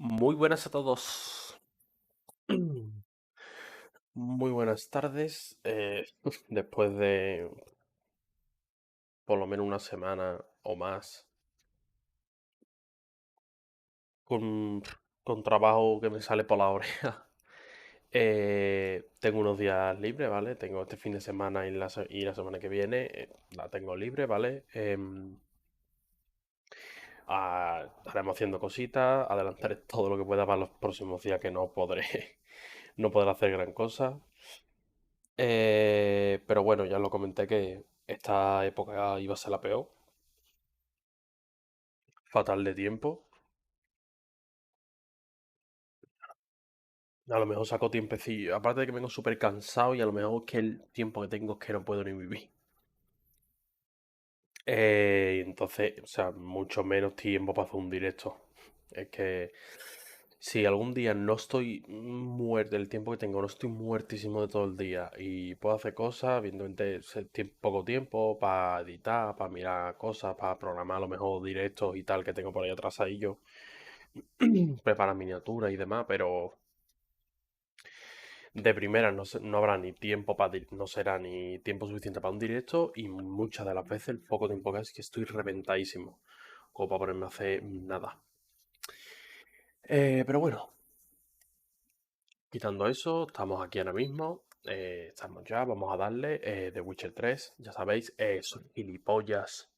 Muy buenas a todos. Muy buenas tardes. Después de por lo menos una semana o más con, con trabajo que me sale por la oreja, tengo unos días libres, ¿vale? Tengo este fin de semana y la semana que viene la tengo libre, ¿vale? Estaremos haciendo cositas, adelantaré todo lo que pueda para los próximos días que no podré, no podré hacer gran cosa. Pero bueno, ya lo comenté que esta época iba a ser la peor. Fatal de tiempo. A lo mejor saco tiempecillo. Aparte de que vengo súper cansado y a lo mejor es que el tiempo que tengo es que no puedo ni vivir. Entonces, o sea, mucho menos tiempo para hacer un directo. Es que si algún día no estoy muerto, el tiempo que tengo, no estoy muertísimo de todo el día y puedo hacer cosas, evidentemente poco tiempo para editar, para mirar cosas, para programar a lo mejor directos y tal que tengo por ahí atrasadillo, preparar miniaturas y demás, pero de primera no habrá ni tiempo no será ni tiempo suficiente para un directo y muchas de las veces el poco tiempo que es que estoy reventadísimo, como para ponerme a hacer nada. Pero bueno, quitando eso, estamos aquí ahora mismo. Estamos ya, vamos a darle The Witcher 3. Ya sabéis, soy gilipollas.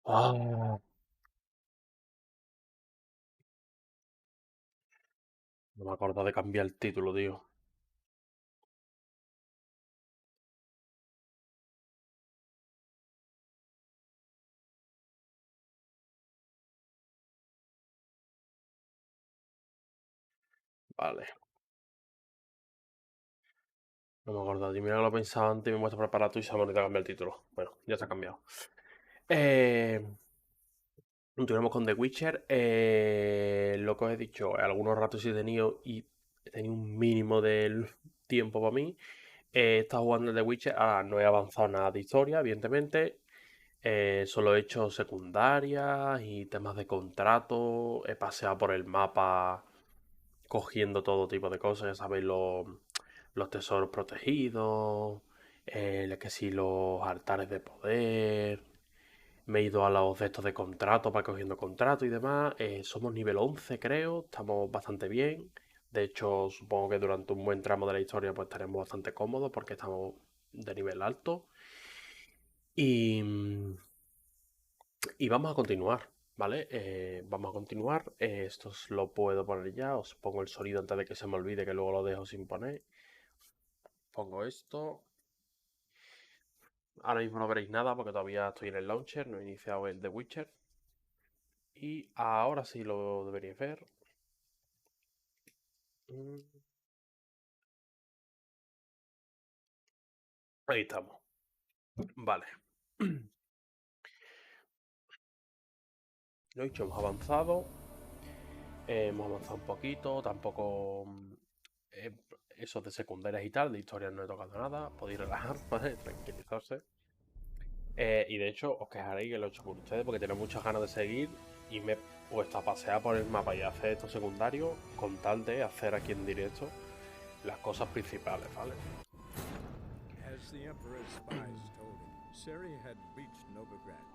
Ah, no me acuerdo de cambiar el título, tío. Vale, no me acuerdo. Mira que lo pensaba antes y me he puesto a preparar tú y se me ha olvidado cambiar el título. Bueno, ya se ha cambiado. Eh, Continuamos con The Witcher. Lo que os he dicho, algunos ratos sí he tenido y he tenido un mínimo del tiempo para mí. He estado jugando The Witcher. Ahora no he avanzado nada de historia, evidentemente. Solo he hecho secundarias y temas de contrato. He paseado por el mapa cogiendo todo tipo de cosas. Ya sabéis, los tesoros protegidos. Que si los altares de poder. Me he ido a los de estos de contrato para cogiendo contrato y demás. Somos nivel 11 creo. Estamos bastante bien. De hecho, supongo que durante un buen tramo de la historia pues estaremos bastante cómodos porque estamos de nivel alto. Y, y vamos a continuar, ¿vale? Vamos a continuar. Esto os lo puedo poner ya. Os pongo el sonido antes de que se me olvide que luego lo dejo sin poner. Pongo esto. Ahora mismo no veréis nada porque todavía estoy en el launcher. No he iniciado el The Witcher. Y ahora sí lo deberíais ver. Mm, Ahí estamos. Vale. Lo he dicho, hemos avanzado. Hemos avanzado un poquito. Tampoco eh, esos de secundarias y tal. De historia no he tocado nada. Podéis relajar, ¿vale? Tranquilizarse. Y de hecho, os quejaréis que lo he hecho por ustedes porque tengo muchas ganas de seguir y me he puesto a pasear por el mapa y a hacer estos secundarios con tal de hacer aquí en directo las cosas principales, ¿vale? As the Emperor's spies told him, Ciri had reached Novigrado.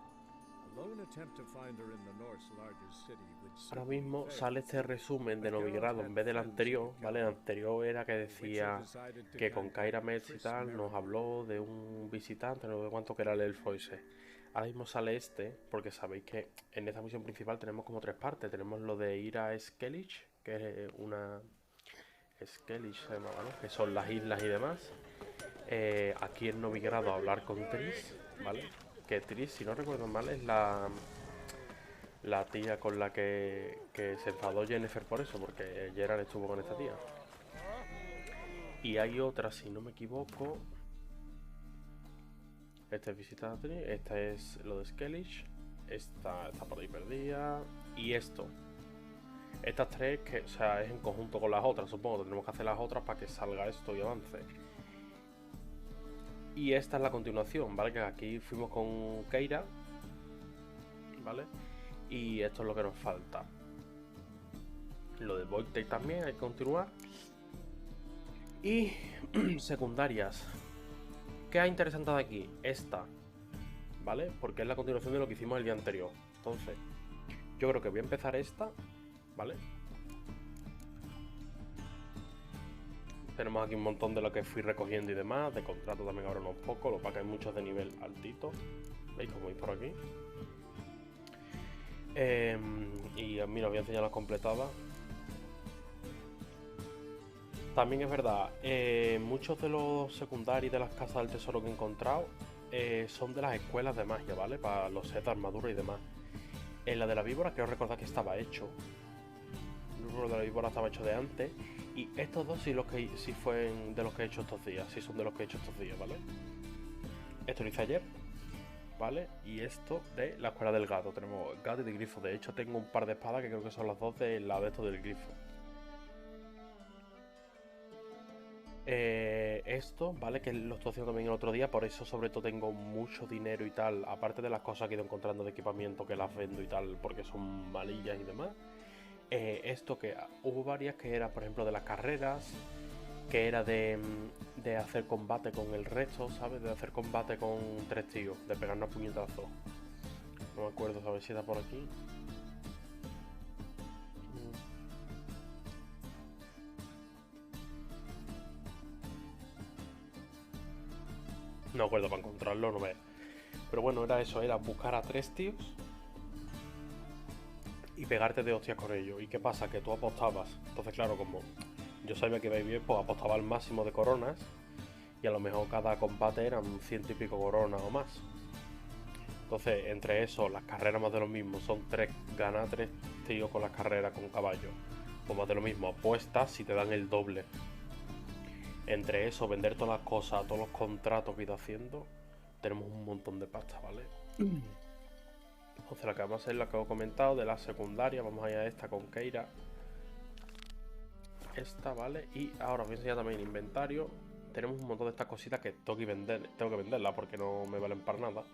A lone attempt to find her in the North's largest city would Ahora certainly mismo fail. sale este resumen de But Geralt Novigrado had en vez del friends who anterior, could ¿vale? count El on him. anterior era que The Witcher decía decided to que con contact Kyra Metz y Triss tal nos Merigold. habló de un visitante, no sé cuánto que era el elfo ese. Ahora mismo sale este, porque sabéis que en esta misión principal tenemos como tres partes. Tenemos lo de ir a Skellige, que es una... Skellige se llama, ¿no? Que son las islas y demás. Aquí en Novigrado a hablar con Triss, ¿vale? Que Triss, si no recuerdo mal, es la tía con la que se enfadó Jennifer por eso, porque Gerard estuvo con esta tía. Y hay otra, si no me equivoco. Esta es visita a Triss, esta es lo de Skellige, esta está por ahí perdida. Y esto. Estas tres, que, o sea, es en conjunto con las otras, supongo. Tendremos que hacer las otras para que salga esto y avance. Y esta es la continuación, ¿vale? Que aquí fuimos con Keira, ¿vale? Y esto es lo que nos falta. Lo de VUELTAAA también hay que continuar. Y secundarias. ¿Qué hay interesante de aquí? Esta, ¿vale? Porque es la continuación de lo que hicimos el día anterior. Entonces, yo creo que voy a empezar esta, ¿vale? Tenemos aquí un montón de lo que fui recogiendo y demás. De contrato también ahora unos pocos. Lo que pasa que hay muchos de nivel altito. ¿Veis cómo ir por aquí? Y mira, os voy a enseñar las completadas. También es verdad, muchos de los secundarios de las casas del tesoro que he encontrado son de las escuelas de magia, ¿vale? Para los sets de armadura y demás. En la de la víbora creo recordar que estaba hecho. El de la víbora estaba hecho de antes. Y estos dos sí fueron de los que he hecho estos días. Sí son de los que he hecho estos días, ¿vale? Esto lo hice ayer, ¿vale? Y esto de la escuela del gato. Tenemos gato y de grifo. De hecho tengo un par de espadas que creo que son las dos del lado de esto del grifo. Esto, ¿vale? Que lo estoy haciendo también el otro día, por eso sobre todo tengo mucho dinero y tal, aparte de las cosas que he ido encontrando de equipamiento que las vendo y tal, porque son malillas y demás. Esto que hubo varias que era, por ejemplo, de las carreras, que era de hacer combate con el resto, ¿sabes? De hacer combate con 3 tíos, de pegarnos puñetazos. No me acuerdo, ¿sabes si está por aquí? No me acuerdo para encontrarlo, no me... Pero bueno, era eso, era buscar a 3 tíos y pegarte de hostias con ellos. ¿Y qué pasa? Que tú apostabas. Entonces, claro, como yo sabía que iba bien, pues apostaba al máximo de coronas. Y a lo mejor cada combate eran 100 y pico coronas o más. Entonces, entre eso, las carreras más de lo mismo. Son 3, gana 3 tíos con las carreras con caballo. O más de lo mismo, apuestas si te dan el doble. Entre eso, vender todas las cosas, todos los contratos que he ido haciendo, tenemos un montón de pasta, ¿vale? Entonces la que vamos a hacer, la que os he comentado, de la secundaria, vamos a ir a esta con Keira. Esta, ¿vale? Y ahora os voy a enseñar también el inventario. Tenemos un montón de estas cositas que tengo que venderlas porque no me valen para nada.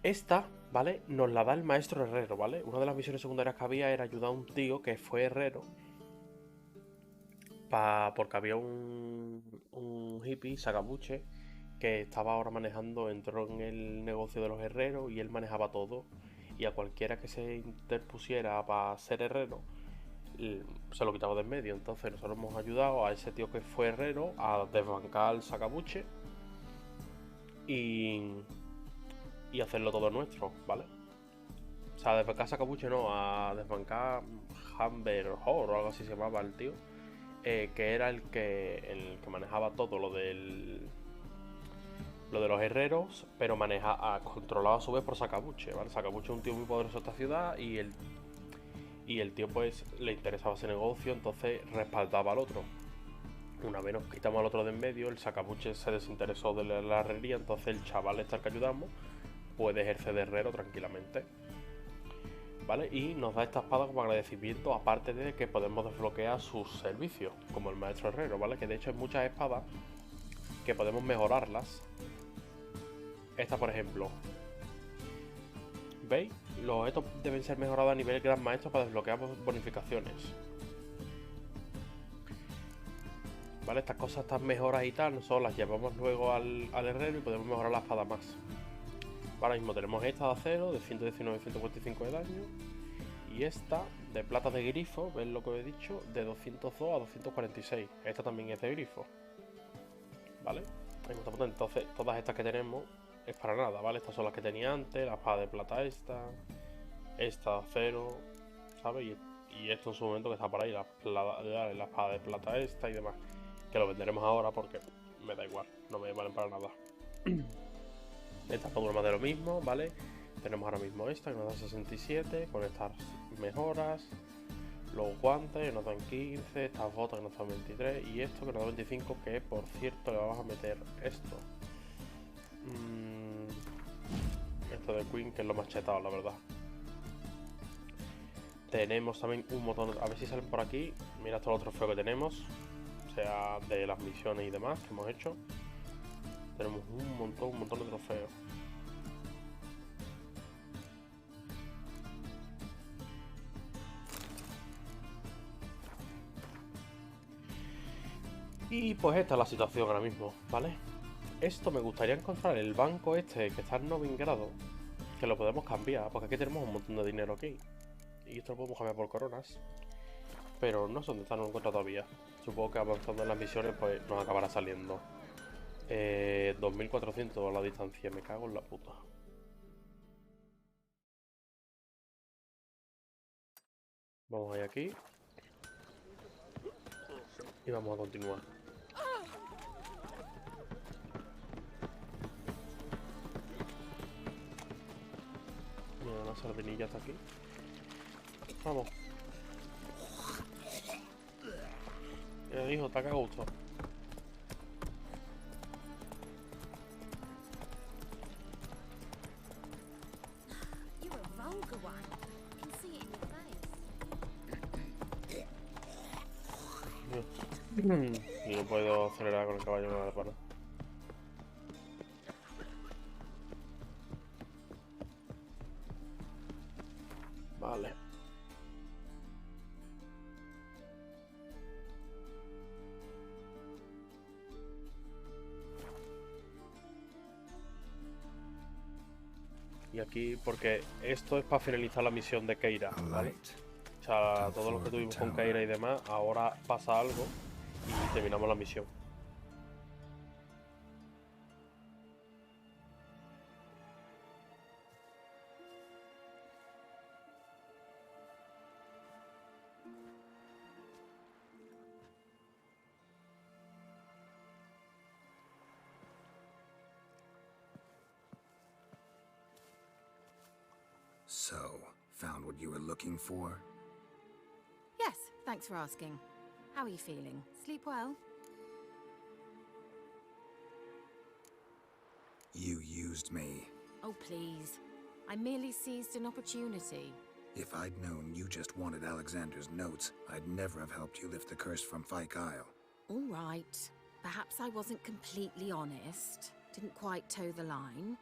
Esta, ¿vale? Nos la da el maestro herrero, ¿vale? Una de las misiones secundarias que había era ayudar a un tío que fue herrero. Porque había un hippie, sacabuche, que estaba ahora manejando, entró en el negocio de los herreros y él manejaba todo. Y a cualquiera que se interpusiera para ser herrero, se lo quitaba de en medio. Entonces nosotros hemos ayudado a ese tío que fue herrero a desbancar al sacabuche y hacerlo todo nuestro, ¿vale? O sea, a desbancar sacabuche no, a desbancar Humber o algo así se llamaba el tío. Que era el que manejaba todo lo de los herreros, pero controlado a su vez por Sacabuche, ¿vale? Sacabuche es un tío muy poderoso de esta ciudad y el tío pues le interesaba ese negocio, entonces respaldaba al otro. Una vez nos quitamos al otro de en medio, el Sacabuche se desinteresó de la herrería, entonces el chaval este al que ayudamos puede ejercer de herrero tranquilamente. ¿Vale? Y nos da esta espada como agradecimiento, aparte de que podemos desbloquear sus servicios, como el maestro herrero, ¿vale? Que de hecho hay muchas espadas que podemos mejorarlas. Esta, por ejemplo. ¿Veis? Los objetos deben ser mejorados a nivel gran maestro para desbloquear bonificaciones. ¿Vale? Estas cosas, estas mejoras y tal, nosotros las llevamos luego al herrero y podemos mejorar la espada más. Ahora mismo tenemos esta de acero, de 119 y 145 de daño. Y esta de plata de grifo, ¿ves lo que os he dicho? De 202 a 246. Esta también es de grifo. ¿Vale? Entonces, todas estas que tenemos es para nada, ¿vale? Estas son las que tenía antes, la espada de plata esta de acero, ¿sabes? Y esto en su momento que está por ahí, la espada de plata esta y demás. Que lo venderemos ahora porque me da igual, no me valen para nada. Esta armadura más de lo mismo, ¿vale? Tenemos ahora mismo esta que nos da 67, con estas mejoras. Los guantes que nos dan 15, estas botas que nos dan 23 y esto que nos da 25, que por cierto le vamos a meter esto. Esto de Queen, que es lo más chetado, la verdad. Tenemos también un montón, a ver si salen por aquí. Mira todos los trofeos que tenemos, o sea, de las misiones y demás que hemos hecho. Tenemos un montón de trofeos. Y pues esta es la situación ahora mismo, ¿vale? Esto me gustaría encontrar el banco este que está en Novigrado, que lo podemos cambiar, porque aquí tenemos un montón de dinero aquí. Y esto lo podemos cambiar por coronas. Pero no sé dónde está, no lo encuentro todavía. Supongo que avanzando en las misiones pues nos acabará saliendo. 2400 a la distancia, me cago en la puta. Vamos a ir aquí. Y vamos a continuar. Mira, la sardinilla está aquí. Vamos. Hijo, está que a gusto. You're a vulgar one. I can see it in your face. Y no puedo acelerar con el caballo, no me da pana. Vale. Y aquí, porque esto es para finalizar la misión de Keira, ¿vale? O sea, todo lo que tuvimos con Keira y demás, ahora pasa algo y terminamos la misión. So, found what you were looking for? Yes, thanks for asking. How are you feeling? Sleep well? You used me. Oh, please. I merely seized an opportunity. If I'd known you just wanted Alexander's notes, I'd never have helped you lift the curse from Fyke Isle. All right. Perhaps I wasn't completely honest. Didn't quite toe the line.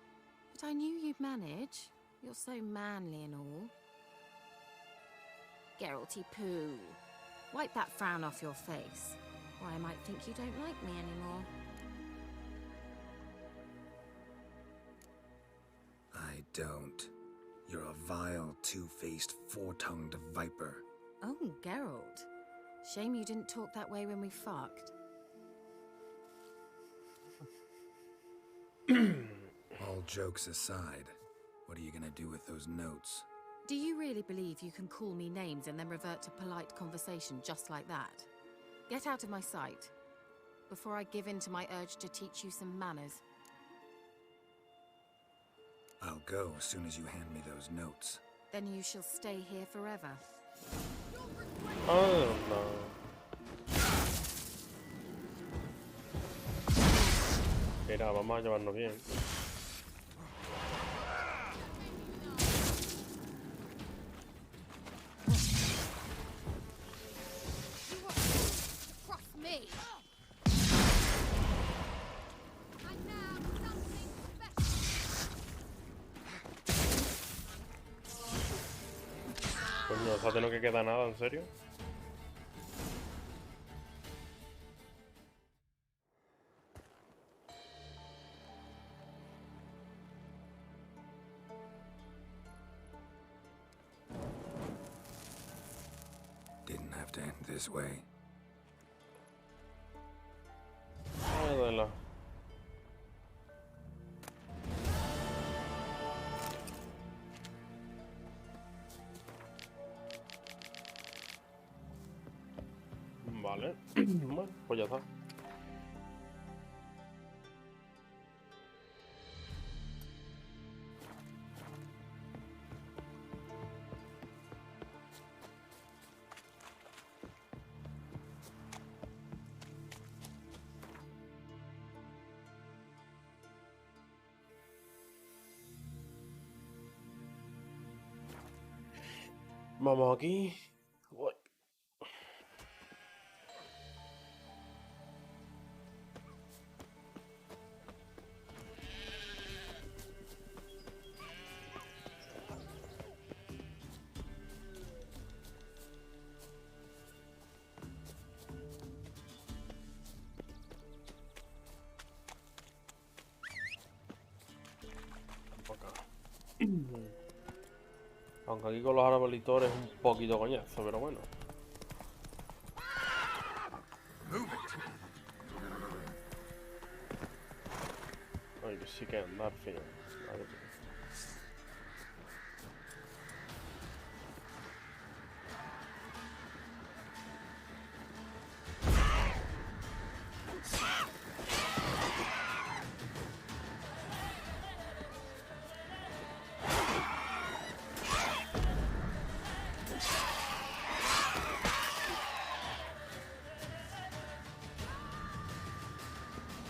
But I knew you'd manage. You're so manly and all. Geralty poo. Wipe that frown off your face, or I might think you don't like me anymore. I don't. You're a vile, two-faced, four-tongued viper. Oh, Geralt. Shame you didn't talk that way when we fucked. All jokes aside, what are you gonna do with those notes? Do you really believe you can call me names and then revert to polite conversation just like that? Get out of my sight, before I give in to my urge to teach you some manners. I'll go as soon as you hand me those notes. Then you shall stay here forever. Oh no. Mira, vamos a llevarnos bien. Coño, ¿sabes no que queda nada, en serio? Didn't have to end this way. Joder. Vale. Bueno, pues ya está. Vamos aquí. Uy. Aunque aquí con los arbolitos es un poquito coñazo, pero bueno. Ay, que sí que andar fino. Vale.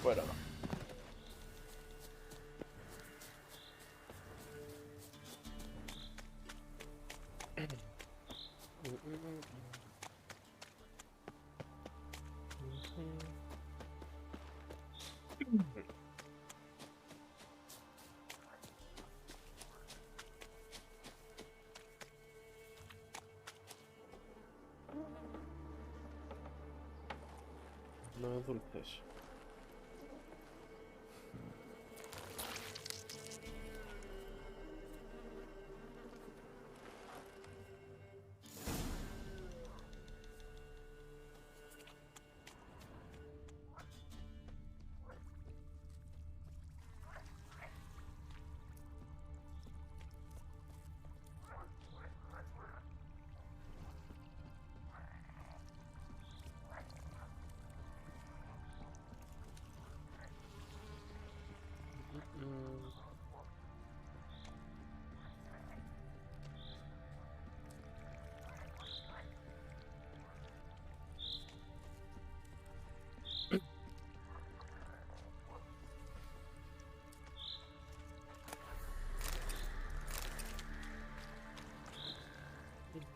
Fuera. No es dulces.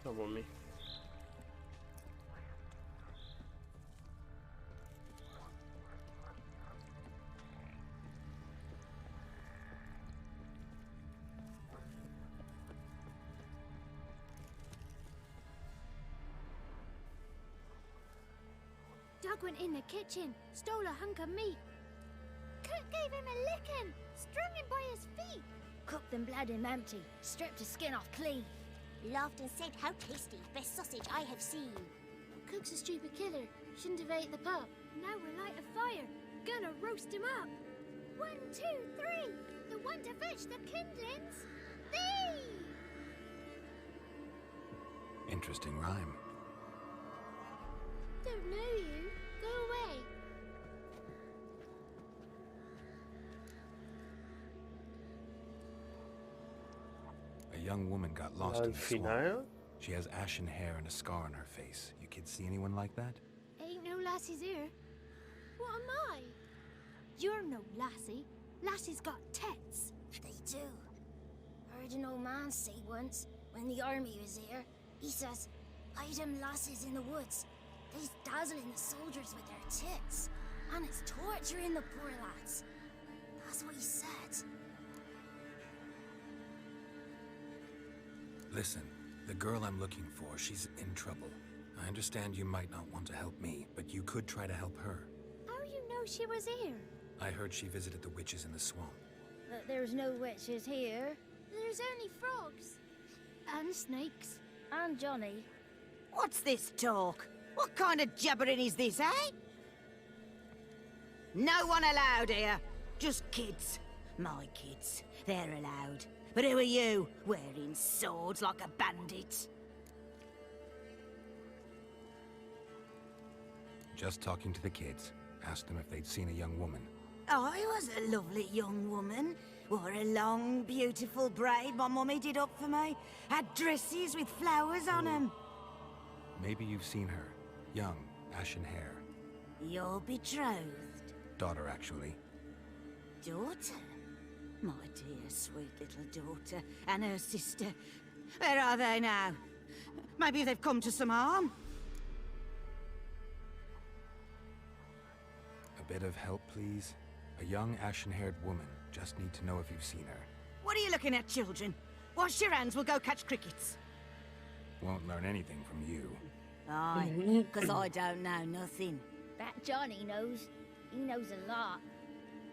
Como mí. Doug went in the kitchen, stole a hunk of meat. Cook gave him a licking, strung him by his feet. Cooked and bled him empty, stripped his skin off clean. Laughed and said, "How tasty, best sausage I have seen." Cook's a stupid killer, shouldn't have ate the pup. Now we'll light a fire, gonna roast him up. 1, 2, 3, the one to fetch the kindlings, thee! Interesting rhyme. Don't know you, go away. A young woman got lost Al in the swamp. final. She has ashen hair and a scar on her face. You kids see anyone like that? Ain't no lassies here. What am I? You're no lassie. Lassies got tits. They do. Heard an old man say once, when the army was here, he says, "Hide them lasses in the woods. They's dazzling the soldiers with their tits, and it's torturing the poor lads." That's what he said. Listen, the girl I'm looking for, she's in trouble. I understand you might not want to help me, but you could try to help her. How you know she was here? I heard she visited the witches in the swamp. But there's no witches here. There's only frogs. And snakes. And Johnny. What's this talk? What kind of jabbering is this, eh? No one allowed here. Just kids. My kids. They're allowed. But who are you, wearing swords like a bandit? Just talking to the kids. Asked them if they'd seen a young woman. I was a lovely young woman. Wore a long, beautiful braid my mummy did up for me. Had dresses with flowers on them. Maybe you've seen her. Young, ashen hair. Your betrothed. Daughter, actually. Daughter? My dear, sweet little daughter. And her sister. Where are they now? Maybe they've come to some harm? A bit of help, please? A young, ashen-haired woman. Just need to know if you've seen her. What are you looking at, children? Wash your hands, we'll go catch crickets. Won't learn anything from you. Aye, because I don't know nothing. That Johnny knows. He knows a lot.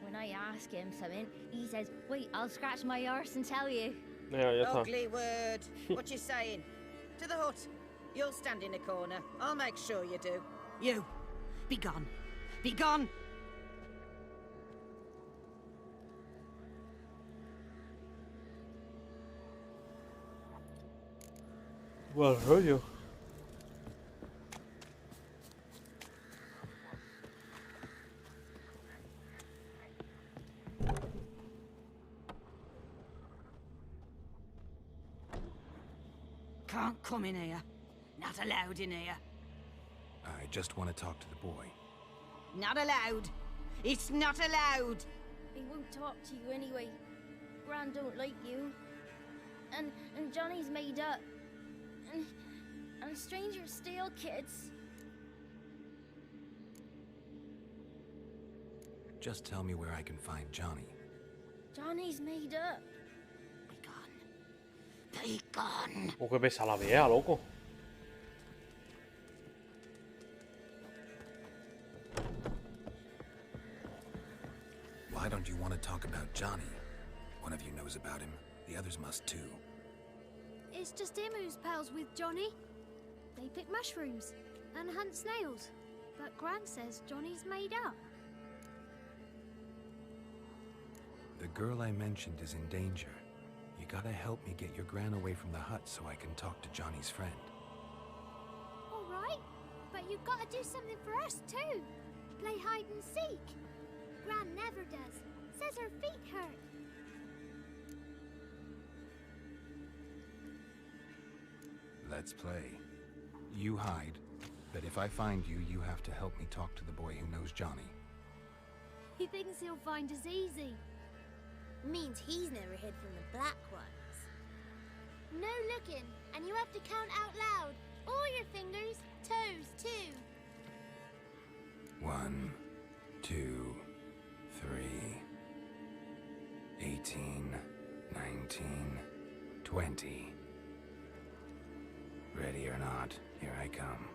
When I ask him something, he says, "Wait, I'll scratch my arse and tell you." Ya está. Ugly word. What you saying? To the hut. You'll stand in a corner. I'll make sure you do. You. Be gone. Be gone. Mal rollo. Can't come in here. Not allowed in here. I just want to talk to the boy. Not allowed. It's not allowed. He won't talk to you anyway. Gran don't like you. And Johnny's made up. And strangers steal kids. Just tell me where I can find Johnny. Johnny's made up. Be gone. Be gone. O que pesa la vieja, loco. Why don't you want to talk about Johnny? One of you knows about him. The others must too. It's just him who's pals with Johnny. They pick mushrooms and hunt snails. But Gran says Johnny's made up. The girl I mentioned is in danger. You gotta help me get your gran away from the hut so I can talk to Johnny's friend. All right, but you've got to do something for us too. Play hide and seek. Gran never does. Says her feet hurt. Let's play. You hide, but if I find you, you have to help me talk to the boy who knows Johnny. He thinks he'll find us easy. Means he's never hid from the black ones. No looking, and you have to count out loud. All your fingers, toes too. 1, 2, 3, 18, 19, 20. Ready or not, here I come.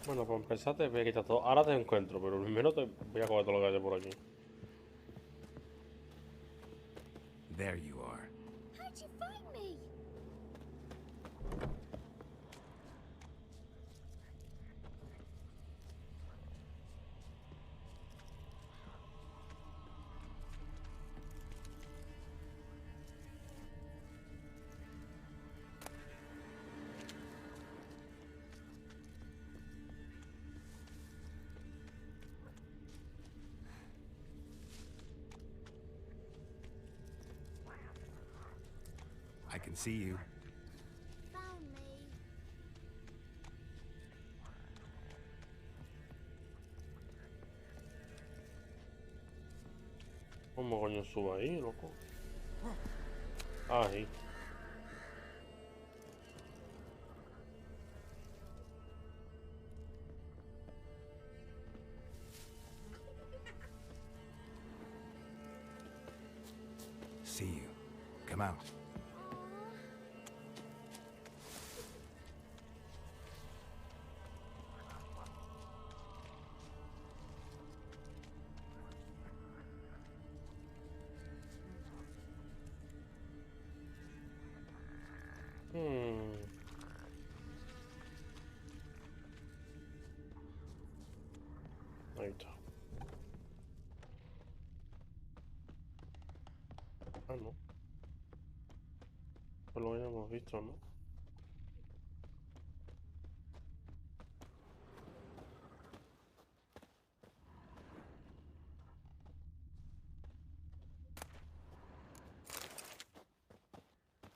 Bueno, pues empezar te voy a quitar todo. Ahora te encuentro, pero primero te voy a coger todo lo que haya por aquí. There you are. How'd you find me? I can see you. Found me. ¿Cómo coño subo ahí, loco? Ahí. See you. Come out. Ahí está. Ah, no. Pues lo habíamos visto, ¿no?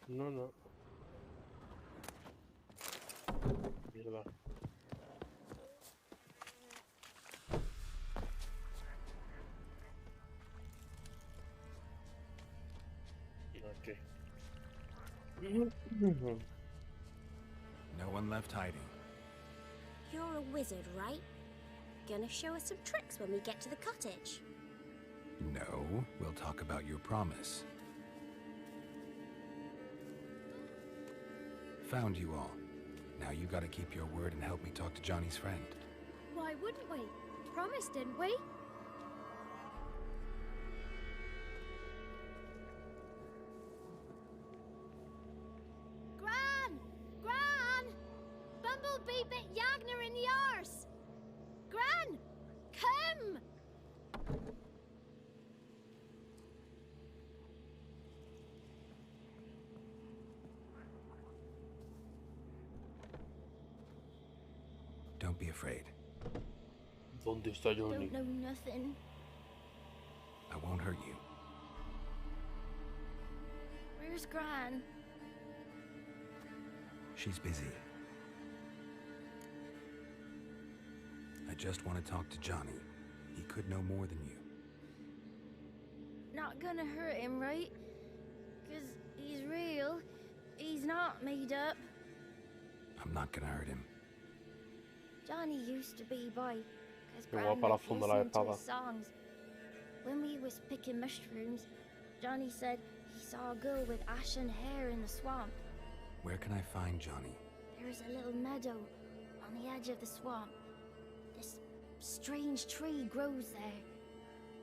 No, no. Mierda. Ok. No one left hiding. You're a wizard, right? Gonna show us some tricks when we get to the cottage. No, we'll talk about your promise. Found you all. Now you gotta keep your word and help me talk to Johnny's friend. Why wouldn't we? Promised, didn't we? Gran! Gran! Bumblebee bit Yagner in the arse! Gran! Come! Don't be afraid. ¿Dónde está Johnny? Don't know nothing. I won't hurt you. Where's Gran? She's busy. I just want to talk to Johnny. He could know more than you. Not gonna hurt him, right? 'Cause he's real. He's not made up. I'm not gonna hurt him. Johnny used to be boy, 'cause Qué guapa la funda la listened to espada. his songs. When we was picking mushrooms, Johnny said he saw a girl with ashen hair in the swamp. Where can I find Johnny? There's a little meadow on the edge of the swamp. This strange tree grows there.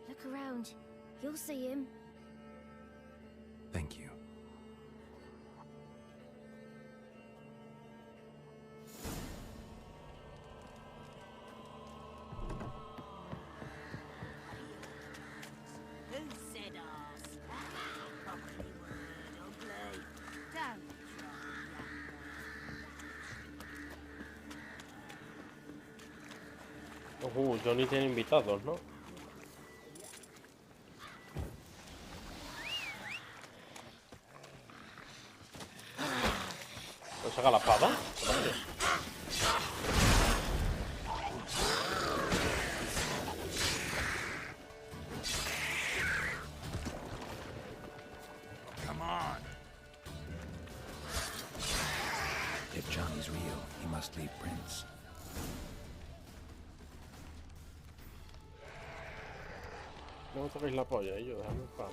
Look around. You'll see him. Thank you. Who said us? Probably word ugly. Don't try. Johnny tiene invitados, ¿no? ¿No saca la espada? Come on! If Johnny's real, he must leave prints. No me toquéis la polla, yo, déjame en paz.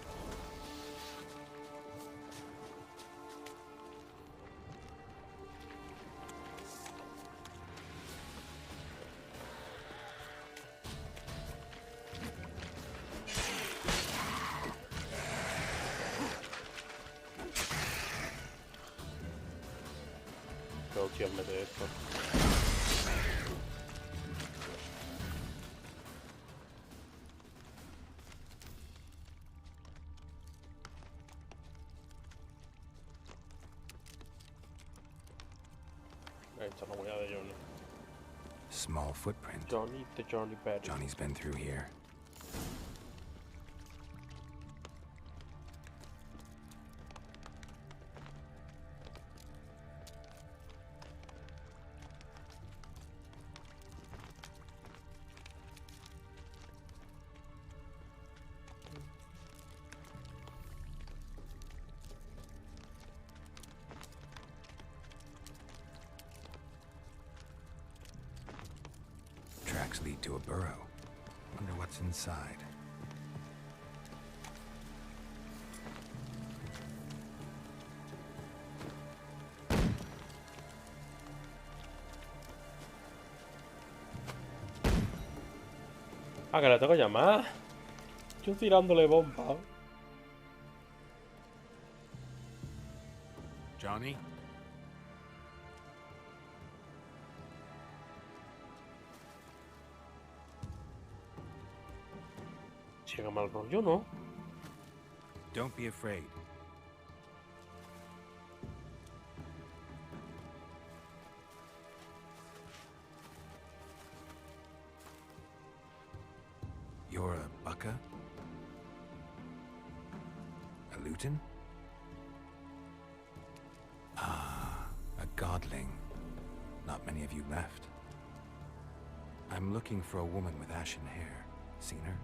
Qué hostia mete esto. Esta es la huella de Johnny. Small footprint. Johnny the Johnny Bad. Johnny's been through here. Tracks lead to a burrow. Wonder what's inside. Ah, que le tengo que llamar. Yo tirándole bomba. Johnny? Llega mal rollo, ¿no? Don't be afraid. You're a bucka? A luton? Ah, a godling. Not many of you left. I'm looking for a woman with ashen hair. Seen her?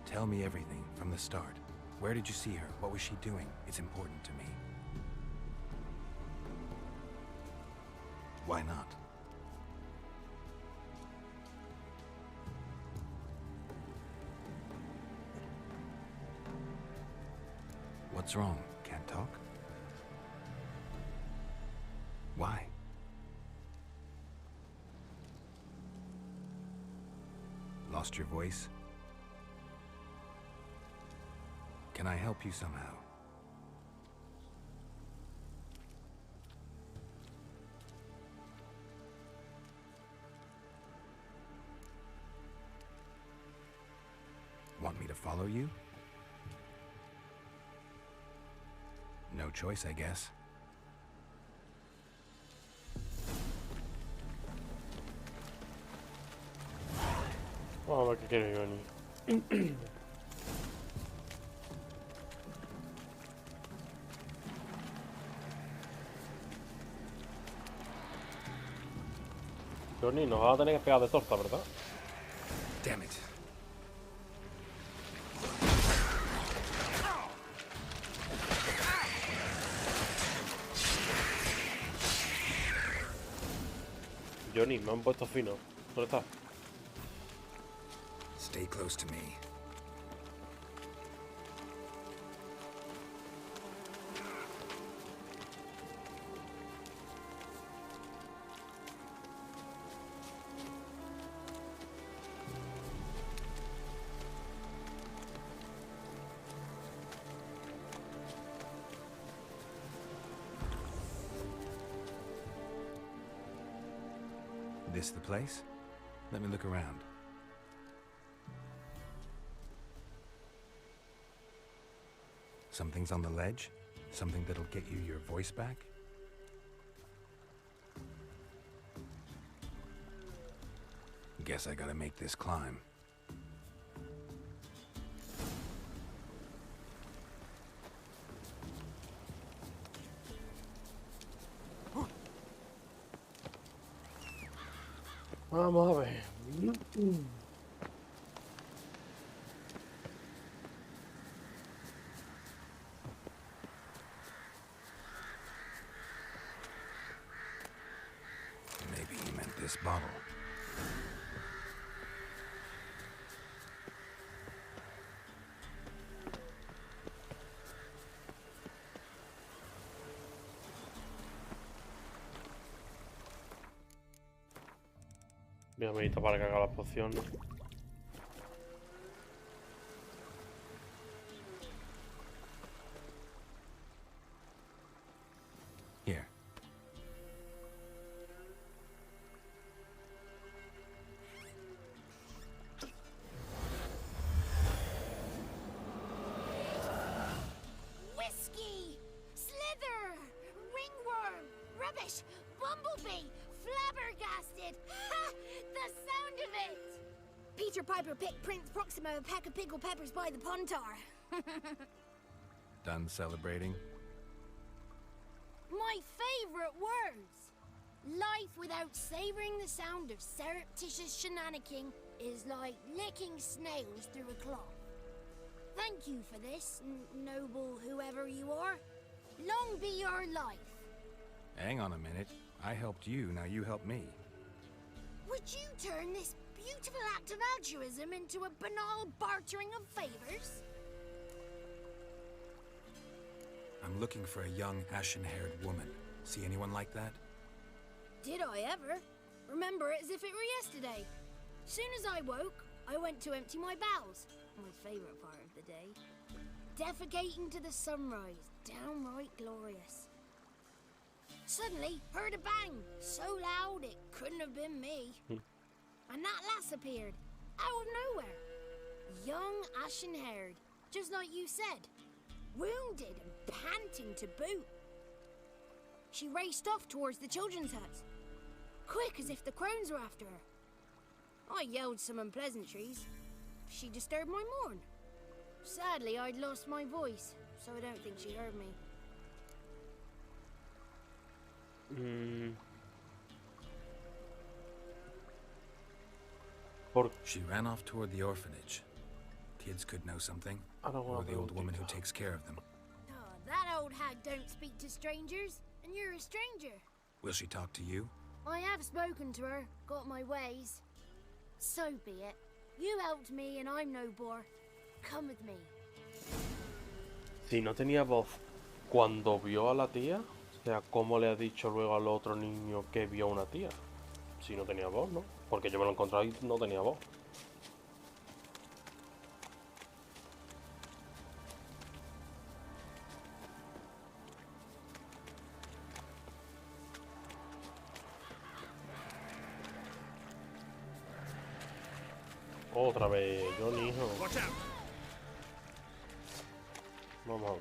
Tell me everything from the start. Where did you see her? What was she doing? It's important to me. Why not? What's wrong? Can't talk? lost your voice? Can I help you somehow? Want me to follow you? No choice, I guess. Vamos a ver qué quiere Johnny. Johnny, nos va a tener que pegar de torta, ¿verdad? Damn it. Johnny, me han puesto fino. ¿Dónde está? Stay close to me. This the place? Let me look around. Something's on the ledge? Something that'll get you your voice back? Guess I gotta make this climb. Vamos a ver. Maybe he meant this bottle. Voy a meditar para que haga las pociones. Here. Whiskey! Slither! Ringworm! Rubbish! Bumblebee! Flabbergasted! Ha! The sound of it! Peter Piper picked Prince Proximo a peck of pickled peppers by the pontar. Done celebrating? My favourite words! Life without savouring the sound of surreptitious shenanigans is like licking snails through a cloth. Thank you for this, noble whoever you are. Long be your life. Hang on a minute. I helped you, now you help me. Would you turn this beautiful act of altruism into a banal bartering of favours? I'm looking for a young, ashen-haired woman. See anyone like that? Did I ever? Remember it as if it were yesterday. Soon as I woke, I went to empty my bowels. My favourite part of the day. Defecating to the sunrise. Downright glorious. Suddenly, heard a bang. So loud it couldn't have been me. And that lass appeared. Out of nowhere. Young, ashen-haired. Just like you said. Wounded and panting to boot. She raced off towards the children's huts. Quick as if the crones were after her. I yelled some unpleasantries. She disturbed my morn. Sadly, I'd lost my voice, so I don't think she heard me. She ran off toward the orphanage. Kids could know something. Or the old woman who takes care of them. Oh, that old hag don't speak to strangers, and you're a stranger. Will she talk to you? I have spoken to her, got my ways. So be it. You helped me and I'm no bore. Come with me. Si no tenía voz cuando vio a la tía, o sea, ¿cómo le ha dicho luego al otro niño que vio a una tía? Si no tenía voz, ¿no? Porque yo me lo encontré y no tenía voz. Otra vez, Johnny, hijo. Watch out! Vamos a ver.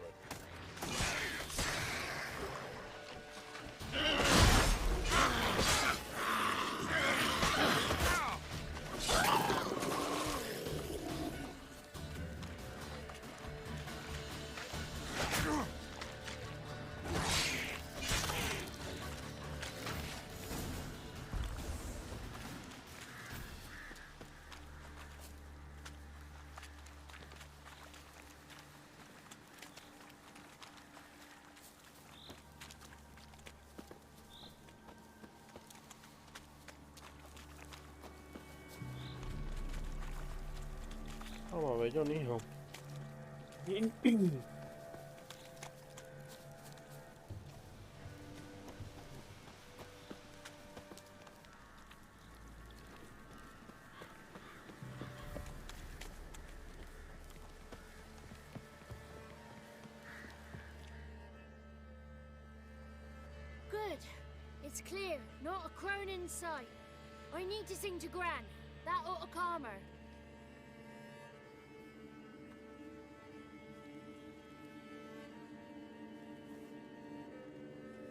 Vamos a ver, Johnny, hijo. Good. It's clear. Not a crone in sight. I need to sing to Gran. That ought to calm her.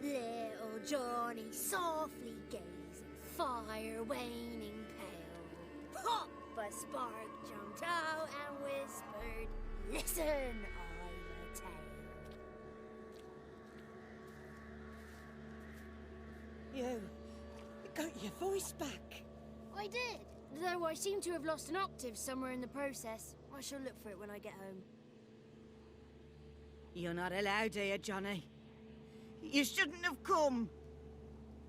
Little Johnny softly gazing, fire waning pale. Pop! A spark jumped out and whispered, "Listen, I've a tale." You got your voice back. I did, though I seem to have lost an octave somewhere in the process. I shall look for it when I get home. You're not allowed here, Johnny. You shouldn't have come.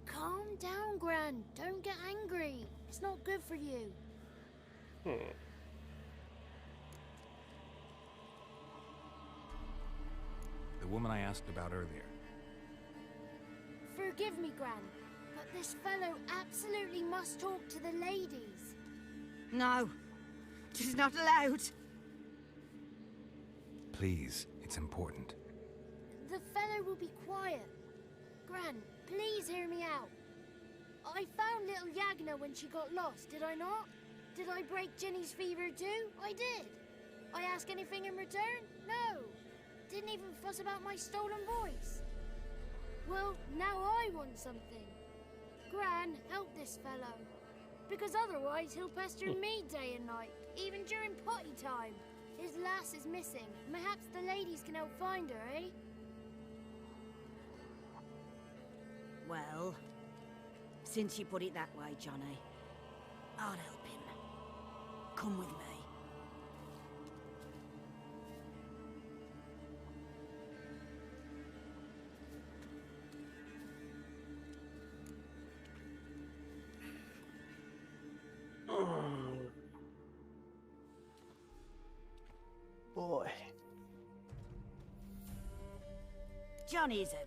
Calm down, Gran. Don't get angry. It's not good for you. The woman I asked about earlier. Forgive me, Gran, but this fellow absolutely must talk to the ladies. No, it is not allowed. Please, it's important. The fellow will be quiet. Gran, please hear me out. I found little Yagna when she got lost, did I not? Did I break Ginny's fever too? I did. I ask anything in return? No. Didn't even fuss about my stolen voice. Well, now I want something. Gran, help this fellow. Because otherwise he'll pester me day and night, even during potty time. His lass is missing. Perhaps the ladies can help find her, eh? Well, since you put it that way, Johnny, I'll help him. Come with me. Boy. Johnny's a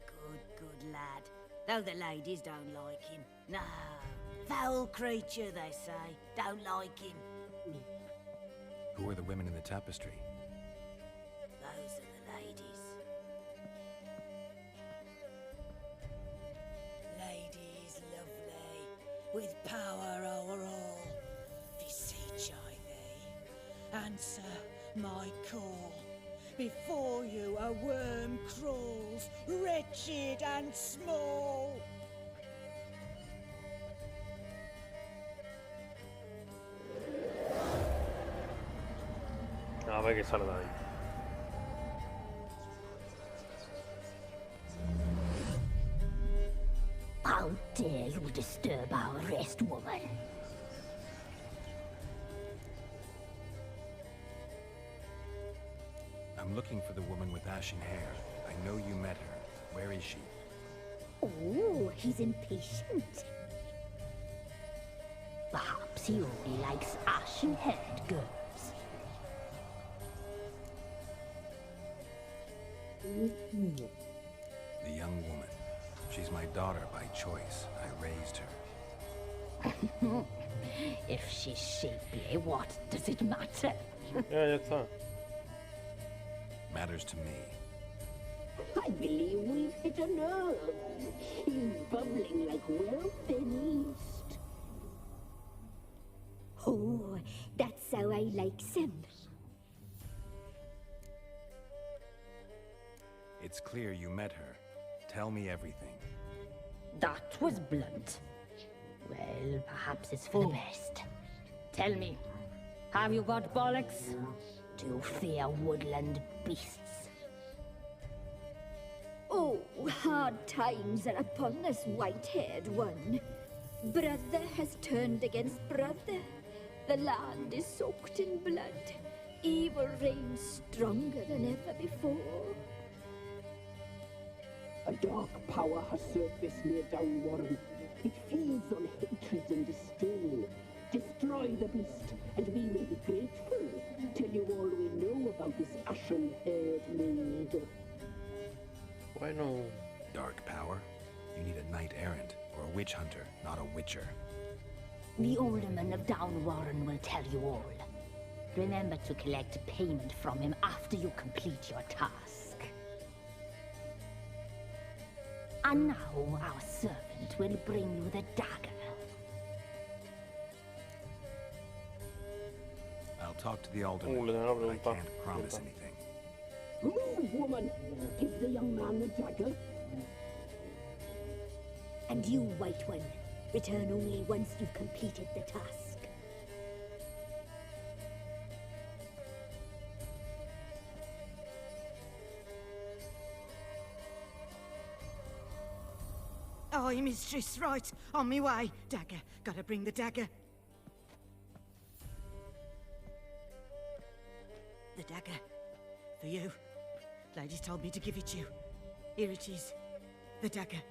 good lad, though the ladies don't like him. No, foul creature, they say. Don't like him. Who are the women in the tapestry? Those are the ladies. Ladies lovely, with power over all. Beseech I thee, answer my call. Before you a worm crawls, wretched and small. A ver qué sale de ahí. How dare you disturb our rest, woman? I'm looking for the woman with ashen hair. I know you met her. Where is she? Oh, he's impatient. Perhaps he only likes ashen-haired girls. The young woman. She's my daughter by choice. I raised her. If she's shapely, what does it matter? Ya está. Matters to me. I believe we've hit a nerve. He's bubbling like well-fed yeast. Oh, Oh, that's how I likes him. It's clear you met her. Tell me everything. That was blunt. Well, perhaps it's for the best. Tell me, have you got bollocks? Do you fear woodland beasts? Oh, hard times are upon us, white-haired one. Brother has turned against brother. The land is soaked in blood. Evil reigns stronger than ever before. A dark power has surfaced near Downwarren. It feeds on hatred and disdain. Destroy the beast, and we may be grateful. Tell you all we know about this ashen-haired maid. Bueno. Dark power? You need a knight-errant or a witch hunter, not a witcher. The alderman of Downwarren will tell you all. Remember to collect payment from him after you complete your task. And now our servant will bring you the dagger. I'll talk to the Le alderman, tengo but I que preguntar. can't promise anything. Move, woman! Give the young man the dagger. And you, White One, return only once you've completed the task. Aye, mistress, right. On me way. Dagger. Gotta bring the dagger. The dagger. For you. Lady told me to give it you. Here it is. The dagger.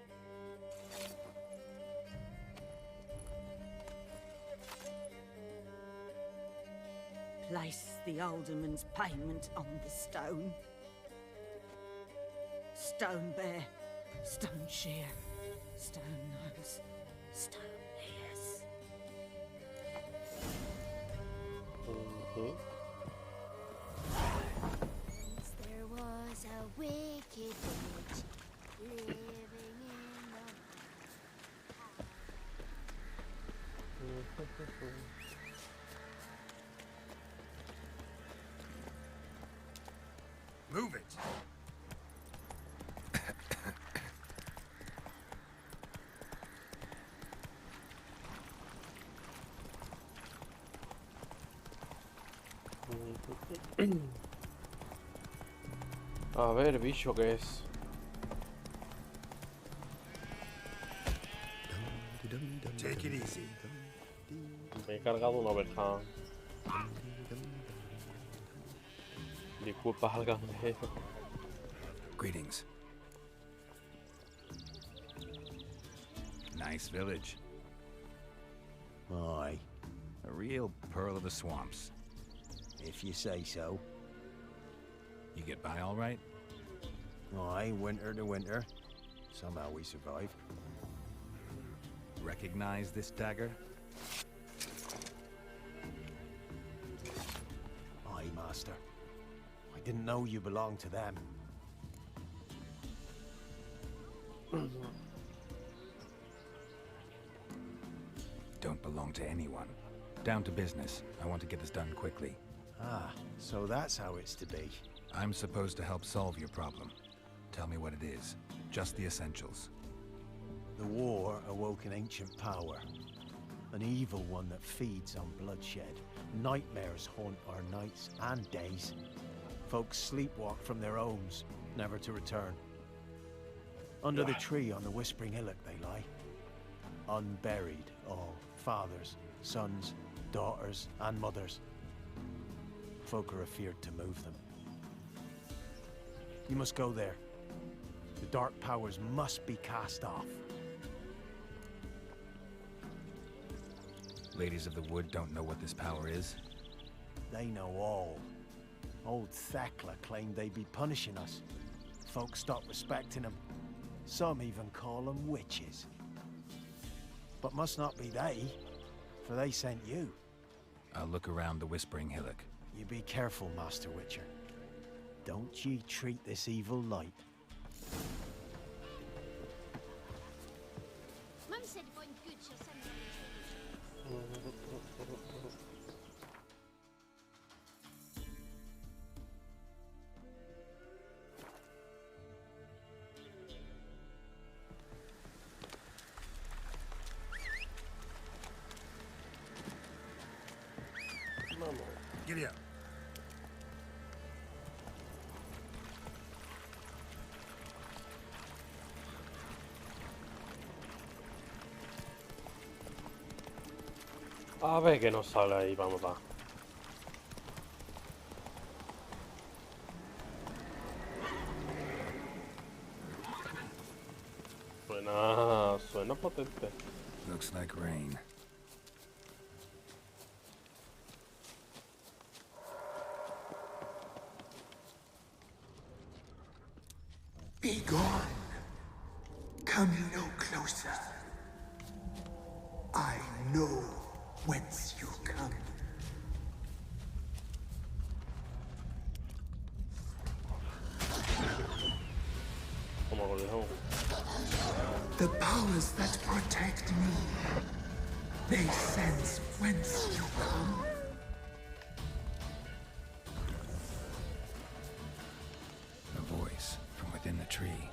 Place the alderman's payment on the stone. Stone bear. Stone shear. Stone nose, stone ears. Once there was a wicked witch living in Move it! A ver, bicho, ¿qué es? Take it easy. Me he cargado una oveja. Disculpas al ganadero. Greetings. Nice village. Aye, A real pearl of the swamps. if you say so. You get by all right? Aye, winter to winter. Somehow we survive. Recognize this dagger? Aye, master. I didn't know you belonged to them. Don't belong to anyone. Down to business. I want to get this done quickly. Ah, so that's how it's to be. I'm supposed to help solve your problem. Tell me what it is. Just the essentials. The war awoke an ancient power. An evil one that feeds on bloodshed. Nightmares haunt our nights and days. Folks sleepwalk from their homes, never to return. Under the tree on the Whispering Hillock they lie. Unburied, all. Fathers, sons, daughters, and mothers. Folk are afeared to move them. You must go there. The dark powers must be cast off. Ladies of the Wood don't know what this power is. They know all. Old Thekla claimed they'd be punishing us. Folk stopped respecting them. Some even call them witches. But must not be they, for they sent you. I'll look around the Whispering Hillock. You be careful, Master Witcher. Don't ye treat this evil light. Mum said if I'm good, she'll send me on Giddy up. A ver que nos sale ahí, vamos a. Suena potente. Looks like rain. Be gone. Come no closer. I know whence you come. Como lo dejamos. The powers that protect me, they sense whence you come. A voice from within the tree.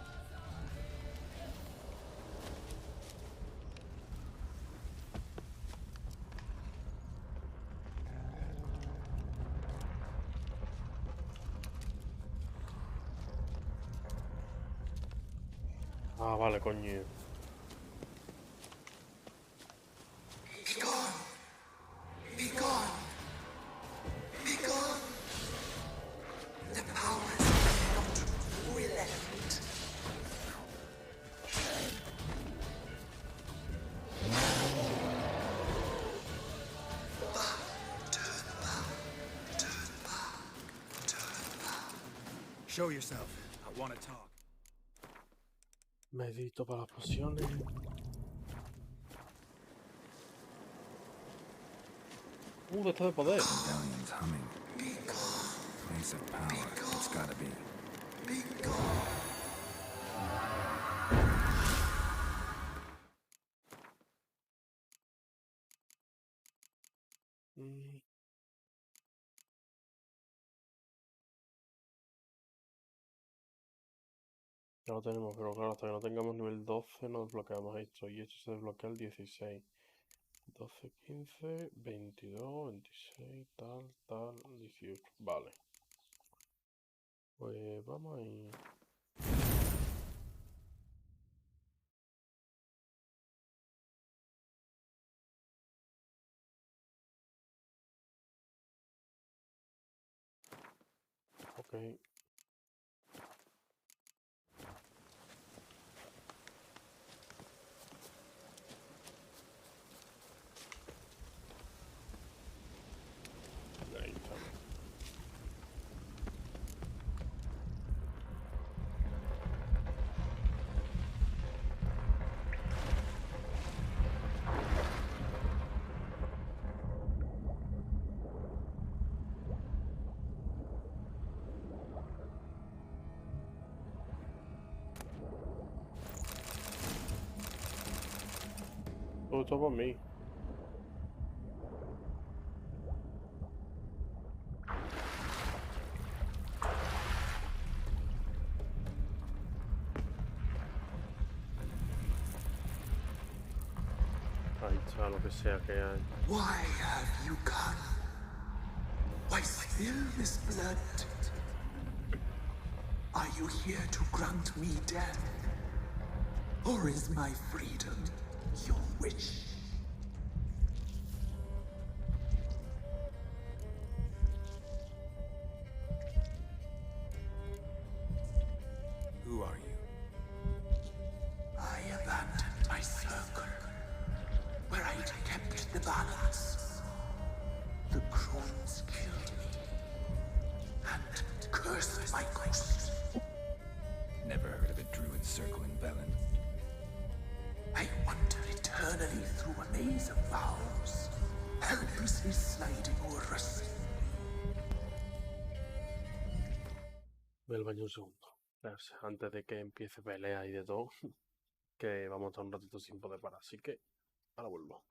Ah, vale, coño. Be gone. Be gone. Be gone. The powers not relent. Show yourself. I want to talk. Medito para las pociones. De esto de poder. Rebellion's humming. Place of power. It's gotta be. Be gone. Ya lo tenemos, pero claro, hasta que no tengamos nivel 12 no desbloqueamos esto. Y esto se desbloquea el 16. 12, 15, 22, 26, tal, 18. Vale. Pues vamos ahí. Ok. Ahí está. Todo esto por mí. Ahí está, lo que sea que hay. Why have you come? Why spill this blood? Are you here to grant me death? Or is my freedom your wish? Who are you? I abandoned my circle, where I'd kept the balance. The crones killed me, and cursed my ghost. Never heard of a druid circling Velen. I wander eternally through a maze of vows, helplessly sliding over us. Voy al baño un segundo. Verse, antes de que empiece pelea y de todo. Que vamos a estar un ratito sin poder parar. Así que ahora vuelvo.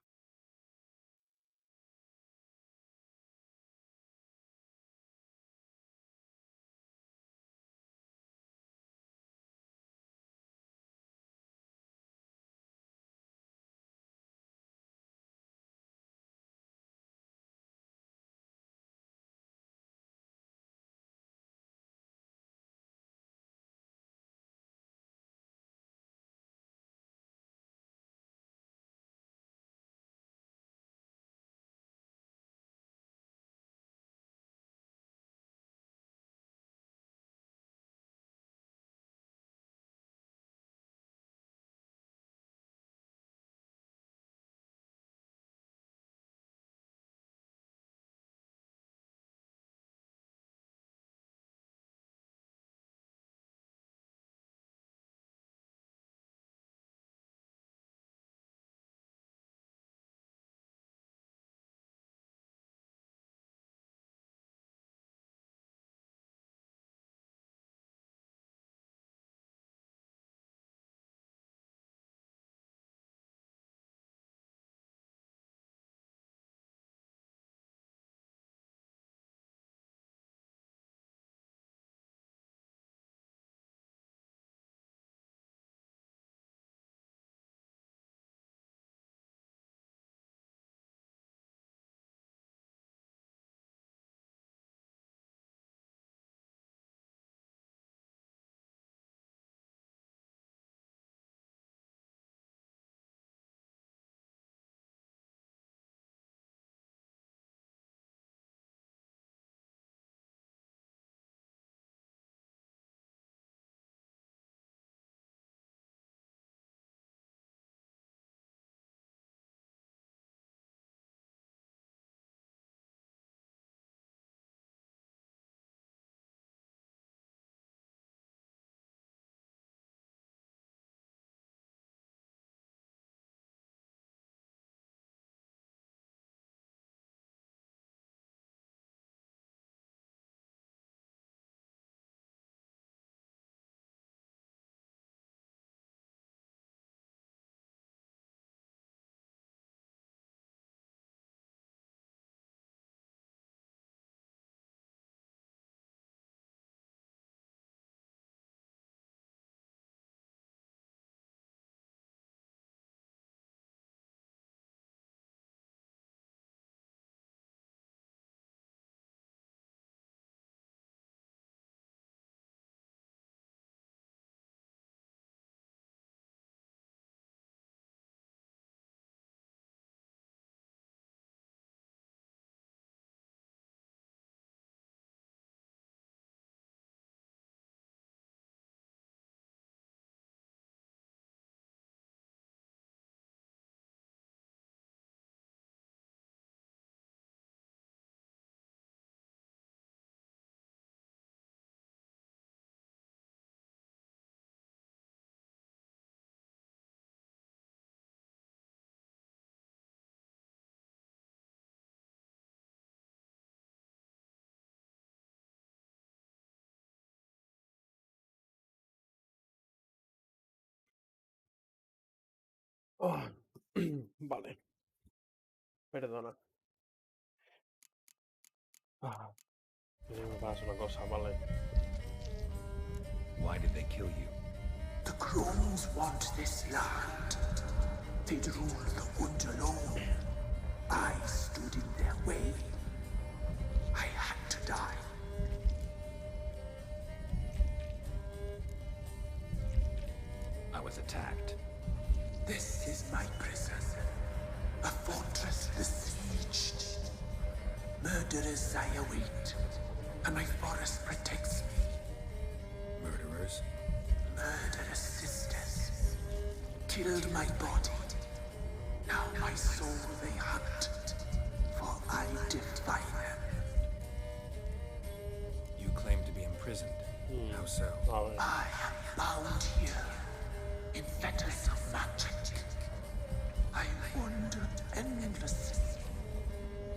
Oh, vale. Perdona. Me pasa una cosa, vale. Why did they kill you? The crones want this land. They'd rule the wood alone. I stood in their way. I had to die. I was attacked. This is my prison. A fortress besieged. Murderers I await, and my forest protects me. Murderers? Murderous sisters. Killed my body. Now my soul they hunt, for I defy them. You claim to be imprisoned. How so? I am bound here, in fetters of magic. I wandered endlessly,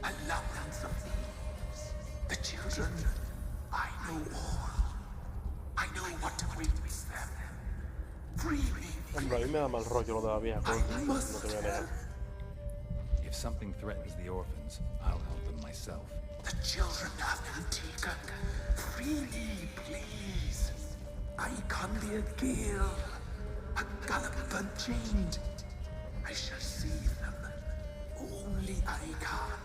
a labyrinth of thieves. The children, I know all. I know what awaits them. Free me. Hombre, a mí me da mal rollo lo de la vieja, no te voy a negar. If something threatens the orphans, I'll help them myself. The children have been taken. Free me, please. I can be a gale, a gallop unchained. I shall save them. Only I can.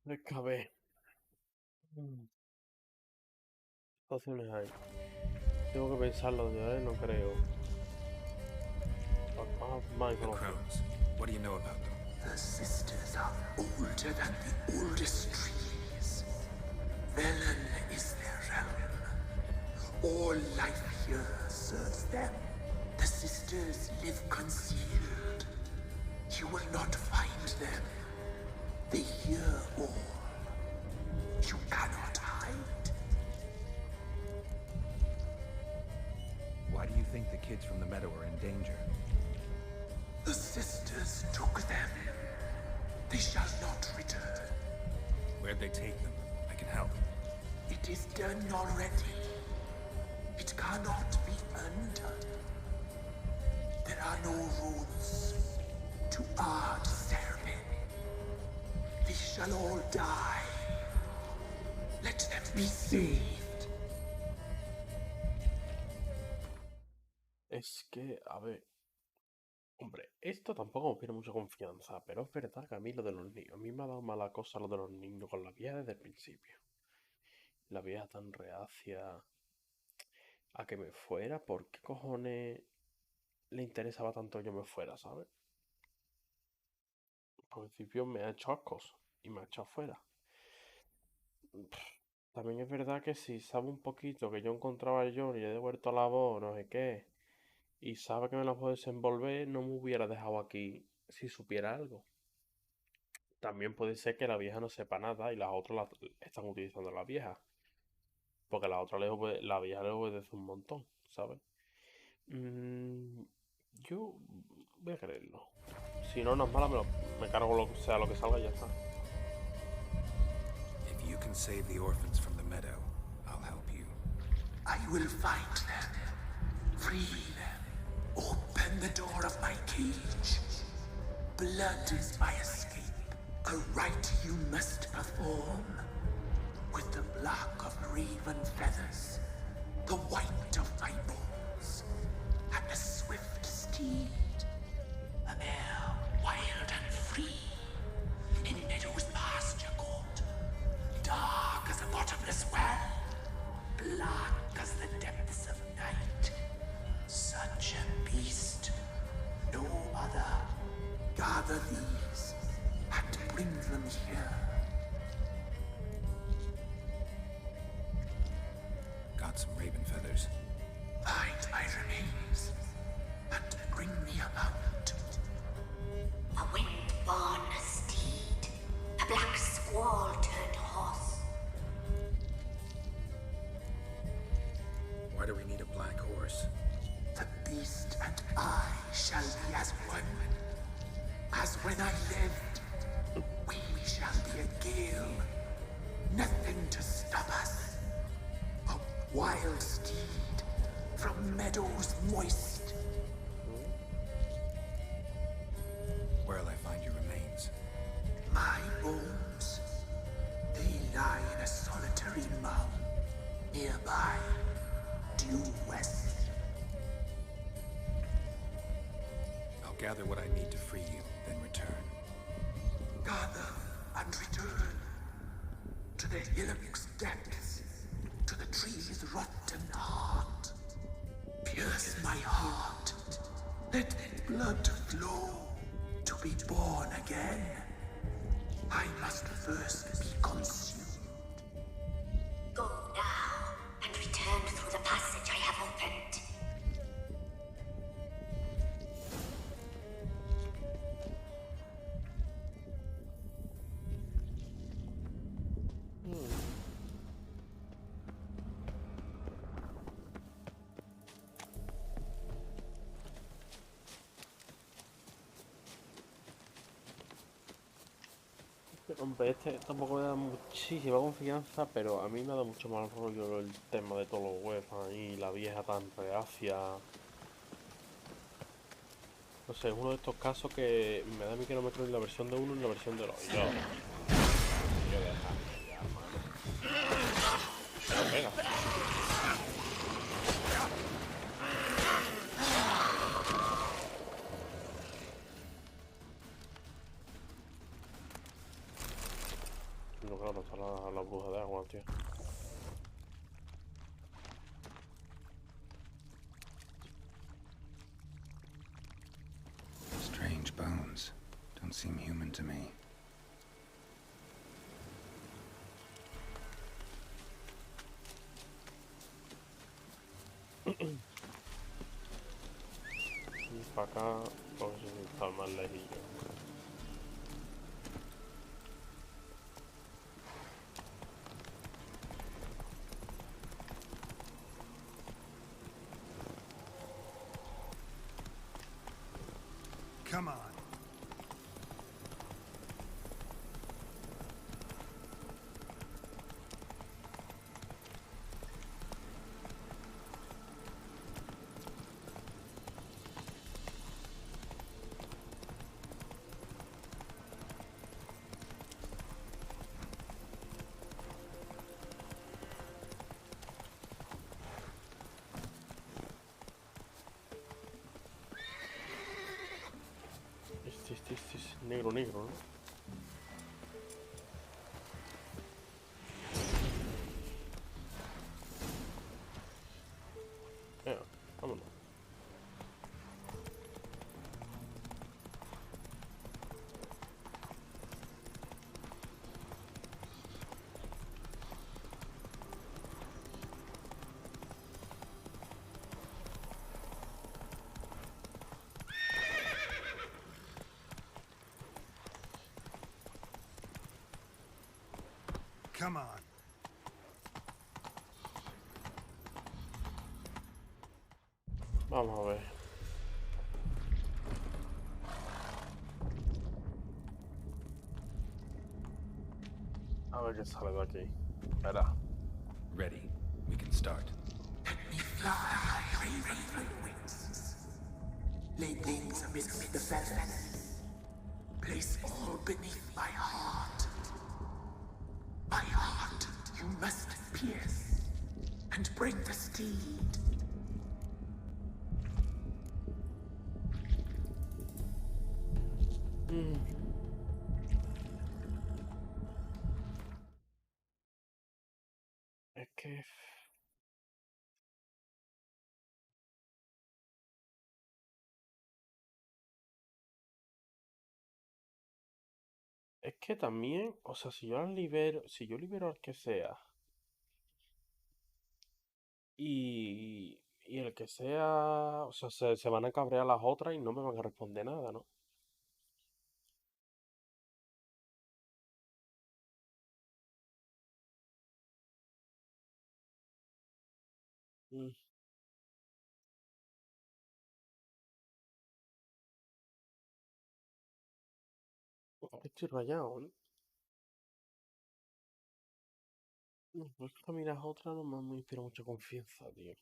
Acabé. Opciones hay. Tengo que pensarlo, no creo. The crones. What do you know about them? The sisters are older than the oldest trees. Velen is their realm. All life here serves them. The sisters live concealed. You will not find them. They hear all. You cannot hide. Why do you think the kids from the meadow are in danger? The sisters took them. They shall not return. Where'd they take them? I can help. It is done already. It cannot be undone. There are no roads to our serpent. They shall all die. Let them be saved. Es que, a ver. Hombre, esto tampoco me tiene mucha confianza, pero es verdad que a mí lo de los niños, a mí me ha dado mala cosa lo de los niños con la vieja desde el principio. La vieja tan reacia a que me fuera, ¿por qué cojones le interesaba tanto que yo me fuera, ¿sabes? Por principio me ha hecho ascos y me ha echado fuera. También es verdad que si sabe un poquito que yo encontraba a John y he devuelto la voz, no sé qué, y sabe que me la puedo desenvolver, no me hubiera dejado aquí si supiera algo. También puede ser que la vieja no sepa nada y las otras la están utilizando a la vieja. Porque la vieja le obedece un montón, ¿sabes? Yo voy a creerlo. Si no es mala, me cargo lo que salga y ya está. If you can save the orphans from the meadow, I'll help you. I will find them. Free them. Open the door of my cage. Blood is my escape. A rite you must perform. With the black of raven feathers, the white of my bones, and a swift steed. A mare wild and free, in meadows pasture court, dark as a bottomless well, black as the depths of night. Such a beast, no other. Gather these and bring them here. Got some raven feathers. Find my remains and bring me a mount. A wind-born steed, a black squall turned horse. Why do we need a black horse? The beast and I shall be as one. As when I lived, we shall be a gale. Nothing to stop us. A wild steed from meadows moist. Where'll I find your remains? My bones, they lie in a solitary mound nearby, due west. I'll gather what I need to free you, then return. Gather and return to the hillock's depths, to the tree's rotten heart. Pierce my heart, let blood flow to be born again. I must first be consumed. Go now and return through the passage I have opened. Hombre, este tampoco me da muchísima confianza, pero a mí me da mucho mal rollo el tema de todos los huérfanos y la vieja tan reacia. No sé, es uno de estos casos que me da a mí que no me creo ni la versión de uno ni la versión del otro. Yo dejarme ya, mano. Pero venga. No, claro, está la bruja de agua, tío. Strange bones. Don't seem human to me. Y para acá, pues está más lejillo. Come on. Este es negro, ¿no? Venga, vámonos. Come on. Vamos a ver. A ver qué sale de aquí. Espera. Ready. We can start. Let me fly, raven wings. Lay things amidst the feathers. Place all beneath my heart. My heart you must pierce, and bring the steed. Es que... Es que también, o sea, si yo libero al que sea y el que sea, o sea, se van a cabrear las otras y no me van a responder nada, ¿no? Mm, Estoy rayado, ¿no? Pues esta miras otra no me inspira mucha confianza, tío.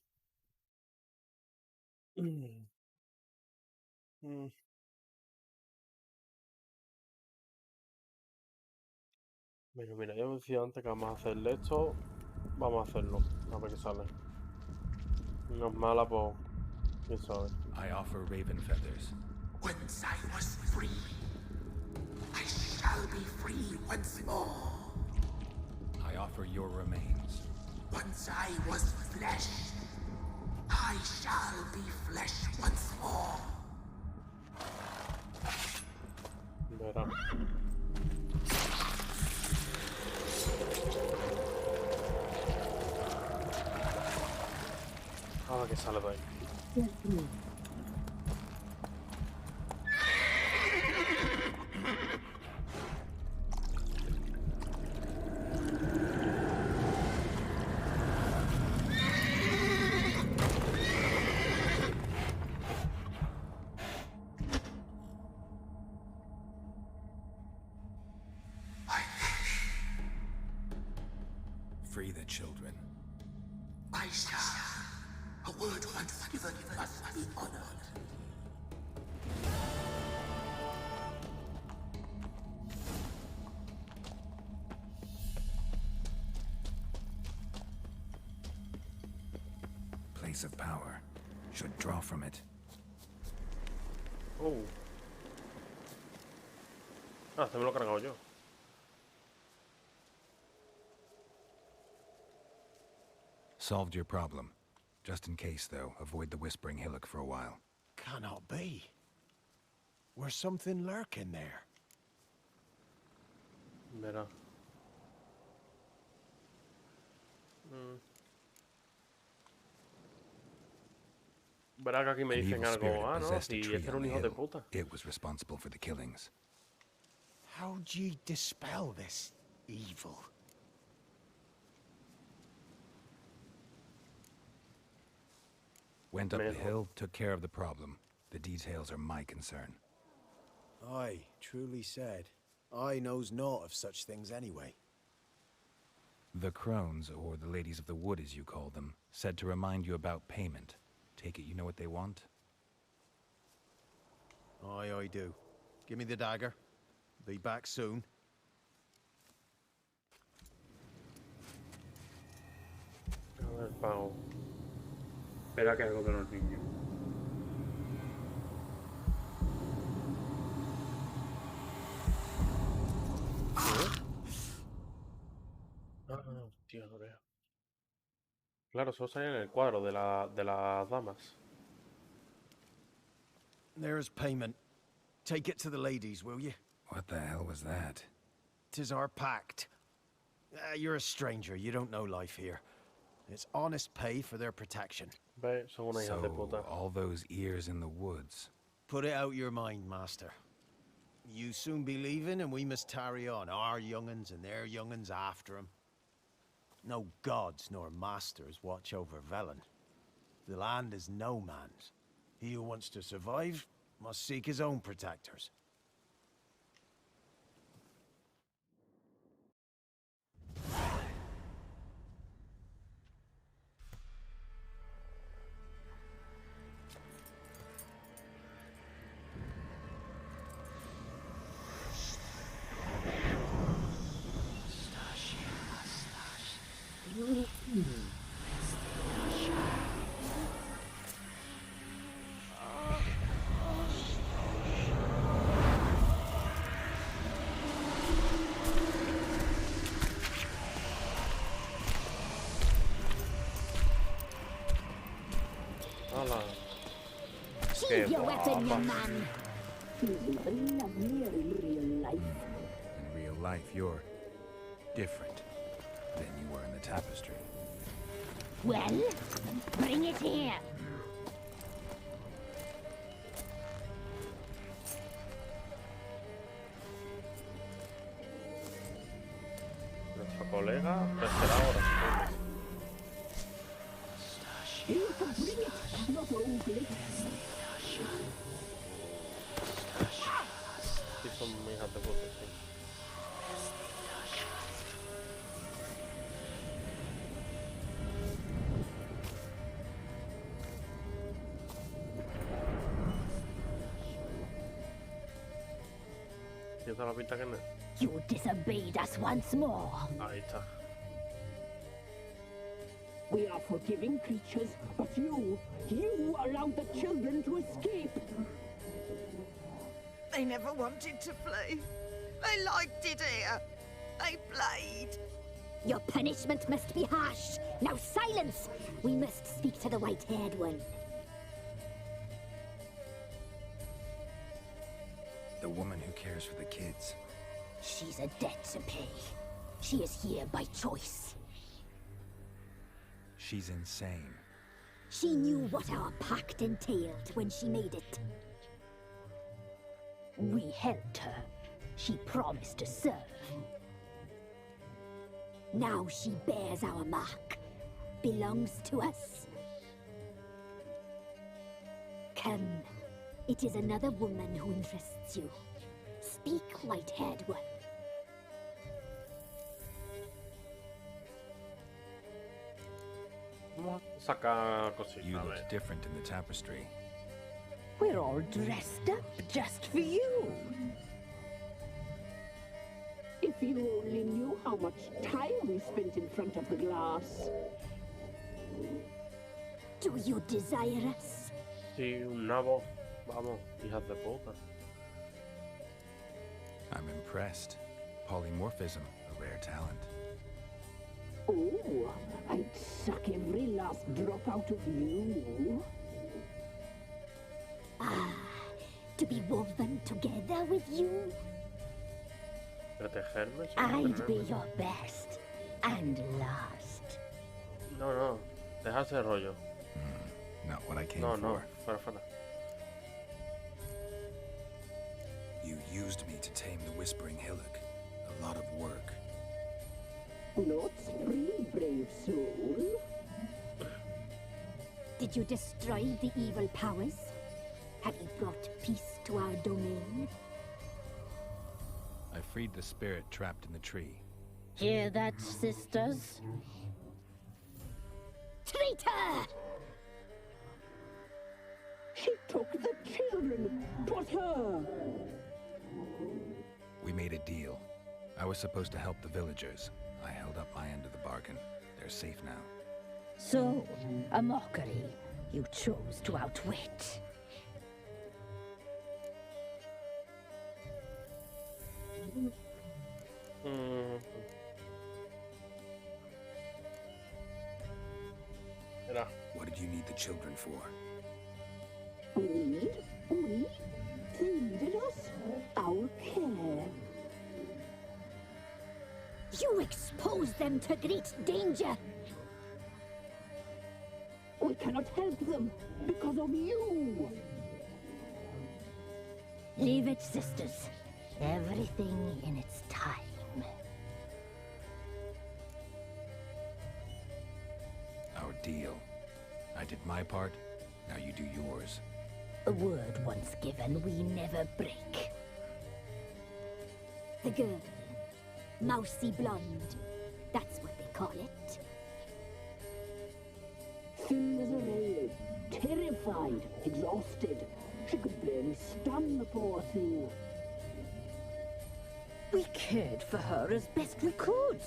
Bueno, mira, ya os decía antes que vamos a hacerle esto. Vamos a hacerlo. A ver qué sale. No es mala, pues... ¿Quién sabe? I offer raven feathers. Once I was free, I shall be free once more. I offer your remains. Once I was flesh, I shall be flesh once more. Verá. A ver qué sale de ahí. Free the children. I shall. A word once given must be honored. Place of power. Should draw from it. Oh. Ah, este me lo he cargado yo. Solved your problem. Just in case, though, avoid the Whispering Hillock for a while. Cannot be. Where's something lurking there? Verá. Verá que aquí me An dicen evil spirit algo. Ah, no, possessed a si tree este era on un the hijo de hill. puta. It was responsible for the killings. How'd ye dispel this evil? Went up the Mejor. hill, took care of the problem. The details are my concern. Aye, truly said. I knows naught of such things anyway. The crones, or the ladies of the wood as you call them, said to remind you about payment. Take it you know what they want? Aye, I do. Give me the dagger. Be back soon. A ver, pago. Espera que algo de los niños. Ah, tío, no veo. Claro, eso sale en el cuadro de las damas. There's payment. Take it to the ladies, will you? What the hell was that? 'Tis our pact. You're a stranger. You don't know life here. It's honest pay for their protection. Ve, son una hija de puta. All those ears in the woods. Put it out your mind, master. You soon be leaving, and we must tarry on, our young'uns and their young'uns after 'em. No gods nor masters watch over Velen. The land is no man's. He who wants to survive must seek his own protectors. Hala. Sheathe Qué your weapon, guapa. young man. He's even lovelier in real life. In real life, you're different than you were in the tapestry. Well, bring it here. Nuestro colega tercera hora, supongo. You can bring it, not only. Sí, son hijas de puta, sí. Tiene toda la pinta que no. You disobeyed us once more. Ahí está. We are forgiving creatures, but you allowed the children to escape. They never wanted to flee. They liked it here. They played. Your punishment must be harsh. Now silence! We must speak to the white-haired one. The woman who cares for the kids. She's a debt to pay. She is here by choice. She's insane. She knew what our pact entailed when she made it. We helped her. She promised to serve. Now she bears our mark. Belongs to us. Come. It is another woman who interests you. Speak, white-haired one. Vamos a sacar cositas. You A ver. looked different in the tapestry. We're all dressed up just for you. If you only knew how much time we spent in front of the glass. Do you desire us? Sí, un nabo. Vamos, hijas de puta. I'm impressed. Polymorphism, a rare talent. Oh, I'd suck every last drop out of you. Ah, to be woven together with you? Protegerme. sin I'd be protegerme. your best and last. No, no. Deja ese rollo. Not what I came No, for. no. Fuera, fuera. You used me to tame the Whispering Hillock. A lot of work. Not free, brave soul. Did you destroy the evil powers? Have you brought peace to our domain? I freed the spirit trapped in the tree. Hear that, sisters? Traitor! She took the children. 'Twas her. We made a deal. I was supposed to help the villagers. I held up my end of the bargain. They're safe now. So, a mockery you chose to outwit. Mira. What did you need the children for? We feeded us our care. You exposed them to great danger. We cannot help them because of you. Leave it, sisters. Everything in its time. Our deal. I did my part, now you do yours. A word once given, we never break. The girl. Mousy blonde. That's what they call it. Thin as a rail, terrified, exhausted. She could barely stand, the poor thing. We cared for her as best we could.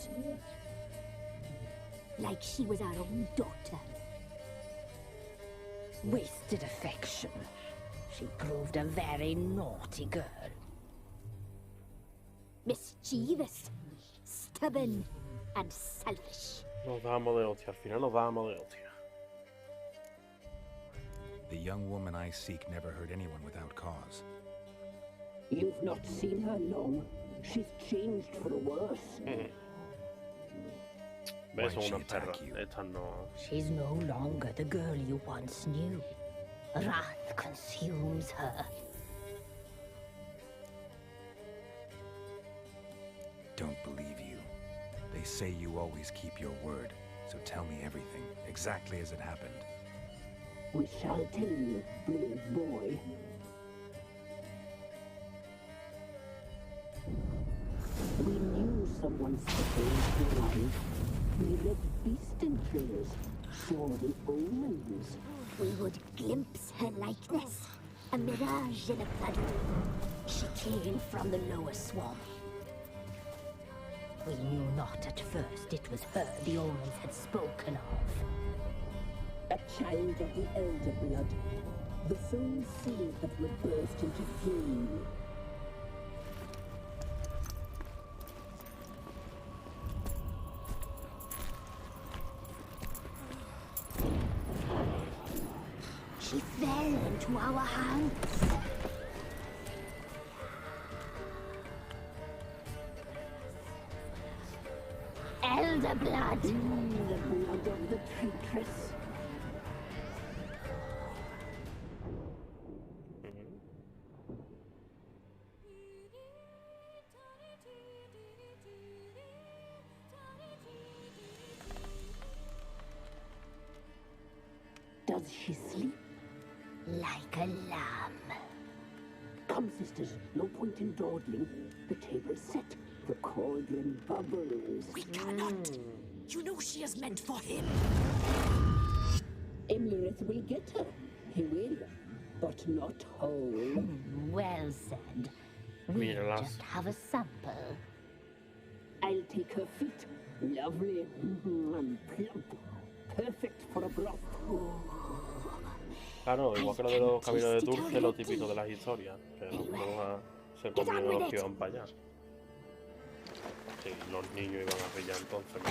Like she was our own daughter. Wasted affection. She proved a very naughty girl. Mischievous, stubborn, and selfish. Nos damos de hostia. Al final nos damos de hostia. The young woman I seek never hurt anyone without cause. You've not seen her long. She's changed for the worse. ¿Ves? Son Why'd she unas attack perras. you? Estas no. She's no longer the girl you once knew. Wrath consumes her. Don't believe you. They say you always keep your word, so tell me everything, exactly as it happened. We shall tell you, brave boy. We knew someone supposed to arrive. We read beast entrails, saw the omens. We would glimpse her likeness, a mirage in a blood. She came from the lower swamp. We knew not at first it was her the omens had spoken of. A child of the elder blood. The soul seed that will burst into flame. She fell into our hands. Elder blood. The blood of the traitress. Does she sleep? Like a lamb. Come, sisters, no point in dawdling. The table's set. The cauldron bubbles. We cannot. You know she is meant for him. Emirath will get her. He will, but not whole. Well said. We just have a sample. I'll take her feet. Lovely and plump. Perfect for a broth. Claro, igual que lo de los caminos de dulce, lo típico de las historias. Que los brujas se comían a los que iban para allá. Sí, los niños iban a pillar entonces.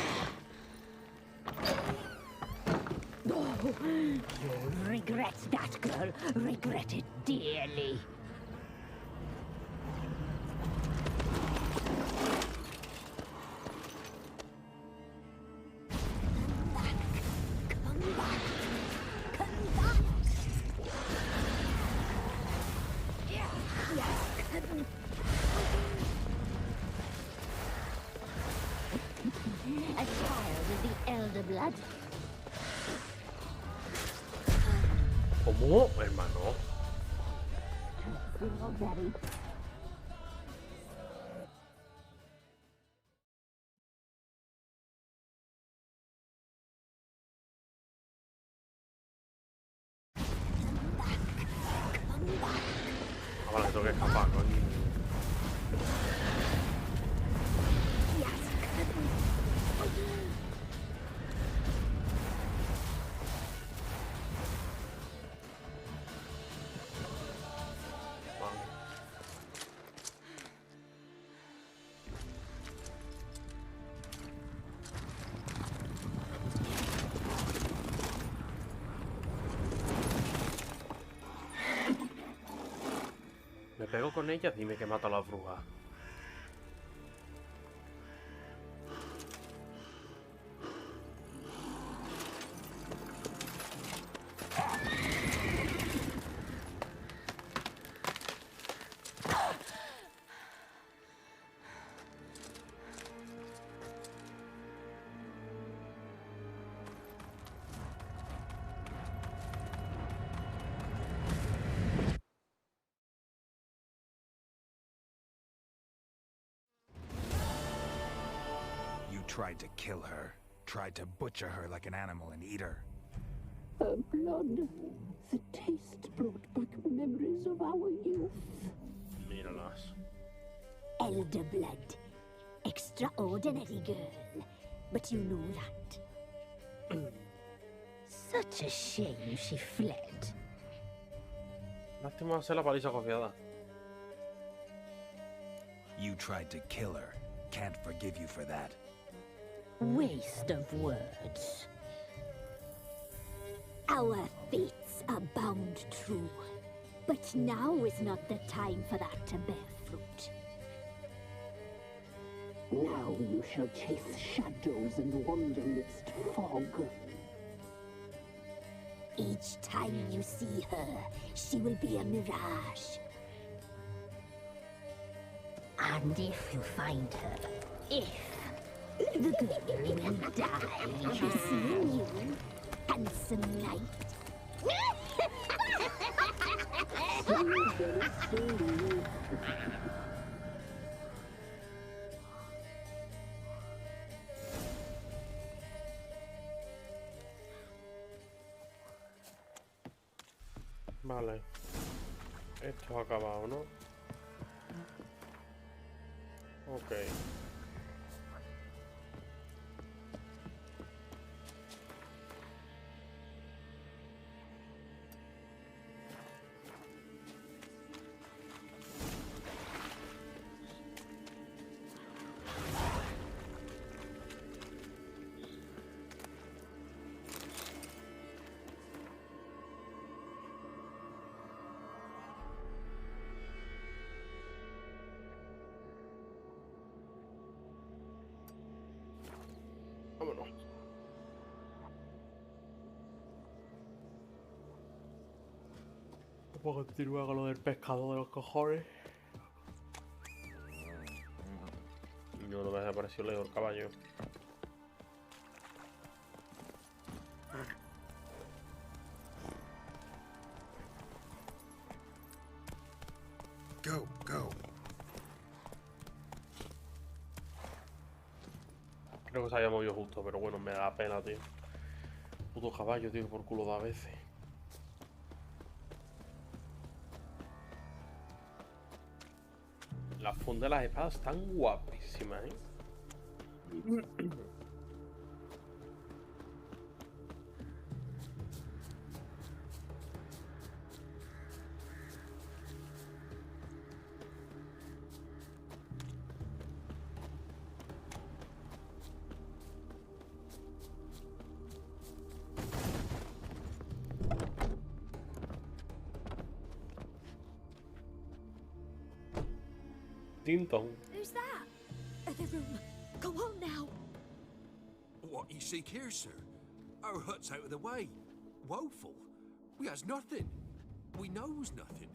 You'll regret that, girl. Regret it dearly. A child of the elder blood. ¿Cómo, hermano? Ahora tengo que escapar, coño. Me pego con ella, dime que mato a las brujas. Tried to kill her. Tried to butcher her like an animal and eat her. Her blood. The taste brought back memories of our youth. Míralas. Elder blood. Extraordinary girl. But you know that. Such a shame she fled. Lástima hacer la paliza confiada. You tried to kill her. Can't forgive you for that. Waste of words. Our fates are bound true. But now is not the time for that to bear fruit. Now you shall chase shadows and wander midst fog. Each time you see her, she will be a mirage. And if you find her, the girl will die for seeing you, handsome knight. Vale. Esto ha acabado, ¿no? Ok. Vámonos. Puedo continuar con lo del pescado de los cojones. No, no me ha desaparecido el caballo. Go, go. Creo que se había movido justo, pero bueno, me da pena, tío. Puto caballo, tío, por culo da veces. Las fundas de las espadas están guapísimas, ¿eh? Tinton. Who's that? The room. Go on now. What you seek here, sir? Our hut's out of the way. Woeful. We has nothing. We knows nothing.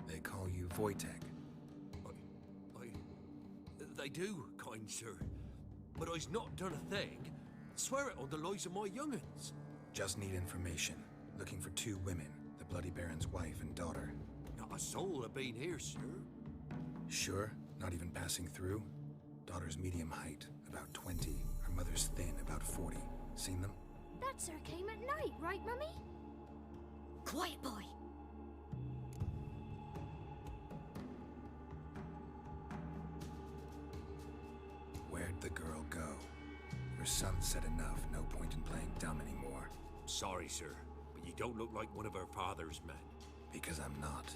They call you Wojtek. They do, kind sir. But I's not done a thing. Swear it on the lives of my young'uns. Just need information. Looking for 2 women, the Bloody Baron's wife and daughter. Not a soul have been here, sir. Sure? Not even passing through? Daughter's medium height, about 20. Her mother's thin, about 40. Seen them? That sir came at night, right, Mummy? Quiet, boy. Where'd the girl go? Her son said enough, no point in playing dumb anymore. Sorry, sir, but you don't look like one of her father's men. Because I'm not.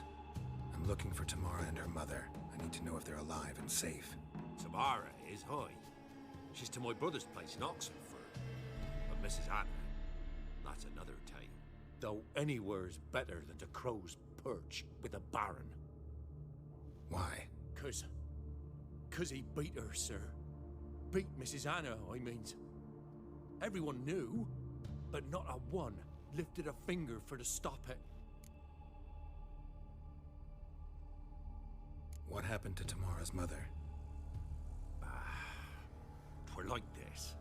I'm looking for Tamara and her mother. I need to know if they're alive and safe. Tamara is, hi. She's to my brother's place in Oxenford. But Mrs. Anna, that's another tale. Though anywhere's better than the Crow's Perch with a baron. Why? 'Cause he beat her, sir. Beat Mrs. Anna, I means. Everyone knew, but not a one lifted a finger for to stop it. What happened to Tamara's mother? 'Twere like this.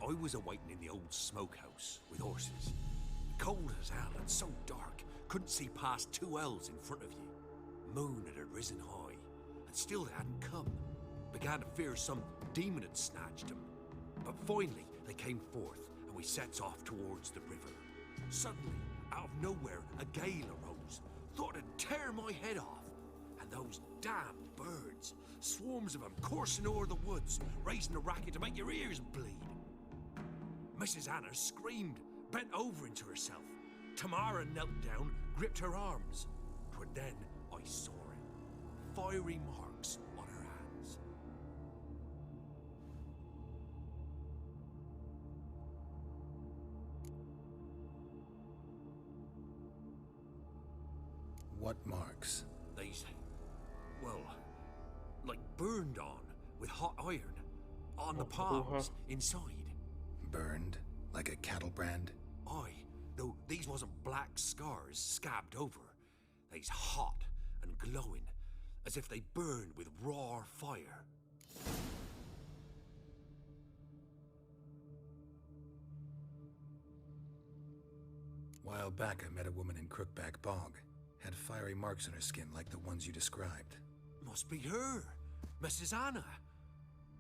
I was awaiting in the old smokehouse with horses. Cold as hell and so dark, couldn't see past 2 ells in front of you. Moon had risen high, and still they hadn't come. Began to fear some demon had snatched them. But finally, they came forth, and we sets off towards the river. Suddenly, out of nowhere, a gale arose. Thought it'd tear my head off. And those damn birds, swarms of them coursing o'er the woods, raising a racket to make your ears bleed. Mrs. Anna screamed, bent over into herself. Tamara knelt down, gripped her arms. 'Twere then I saw it. Fiery marks on her hands. What marks? These, well, like burned on with hot iron. On the palms, inside. Burned? Like a cattle brand? Aye, though these wasn't black scars scabbed over. They's hot and glowing, as if they burned with raw fire. While back, I met a woman in Crookback Bog. Had fiery marks on her skin like the ones you described. Must be her, Mrs. Anna.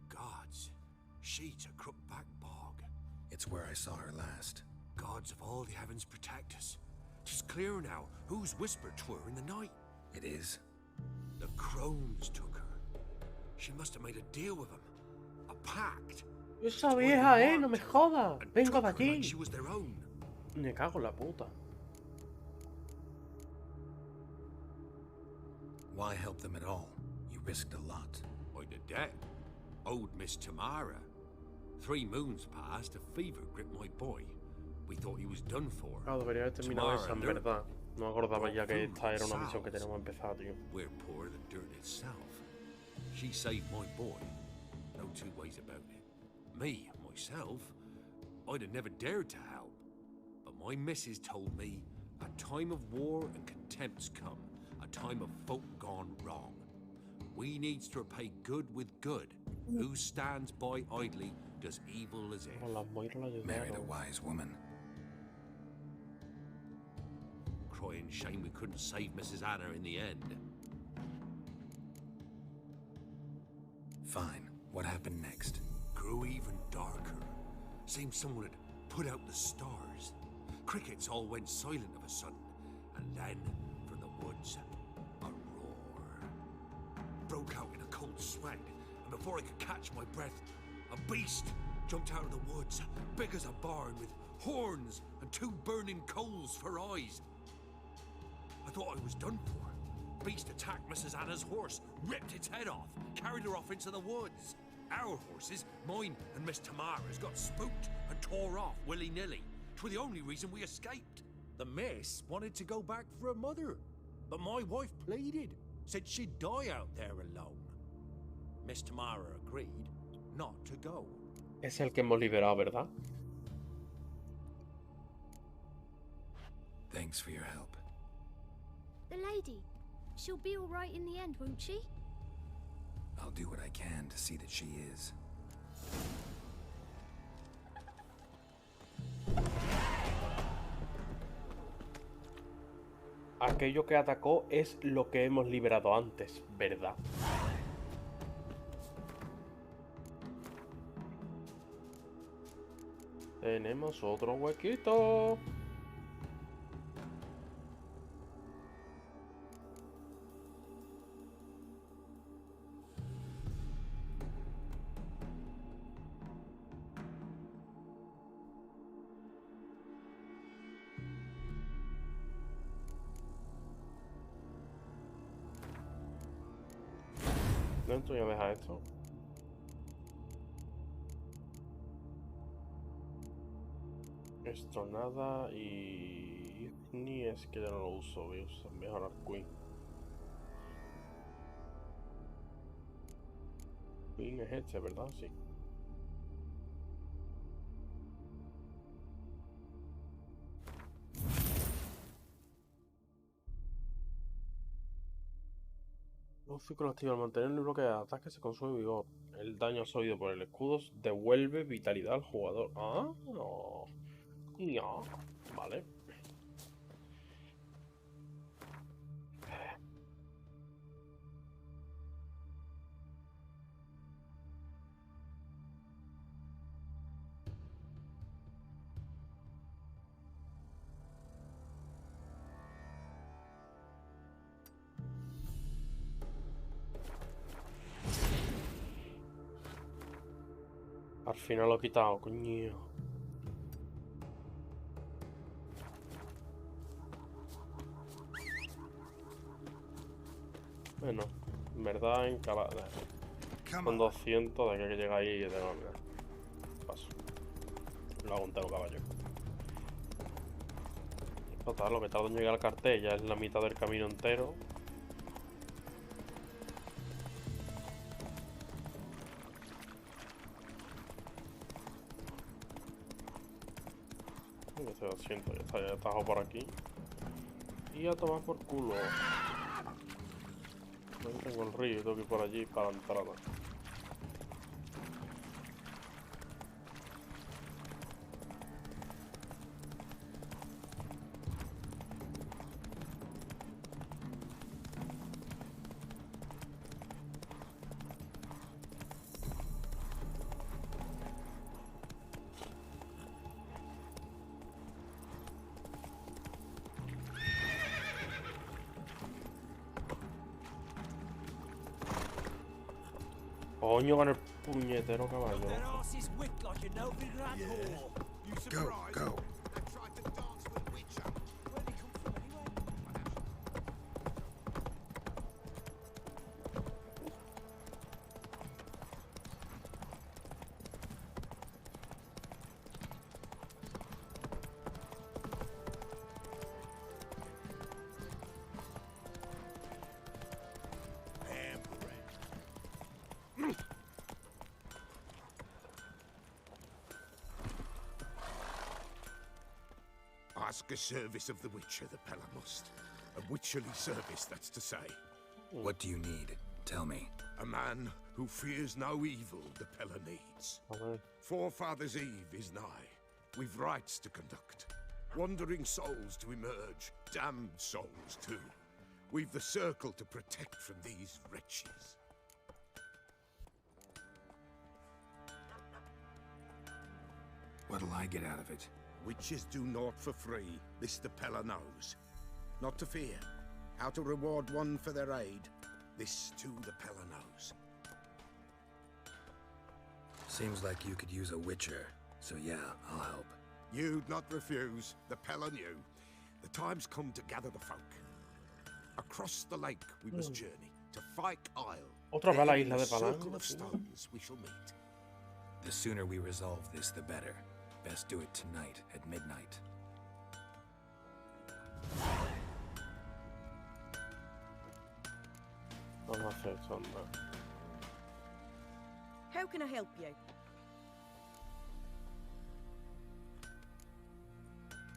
Gods, she's a Crookback Bog. It's where I saw her last. Gods of all the heavens protect us. 'Tis clear now whose whisper 'twere in the night. It is? The crones took her. She must have made a deal with them. A pact. Esa vieja, no me jodas. Vengo de allí. She was their own. Me cago en la puta. Why help them at all? You risked a lot. By the debt. Owed Miss Tamara. 3 moons passed, a fever gripped my boy. We thought he was done for. Claro, debería haber terminado esa, en verdad. No me acordaba ya que esta era una misión que teníamos que empezar, tío. We're poorer than dirt itself. She saved my boy. No two ways about it. Me, myself, I'd have never dared to help. But my missus told me a time of war and contempt's come. A time of folk gone wrong. We needs to repay good with good. Who stands by idly does evil as if. Married a wise woman. Crying shame we couldn't save Mrs. Anna in the end. Fine. What happened next? Grew even darker. Seemed someone had put out the stars. Crickets all went silent of a sudden. And then, from the woods, a roar. Broke out in a cold sweat. And before I could catch my breath, a beast jumped out of the woods, big as a barn, with horns and 2 burning coals for eyes. I thought I was done for. Beast attacked Mrs. Anna's horse, ripped its head off, carried her off into the woods. Our horses, mine and Miss Tamara's, got spooked and tore off willy-nilly. 'Twere the only reason we escaped. The miss wanted to go back for her mother, but my wife pleaded, said she'd die out there alone. Miss Tamara agreed not to go. Es el que hemos liberado, ¿verdad? Thanks for your help. The lady. She'll be all right in the end, won't she? I'll do what I can to see that she is. Aquello que atacó es lo que hemos liberado antes, ¿verdad? Tenemos otro huequito. Dentro ya deja esto. Esto nada y ni es que ya no lo uso, voy a usar mejor al Queen. Queen es este, ¿verdad? Sí. Un ciclo activo al mantener el bloque de ataque se consume vigor. El daño absorbido por el escudo devuelve vitalidad al jugador. Ah, no. No. Vale. Al final lo he quitado, coño. Bueno, en verdad en cada... Con 200 de que hay que llegar ahí y de no, mira. Paso. Lo hago un teo caballo. Total, lo que tardo en llegar al cartel ya es la mitad del camino entero. Ese 200, ya está, ya tajo por aquí. Y a tomar por culo. Ahí tengo el río, tengo que ir por allí para la entrada. Coño, con el puñetero caballo. Go, go. Ask a service of the Witcher, the Pella must. A witcherly service, that's to say. What do you need? Tell me. A man who fears no evil the Pella needs. Forefathers' Eve is nigh. We've rites to conduct. Wandering souls to emerge. Damned souls, too. We've the circle to protect from these wretches. What'll I get out of it? Witches do naught for free, this the Pella knows. Not to fear, how to reward one for their aid, this too the Pella knows. Seems like you could use a witcher, so yeah, I'll help. You'd not refuse, the Pella knew. The time's come to gather the folk. Across the lake we must journey, to Fyke Isle. Otra vez a la There in isla the de Palang. circle of stones we shall meet. The sooner we resolve this, the better. Best do it tonight at midnight. Vamos a hacer eso, anda. How can I help you?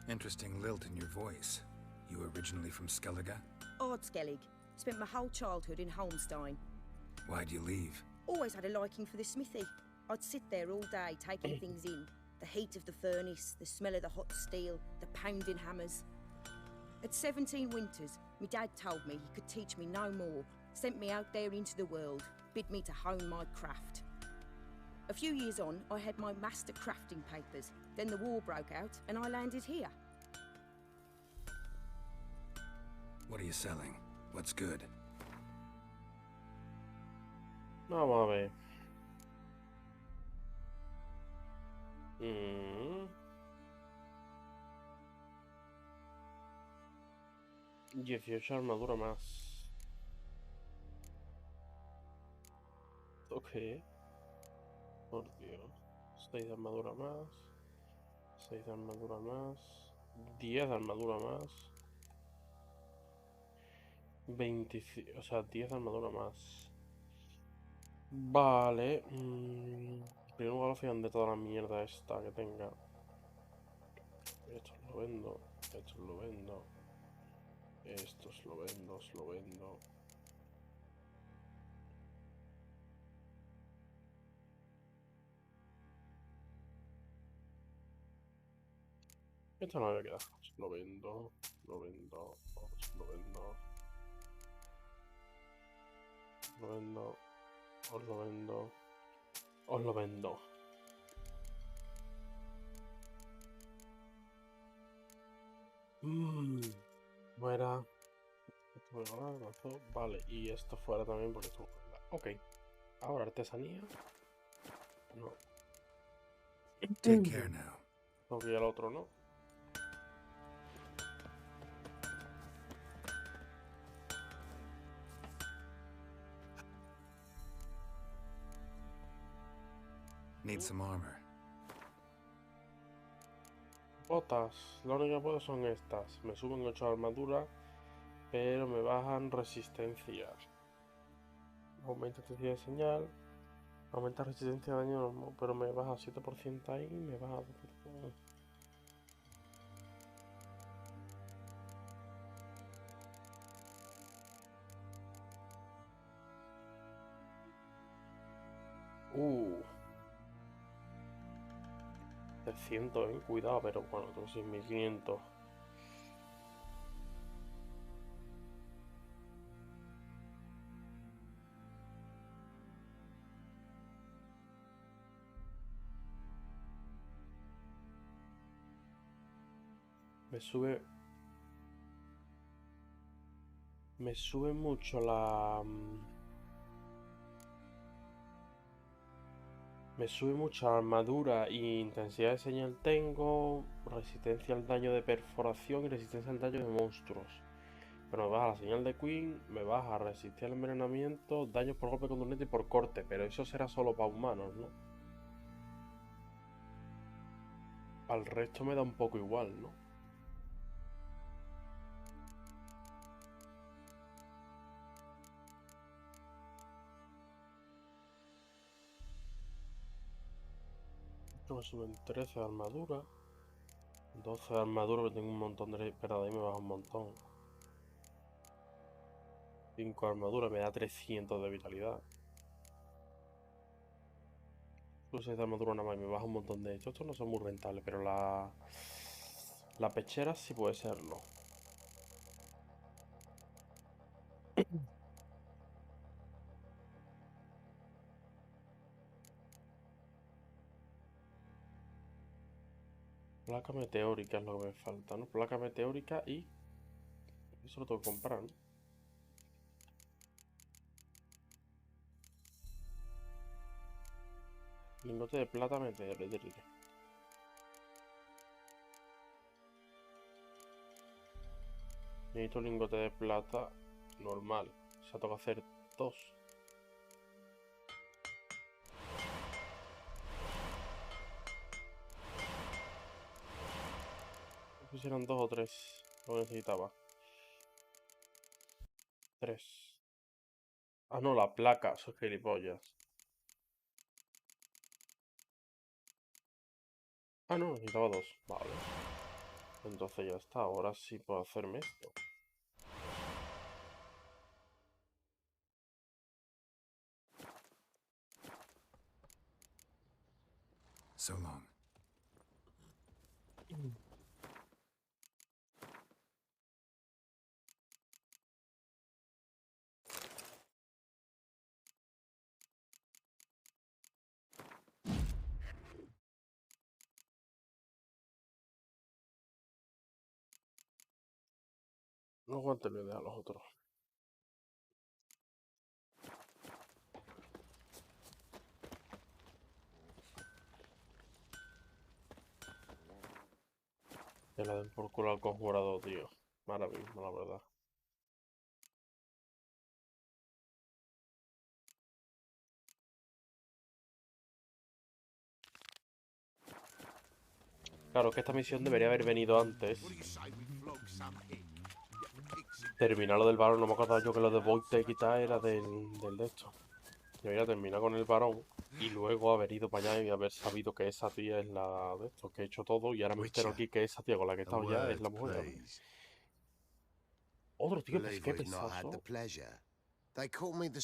Interesting lilt in your voice. You originally from Skellige? Ardskellig. Spent my whole childhood in Holmstein. Why'd you leave? Always had a liking for the smithy. I'd sit there all day taking things in. The heat of the furnace, the smell of the hot steel, the pounding hammers. At 17 winters, my dad told me he could teach me no more, sent me out there into the world, bid me to hone my craft. A few years on, I had my master crafting papers. Then the war broke out and I landed here. What are you selling? What's good? Vamos a ver. 18 armadura más. Ok. Por Dios. 6 de armadura más. 6 de armadura más. 10 de armadura más. 25. O sea, 10 de armadura más. Vale. Primero lugar, lo fijan de toda la mierda esta que tenga. Esto lo vendo. Esto lo vendo. Esto lo vendo. Lo vendo. Esto no me queda. Lo vendo. Lo vendo. Lo vendo. Lo vendo. Os lo vendo. Os lo vendo. Fuera. Esto me ganar, vale, y esto fuera también porque esto. Ok. Ahora artesanía. No. Take care now. Tengo que ir al otro, ¿no? Need some armor. Botas. Lo único que puedo son estas. Me suben 8 de armadura, pero me bajan resistencia. Aumenta intensidad de señal. Aumenta resistencia de daño normal, pero me baja 7% ahí. Me baja. De 100, cuidado, pero bueno, tengo 6500. Me sube mucho la Me sube mucha armadura y intensidad de señal tengo, resistencia al daño de perforación y resistencia al daño de monstruos. Pero me baja la señal de Queen, me baja resistencia al envenenamiento, daños por golpe contundente y por corte, pero eso será solo para humanos, ¿no? Al resto me da un poco igual, ¿no? Esto me suben 13 de armadura, 12 de armadura, que tengo un montón de... Espera, de ahí me baja un montón. 5 de armadura, me da 300 de vitalidad. 6 de armadura nada más, me baja un montón de esto. Estos no son muy rentables, pero la pechera sí puede serlo. Placa meteórica es lo que me falta, ¿no? Placa meteórica y... Eso lo tengo que comprar, ¿no? Lingote de plata meteórica. Necesito un lingote de plata normal. O sea, tengo que hacer 2. No sé si eran 2 o 3 lo que necesitaba. 3. Ah, no, la placa. Soy gilipollas. Ah, no, necesitaba 2. Vale. Entonces ya está. Ahora sí puedo hacerme esto. So long. No aguanto le a los otros. Que la den por culo al conjurado, tío. Maravilloso, la verdad. Claro que esta misión debería haber venido antes. Terminar lo del varón, no me acordaba yo que lo de VUELTAAA y tal era del de esto. Debería terminar con el varón y luego haber ido para allá y haber sabido que esa tía es la de esto, que he hecho todo y ahora me entero aquí que esa tía con la que he estado ya es la mujer. Otro tío, pues qué pesazo. They call me the...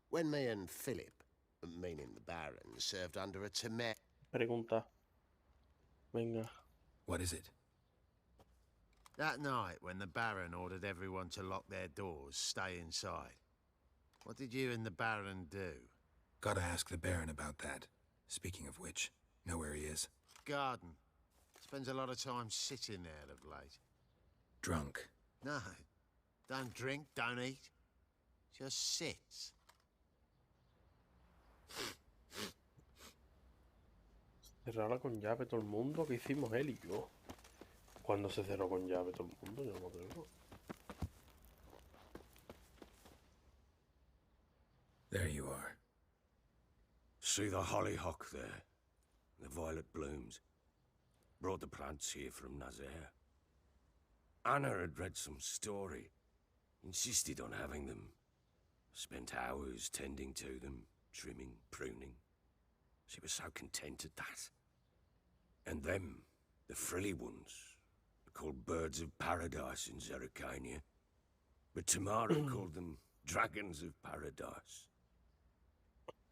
When me and Philip, meaning the Baron, served under a Temet... Pregunta. Venga. What is it? That night when the Baron ordered everyone to lock their doors, stay inside. What did you and the Baron do? Gotta ask the Baron about that. Speaking of which, know where he is? Garden. Spends a lot of time sitting there of late. Drunk. No. Don't drink, don't eat. Just sits. Cerrarla con llave todo el mundo. ¿Qué hicimos él y yo? ¿Cuándo se cerró con llave todo el mundo? Yo no me acuerdo. There you are. See the hollyhock there? The violet blooms. Brought the plants here from Nazaire. Anna had read some story. Insisted on having them. Spent hours tending to them, trimming, pruning. She was so content at that. And them, the frilly ones, called birds of paradise in Zerrikania. But Tamara called them dragons of paradise.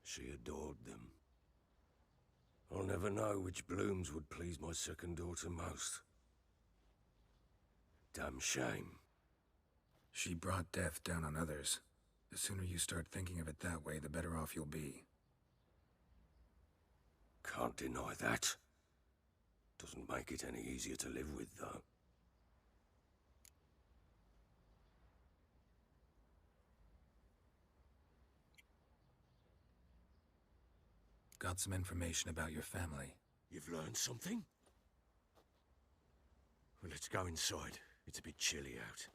She adored them. I'll never know which blooms would please my second daughter most. Damn shame. She brought death down on others. The sooner you start thinking of it that way, the better off you'll be. Can't deny that. Doesn't make it any easier to live with, though. got some information about your family. You've learned something? Well, let's go inside. It's a bit chilly out.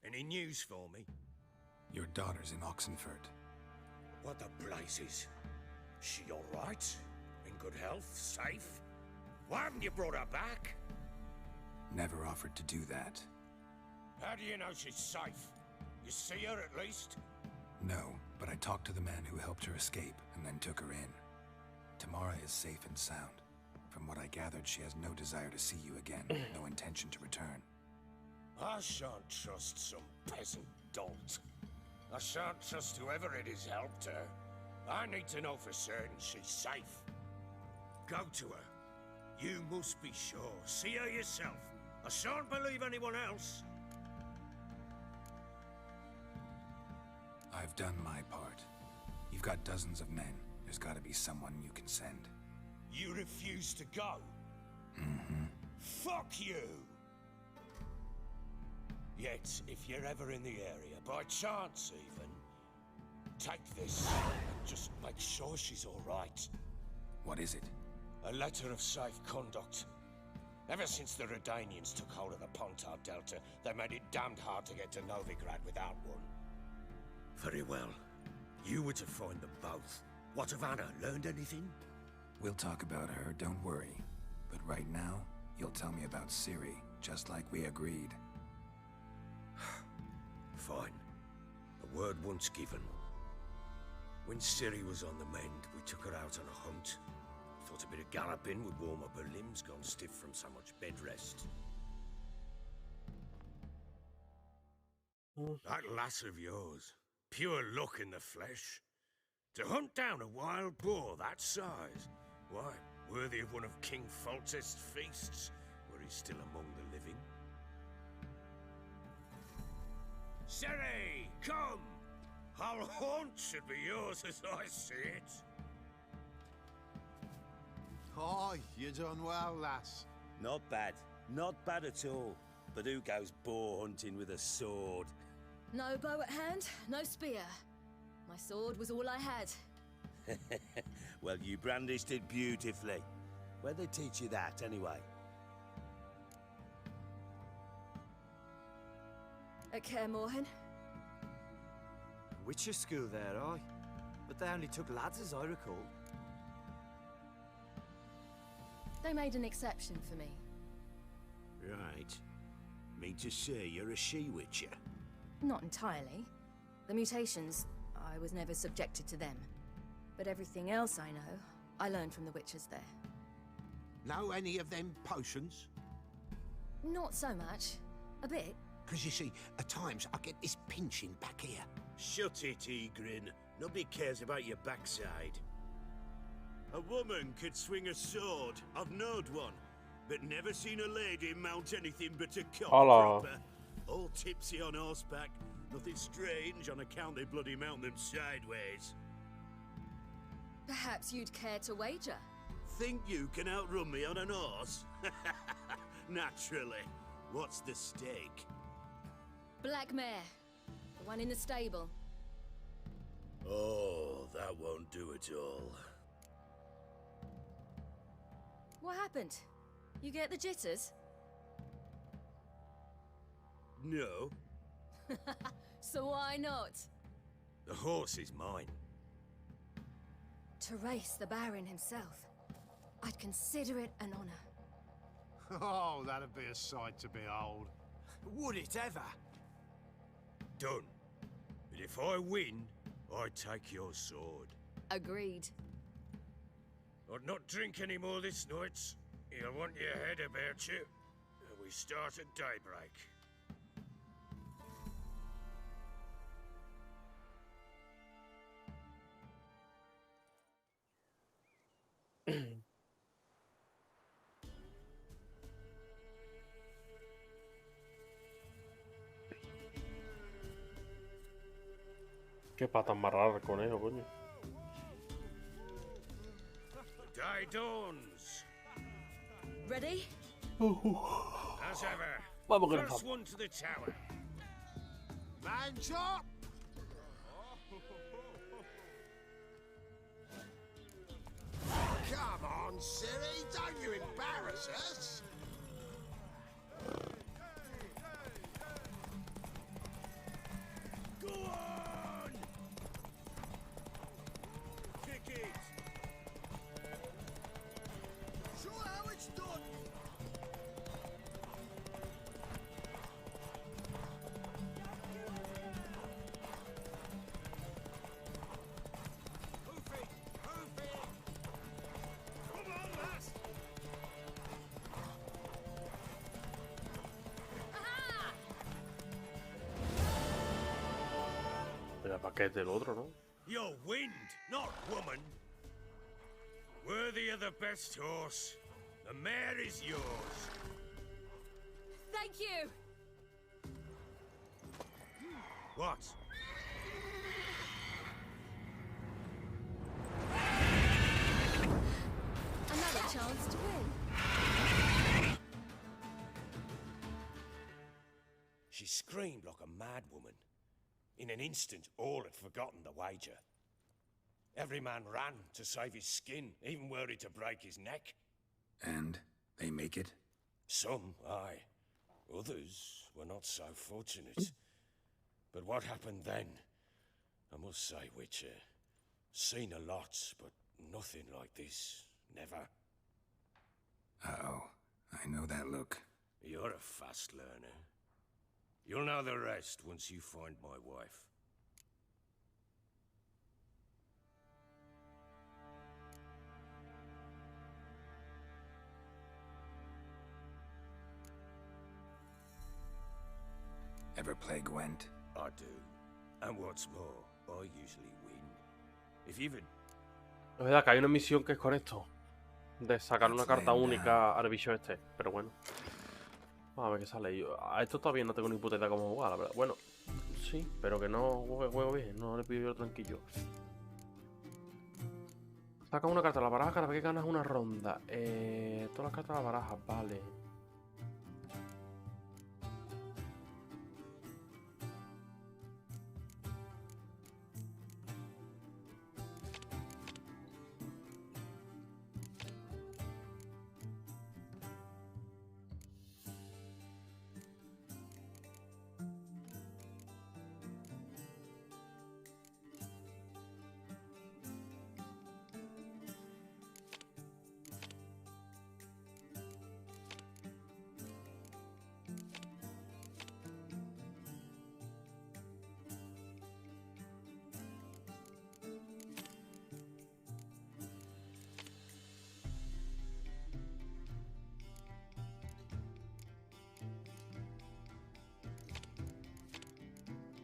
Any news for me? Your daughter's in Oxenford. What the blazes? She all right? In good health? Safe? Why haven't you brought her back? Never offered to do that. How do you know she's safe? You see her at least? No, but I talked to the man who helped her escape and then took her in. Tamara is safe and sound. From what I gathered, she has no desire to see you again, no intention to return. I shan't trust some peasant dolt. I shan't trust whoever it is helped her. I need to know for certain she's safe. Go to her. You must be sure. See her yourself. I shan't believe anyone else. I've done my part. You've got dozens of men. There's got to be someone you can send. You refuse to go? Mm-hmm. Fuck you! Yet, if you're ever in the area, by chance even, take this and just make sure she's all right. What is it? A letter of safe conduct. Ever since the Redanians took hold of the Pontar Delta, they made it damned hard to get to Novigrad without one. Very well. You were to find them both. What of Anna? Learned anything? We'll talk about her, don't worry. But right now, you'll tell me about Ciri, just like we agreed. Fine. A word once given. When Ciri was on the mend, we took her out on a hunt. Thought a bit of galloping would warm up her limbs, gone stiff from so much bed rest. That lass of yours, pure luck in the flesh. To hunt down a wild boar that size, why, worthy of one of King Foltest's feasts, were he still among the living. Ciri, come! Our haunt should be yours as I see it. Oh, you done well, lass. Not bad. Not bad at all. But who goes boar hunting with a sword? No bow at hand, no spear. My sword was all I had. Well, you brandished it beautifully. Where'd they teach you that, anyway? At Kaer Morhen. Witcher school there, aye. But they only took lads, as I recall. They made an exception for me. Right. Mean to say you're a she-witcher? Not entirely. The mutations, I was never subjected to them. But everything else I know, I learned from the witches there. Know any of them potions? Not so much. A bit. Because you see, at times I get this pinching back here. Shut it, Egrin. Nobody cares about your backside. A woman could swing a sword. I've knowed one. But never seen a lady mount anything but a cock proper. All tipsy on horseback. Nothing strange on account they bloody mount them sideways. Perhaps you'd care to wager? Think you can outrun me on an horse? Naturally. What's the stake? Black mare. The one in the stable. Oh, that won't do it all. What happened? You get the jitters? No. So why not? The horse is mine. To race the Baron himself, I'd consider it an honor. Oh, that'd be a sight to behold. Would it ever? Done. But if I win, I take your sword. Agreed. I'd not drink any more this night. You'll want your head about you. We start at daybreak. Qué patas más raras el conejo, coño. The day dawns. Ready? As ever. Vamos, que First one to the tower. Man chop! Come on, Ciri, don't you embarrass us! Go on! Kick it! Show how it's done! Pero ¿para qué es del otro, no? You're wind, not woman. Worthy of the best horse. The mare is yours. Thank you! What? Another chance to win. She screamed like a mad woman. In an instant, all had forgotten the wager. Every man ran to save his skin, even worried to break his neck. And they make it? Some, aye. Others were not so fortunate. But what happened then? I must say, Witcher, seen a lot, but nothing like this. Never. Uh-oh. I know that look. You're a fast learner. You'll know the rest once you find my wife. Ever play Gwent? I do. And what's more, I usually win. If you've... Es verdad que hay una misión que es con esto. De sacar una carta única al bicho este. Pero bueno. Vamos a ver qué sale. Yo, a esto todavía no tengo ni puta idea cómo jugar, la verdad. Bueno, sí, pero que no juego bien. No le pido yo tranquilo. Saca una carta a la baraja cada vez que ganas una ronda. Todas las cartas a la baraja, vale.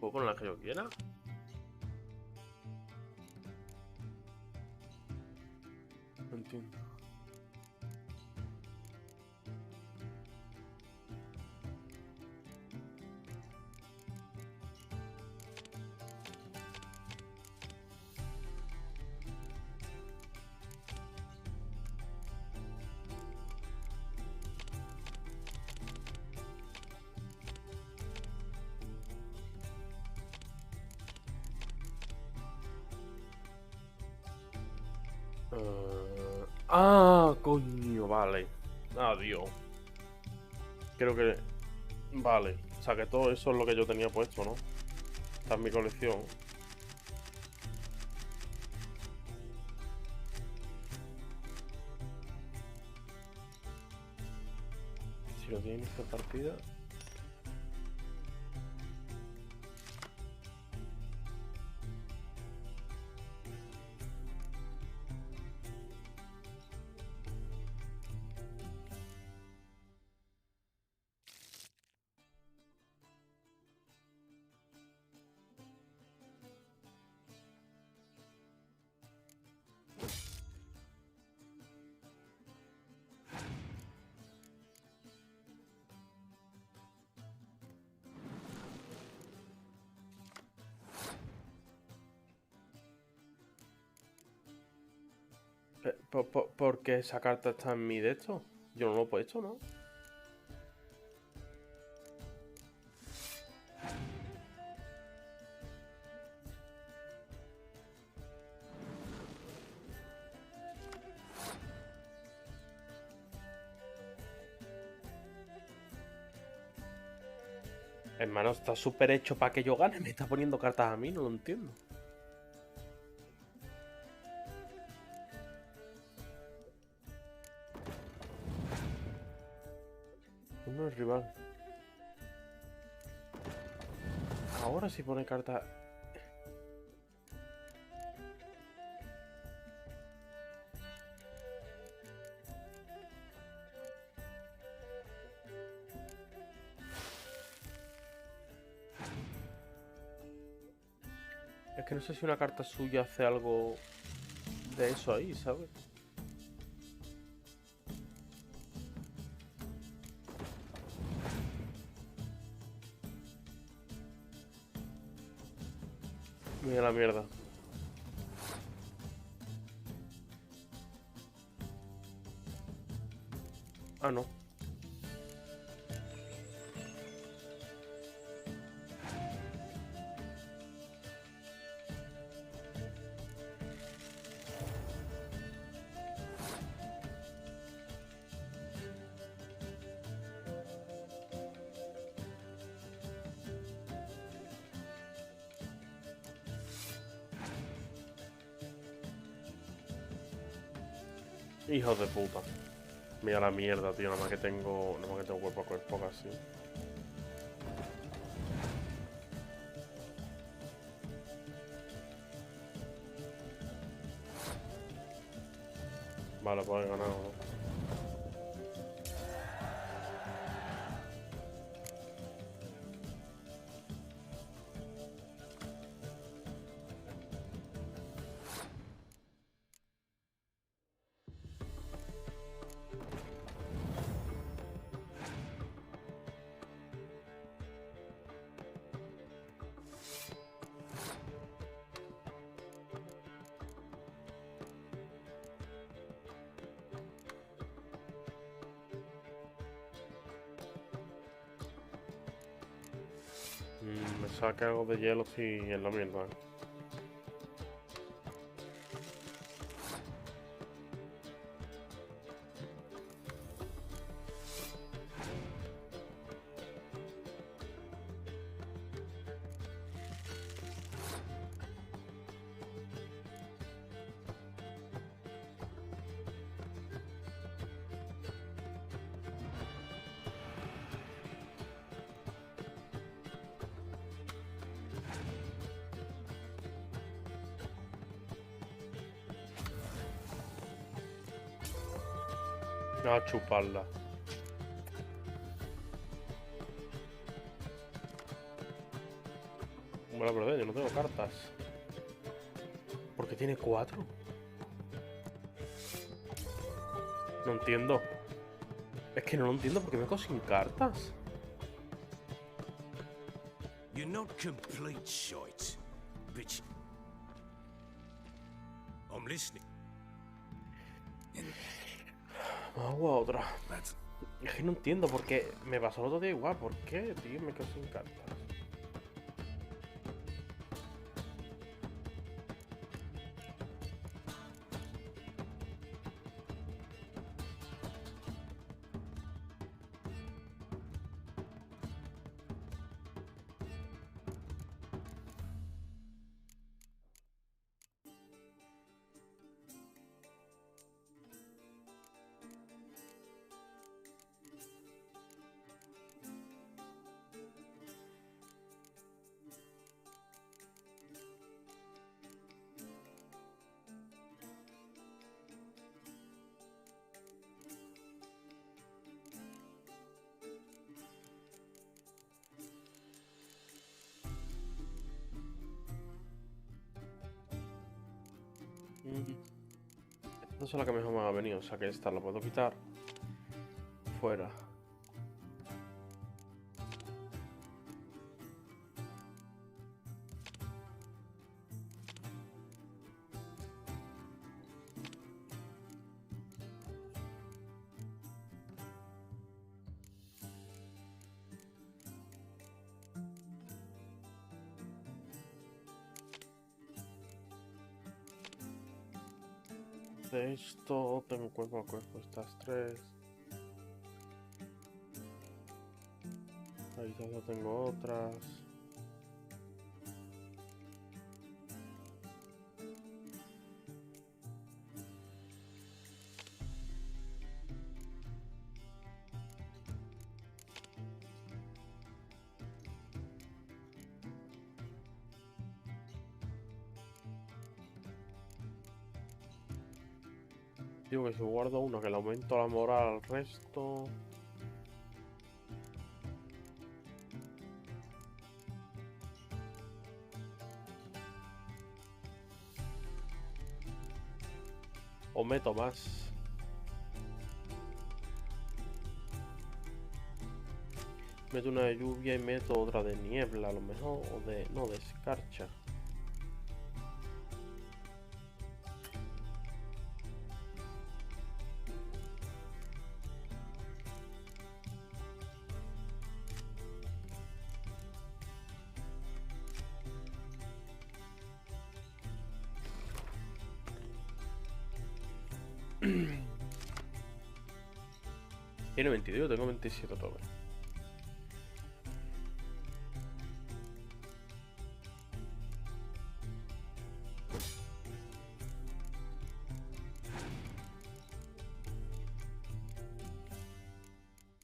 ¿Puedo poner la que yo quiera? No entiendo. Ah, coño, vale. Adiós. Creo que... Vale. O sea, que todo eso es lo que yo tenía puesto, ¿no? Está en mi colección. Si lo tiene esta partida... ¿Por qué esa carta está en mi de esto? Yo no lo he puesto, ¿no? Hermano, está súper hecho para que yo gane. Me está poniendo cartas a mí, no lo entiendo. Uno es rival. Ahora sí pone cartas. Es que no sé si una carta suya hace algo de eso ahí, ¿sabes? Mira la mierda. Ah, no. Hijo de puta. Mira la mierda, tío. Nada más que tengo cuerpo a cuerpo casi. Vale, pues he ganado, ¿no? Me saca algo de hielo si es la mierda. A chuparla. Bueno, pero yo no tengo cartas. ¿Por qué tiene 4? No entiendo. Es que no lo entiendo porque me quedo sin cartas. You're not complete shite, bitch. I'm listening. Hago otra. Es que no entiendo por qué. Me pasó el otro día igual. ¿Por qué, tío? Me quedo sin cartas. Esta es la que mejor me ha venido, o sea que esta la puedo quitar. Fuera. De esto tengo cuerpo a cuerpo estas 3. Quizás ya tengo otras. Digo que si guardo uno que le aumento la moral al resto. O meto más. Meto una de lluvia y meto otra de niebla a lo mejor. O de... no, de escarcha. Tiene 22, tengo 27 todavía.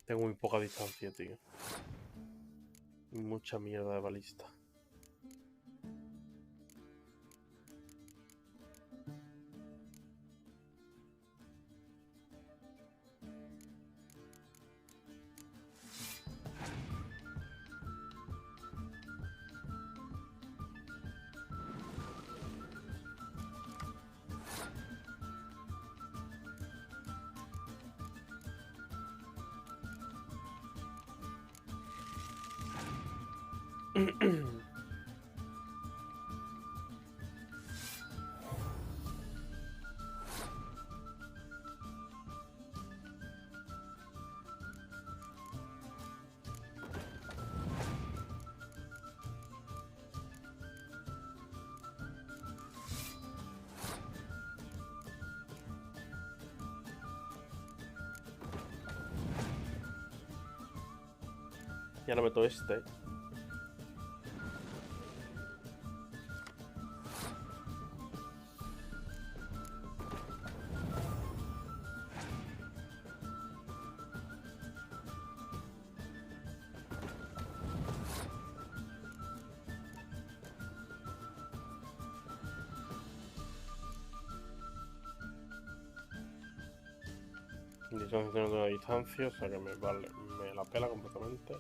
Tengo muy poca distancia, tío. Y mucha mierda de balista. Y ahora meto este. Distancia de distancia, o sea que me la pela completamente.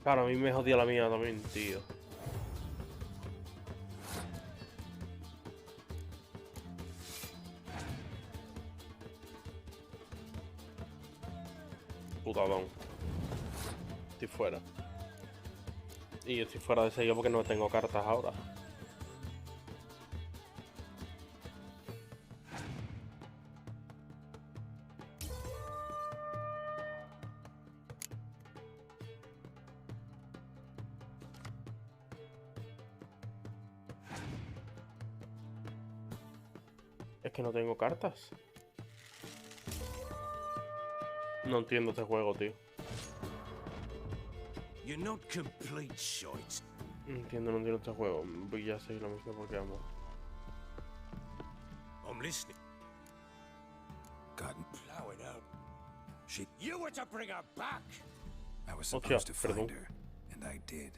Claro, a mí me jodía la mía también, tío. Putadón. Estoy fuera. Y estoy fuera de sello porque no tengo cartas ahora. Es que no tengo cartas. No entiendo este juego, tío. You're not complete shite. No entiendo este juego. Voy a seguir la música porque amo. I'm listening. Gotten plowing out. She. You were to bring her back. I was supposed to find her, and I did.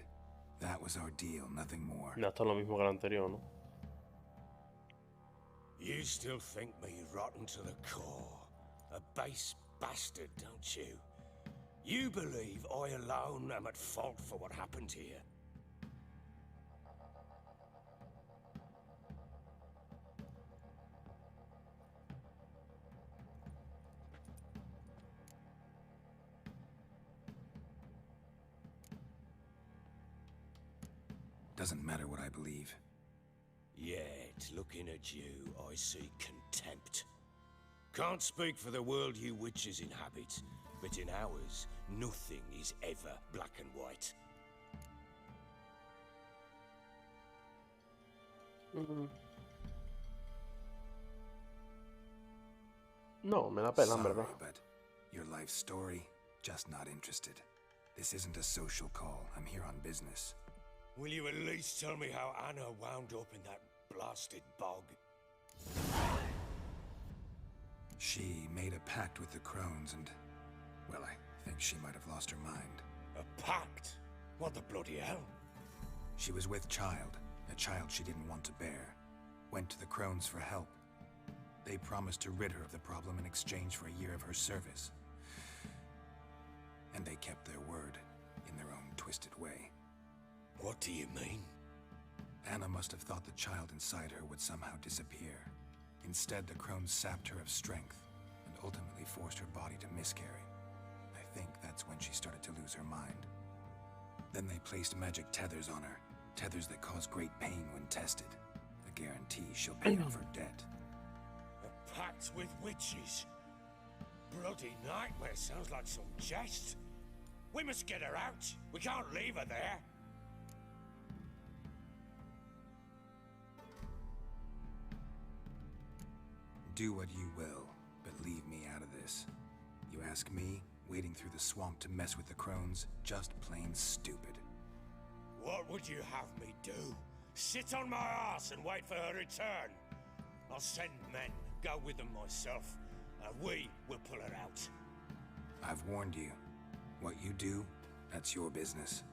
That was our deal, nothing more. No, esto es lo mismo que el anterior, ¿no? You still think me rotten to the core. A base bastard, don't you? You believe I alone am at fault for what happened here? Doesn't matter what I believe. Yet, looking at you, I see contempt. Can't speak for the world you witches inhabit, but in ours, nothing is ever black and white. No, me da pena, en Sorry, verdad. but your life story, just not interested. This isn't a social call. I'm here on business. Will you at least tell me how Anna wound up in that blasted bog? She made a pact with the crones and, well, I think she might have lost her mind. A pact? What the bloody hell? She was with child, a child she didn't want to bear. Went to the crones for help. They promised to rid her of the problem in exchange for a year of her service. And they kept their word, in their own twisted way. What do you mean? Anna must have thought the child inside her would somehow disappear. Instead, the crones sapped her of strength, and ultimately forced her body to miscarry. I think that's when she started to lose her mind. Then they placed magic tethers on her, tethers that cause great pain when tested. A guarantee she'll pay off her debt. A pact with witches? Bloody nightmare, sounds like some jest. We must get her out. We can't leave her there. Do what you will, but leave me out of this. You ask me, wading through the swamp to mess with the crones, just plain stupid. What would you have me do? Sit on my ass and wait for her return? I'll send men, go with them myself, and we will pull her out. I've warned you. What you do, that's your business.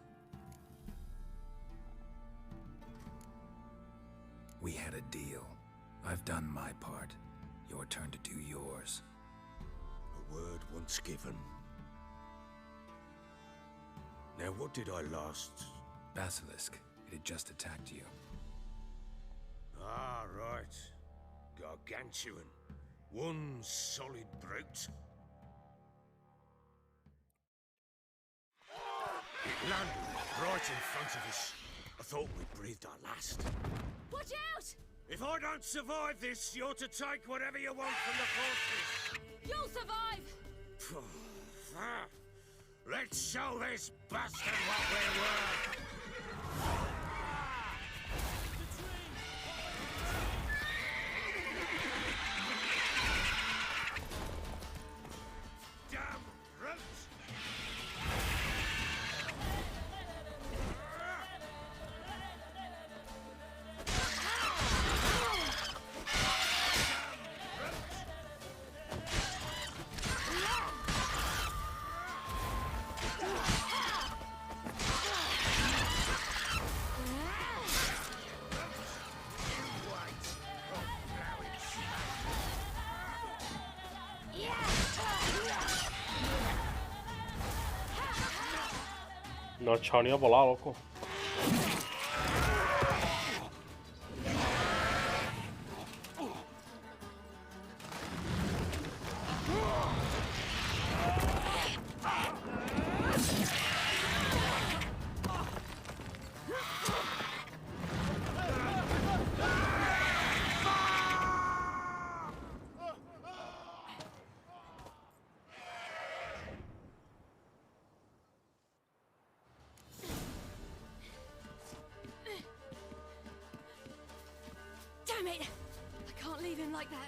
We had a deal. I've done my part. Your turn to do yours. A word once given. Now what did I last? Basilisk. It had just attacked you. Ah, right. Gargantuan. One solid brute. It landed right in front of us. I thought we breathed our last. Watch out! If I don't survive this, you're to take whatever you want from the fortress. You'll survive! Let's show this bastard what we're worth. Damn brute! No he echado ni a volar, loco. Damn it! I can't leave him like that.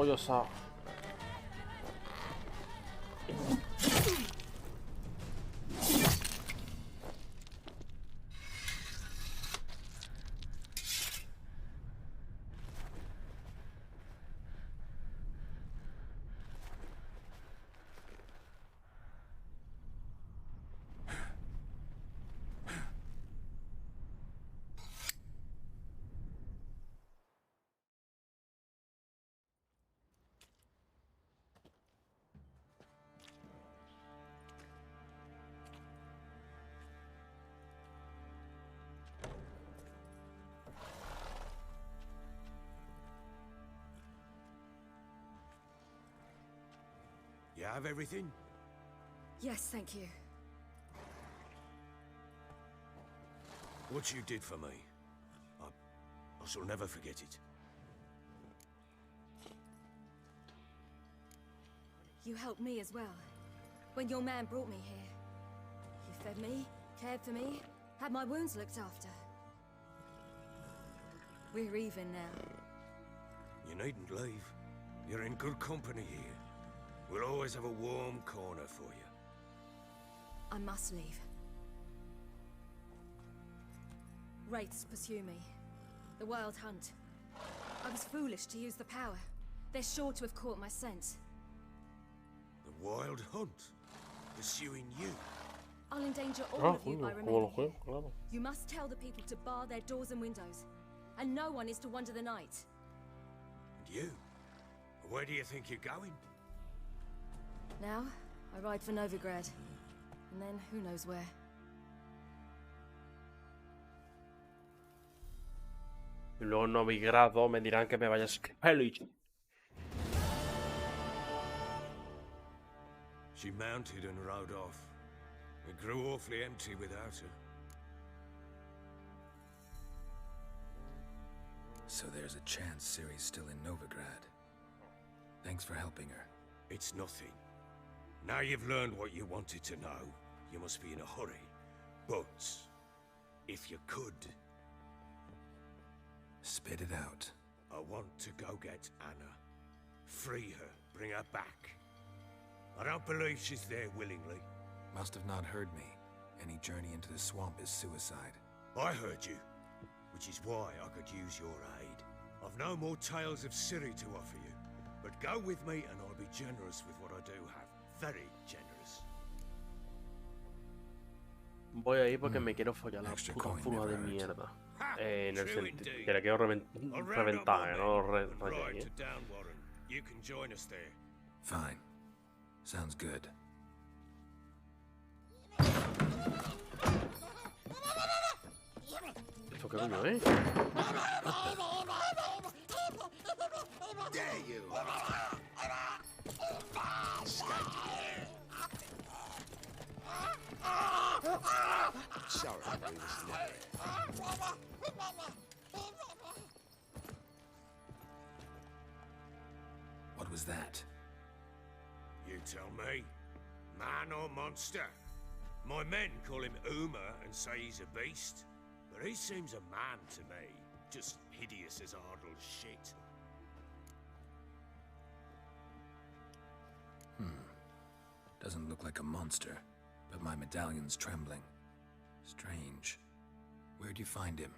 pollo asado. You have everything? Yes, thank you. What you did for me, I shall never forget it. You helped me as well. When your man brought me here. You fed me, cared for me, had my wounds looked after. We're even now. You needn't leave. You're in good company here. We'll always have a warm corner for you. I must leave. Wraiths pursue me. The wild hunt. I was foolish to use the power. They're sure to have caught my scent. The wild hunt? Pursuing you? I'll endanger all of you by remaining here. Claro. You must tell the people to bar their doors and windows. And no one is to wander the night. And you? Where do you think you're going? Now, I ride for Novigrado. And then, who knows where. Y luego en Novigrado me dirán que me vaya a Espero. She mounted and rode off. It grew awfully empty without her. So there's a chance Ciri's still in Novigrad. Thanks for helping her. It's nothing. Now you've learned what you wanted to know, you must be in a hurry. But, if you could... Spit it out. I want to go get Anna. Free her, bring her back. I don't believe she's there willingly. Must have not heard me. Any journey into the swamp is suicide. I heard you, which is why I could use your aid. I've no more tales of Ciri to offer you, but go with me and I'll be generous with what I do have. Very generous. Voy ahí porque me quiero follar la puta furga de mierda. En el sentido que la quiero reventar, no rayar. You can join us there. Fine. Sounds good. ¿Esto qué coño es? There you are. Sorry, we was never. What was that? You tell me. Man or monster? My men call him Uma and say he's a beast. But he seems a man to me. Just hideous as Ardle's shit. Doesn't look like a monster, but my medallion's trembling. Strange. Where'd you find him?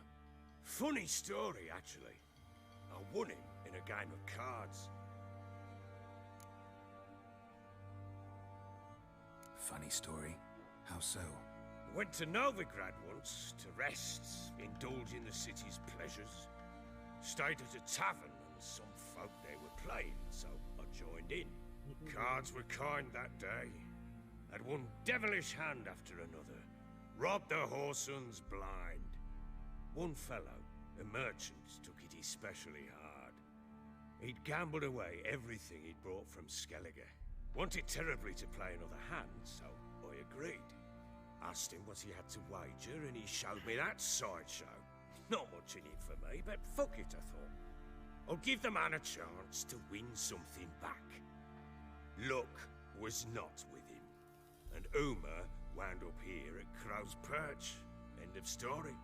Funny story, actually. I won him in a game of cards. Funny story? How so? Went to Novigrad once to rest, indulge in the city's pleasures. Stayed at a tavern and some folk there were playing, so I joined in. Cards were kind that day. Had one devilish hand after another. Robbed the whoresons blind. One fellow, a merchant, took it especially hard. He'd gambled away everything he'd brought from Skellige. Wanted terribly to play another hand, so I agreed. Asked him what he had to wager, and he showed me that sideshow. Not much in it for me, but fuck it, I thought. I'll give the man a chance to win something back. Luck was not with him, and Uma wound up here at Crow's Perch. End of story.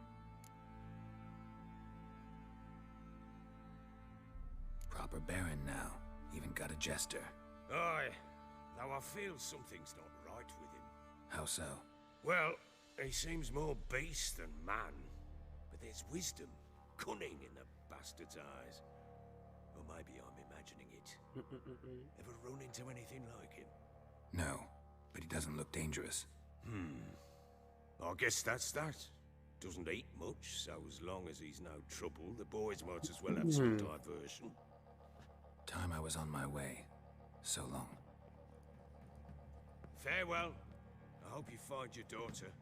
Proper baron now. Even got a jester. Aye, though I feel something's not right with him. How so? Well, he seems more beast than man. But there's wisdom, cunning in the bastard's eyes. Or maybe I'm imagining it. Ever run into anything like him? No, but he doesn't look dangerous. I guess that's that. Doesn't eat much, so as long as he's no trouble, the boys might as well have some diversion. Time I was on my way. So long. Farewell. I hope you find your daughter.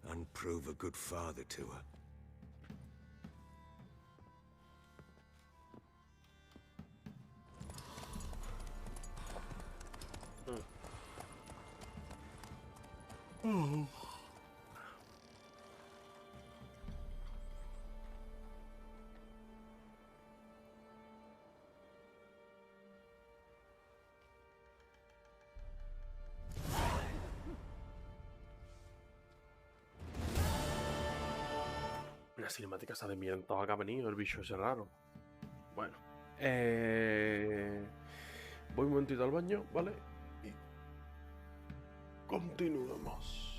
And prove a good father to her. La cinemática está de mierda que ha venido el bicho ese raro. Bueno. Voy un momentito al baño, ¿vale? Y continuemos.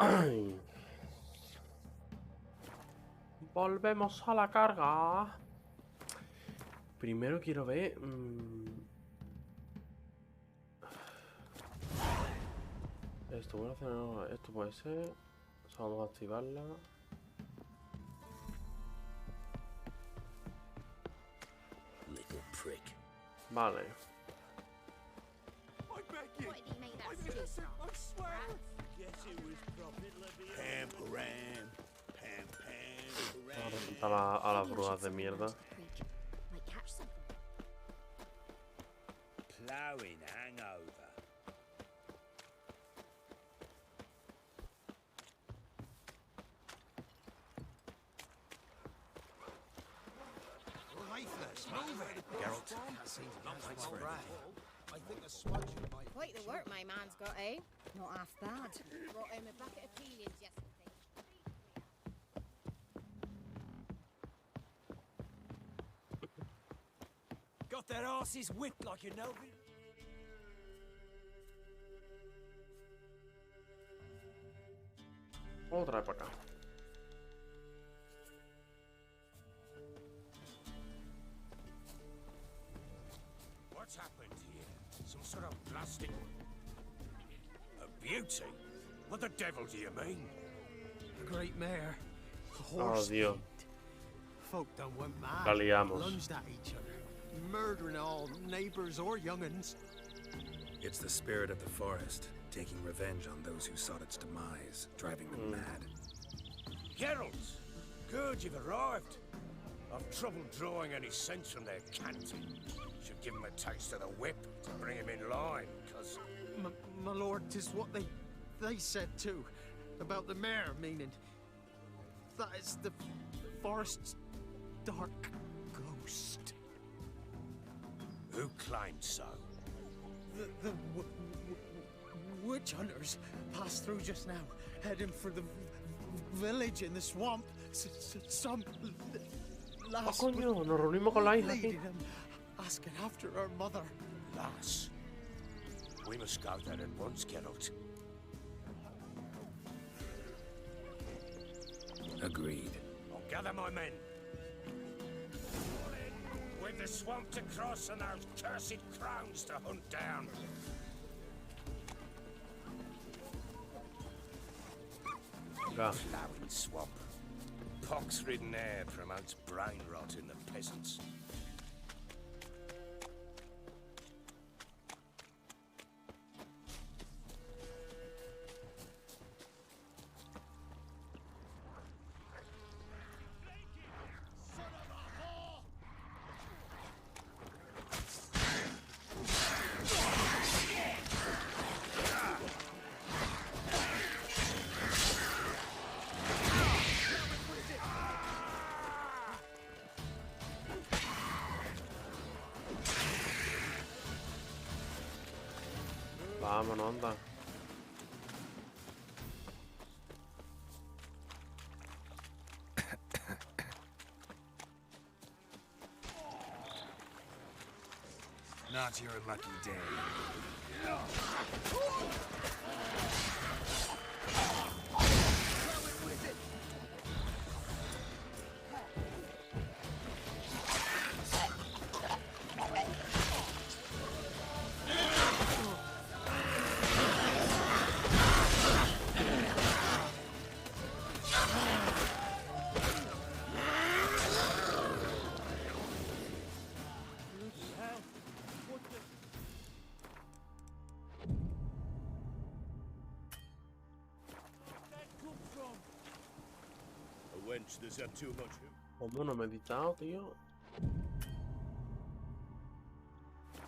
Ay. Volvemos a la carga. Primero quiero ver... Esto, voy a hacer... Esto puede ser... O sea, vamos a activarla. Little prick. Vale. Vamos a remontar a las brujas de mierda. Plowing hangover. Geralt, thanks for I think a smudge might... Quite the work my man's got, eh? Not half bad. Brought him a bucket of peelings yesterday. Got their asses whipped like you know. Otra vez para acá. What's happened here? Some sort of blasting... A beauty? What the devil do you mean? A great mare. A Oh, horse. Dios. Folk done went mad. La liamos. Lunged at each other. murdering all neighbors or young'uns. It's the spirit of the forest, taking revenge on those who sought its demise, driving them mad. Geralt! Good, you've arrived. I've trouble drawing any sense from their canting. Should give him a taste of the whip to bring him in line, cause... My lord, 'tis what they said too. About the mare, meaning. That is the forest's dark ghost. Who claimed so? The witch hunters passed through just now, heading for the village in the swamp. Some lass coño, nos reunimos con la hija aquí. bleeding and asking after her mother. Lass. We must go there at once, Geralt. Agreed. I'll gather my men. With the swamp to cross and those cursed crowns to hunt down. Flowering swamp. Pox-ridden air promotes brain rot in the peasants. Vámonos, anda. Not your lucky day. Wench, does have too much. ¿Cómo no me he editado, tío?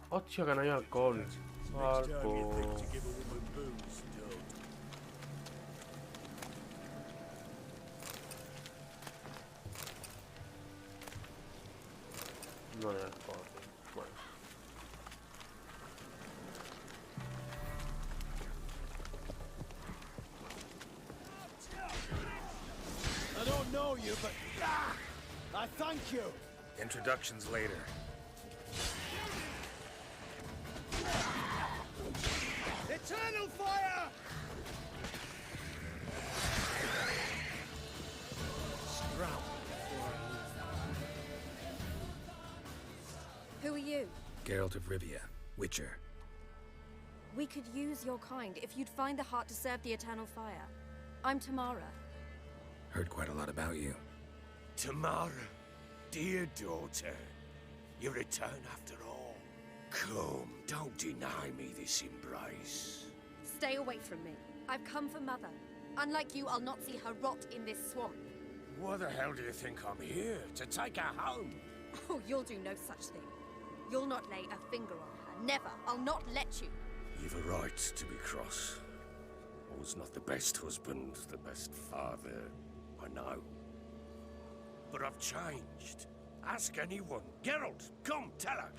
Hostia, que no hay alcohol. Alcohol. No hay alcohol. Bueno. I don't know you, but I thank you. Introductions later. Eternal fire! Who are you? Geralt of Rivia, Witcher. We could use your kind if you'd find the heart to serve the Eternal Fire. I'm Tamara. Heard quite a lot about you. Tamara, dear daughter, you return after all. Come, don't deny me this embrace. Stay away from me. I've come for Mother. Unlike you, I'll not see her rot in this swamp. Why the hell do you think I'm here? To take her home? Oh, you'll do no such thing. You'll not lay a finger on her. Never. I'll not let you. You've a right to be cross. I was not the best husband, the best father, I know. But I've changed. Ask anyone. Geralt, come, tell her.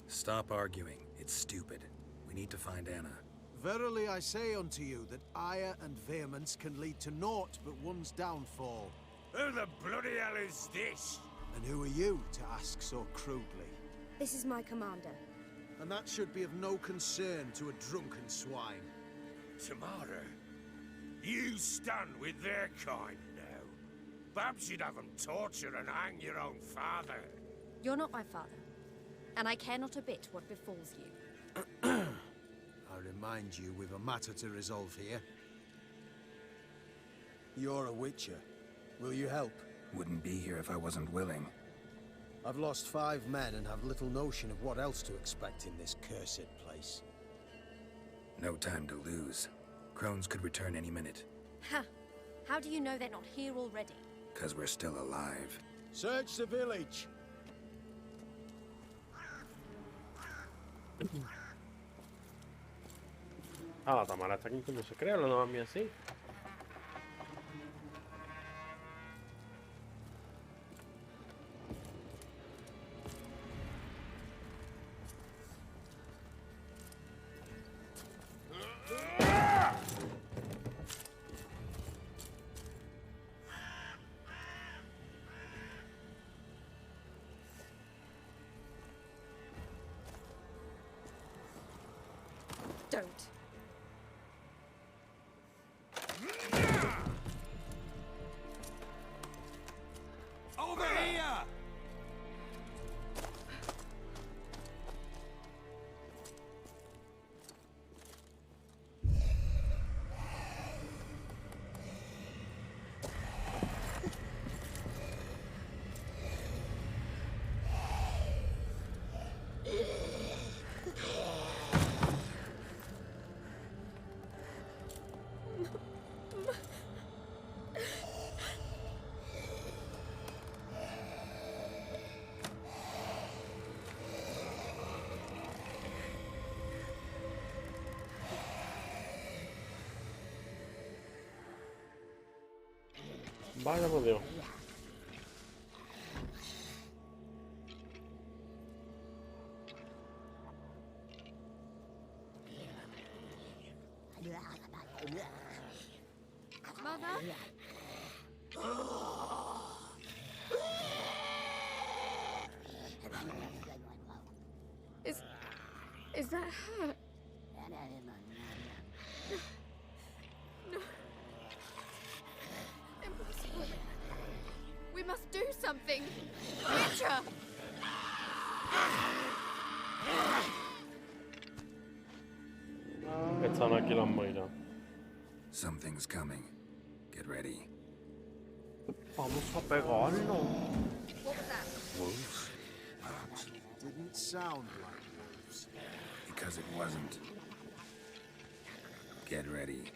Stop arguing. It's stupid. We need to find Anna. Verily I say unto you that ire and vehemence can lead to naught but one's downfall. Who the bloody hell is this? And who are you to ask so crudely? This is my commander. And that should be of no concern to a drunken swine. Tamara, you stand with their kind now. Perhaps you'd have them torture and hang your own father. You're not my father, and I care not a bit what befalls you. I remind you we've a matter to resolve here. You're a witcher. Will you help? Wouldn't be here if I wasn't willing. I've lost 5 men and have little notion of what else to expect in this cursed place. No time to lose. Crones could return any minute. Ha! How do you know they're not here already? 'Cause we're still alive. Search the village! Ah, la Tamara está aquí como se cree, hablando a mí así. Don't. Over here! Vaya por Dios. Mother? Is that her? No. Impossible. We must do something. Witcher! Están aquí las moiras. Something's coming. Get ready. Vamos a pegarlo. What was that? Wolves? Didn't sound like wolves. Because it wasn't. Get ready.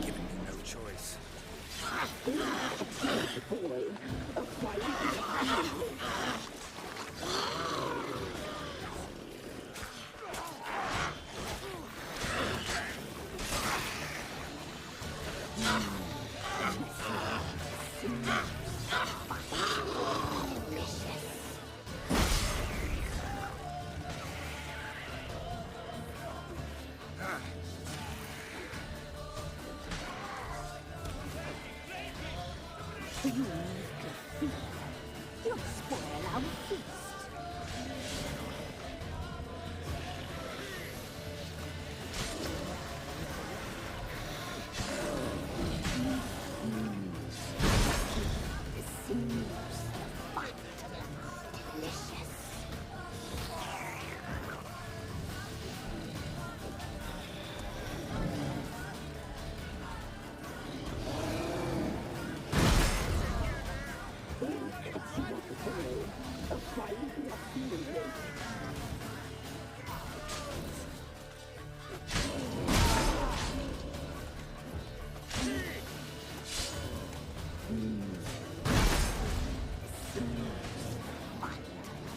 Giving me no choice. You'll spoil our feast. This seems fat, delicious.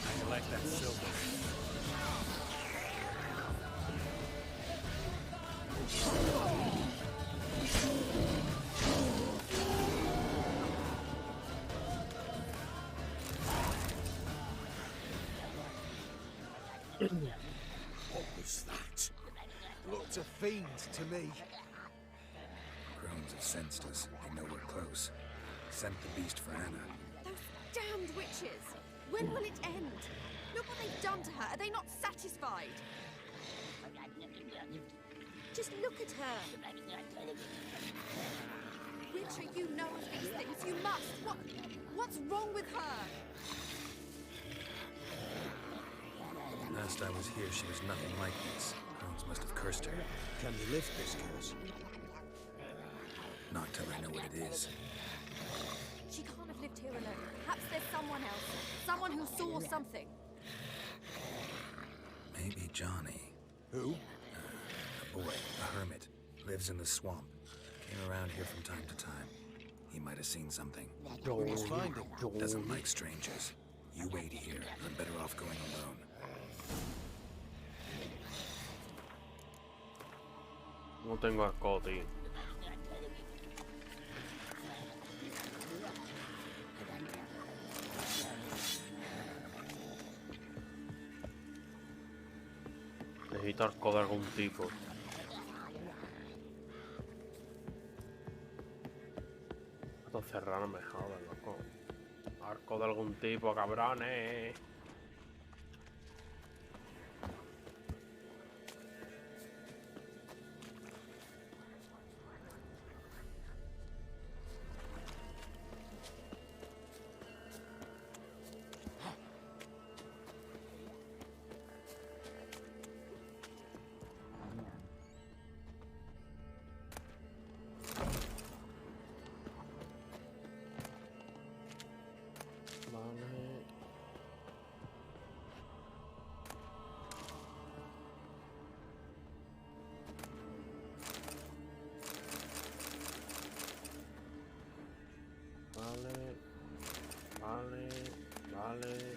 I like that silver. What was that? Looked a fiend to me. Crones have sensed us. They know we're close. Sent the beast for Anna. Those damned witches! When will it end? Look what they've done to her. Are they not satisfied? Just look at her. Witcher, you know of these things. You must. What's wrong with her? Last I was here, she was nothing like this. Crones must have cursed her. Can you lift this curse? Not till I know what it is. She can't have lived here alone. Perhaps there's someone else. Someone who saw something. Maybe Johnny. Who? A boy, a hermit. Lives in the swamp. Came around here from time to time. He might have seen something. Let's find him. Doesn't like strangers. You wait here. I'm better off going alone. No tengo arco, tío. Necesito arco de algún tipo. Esto cerrar no me jodas, loco. Arco de algún tipo, cabrones. Vale.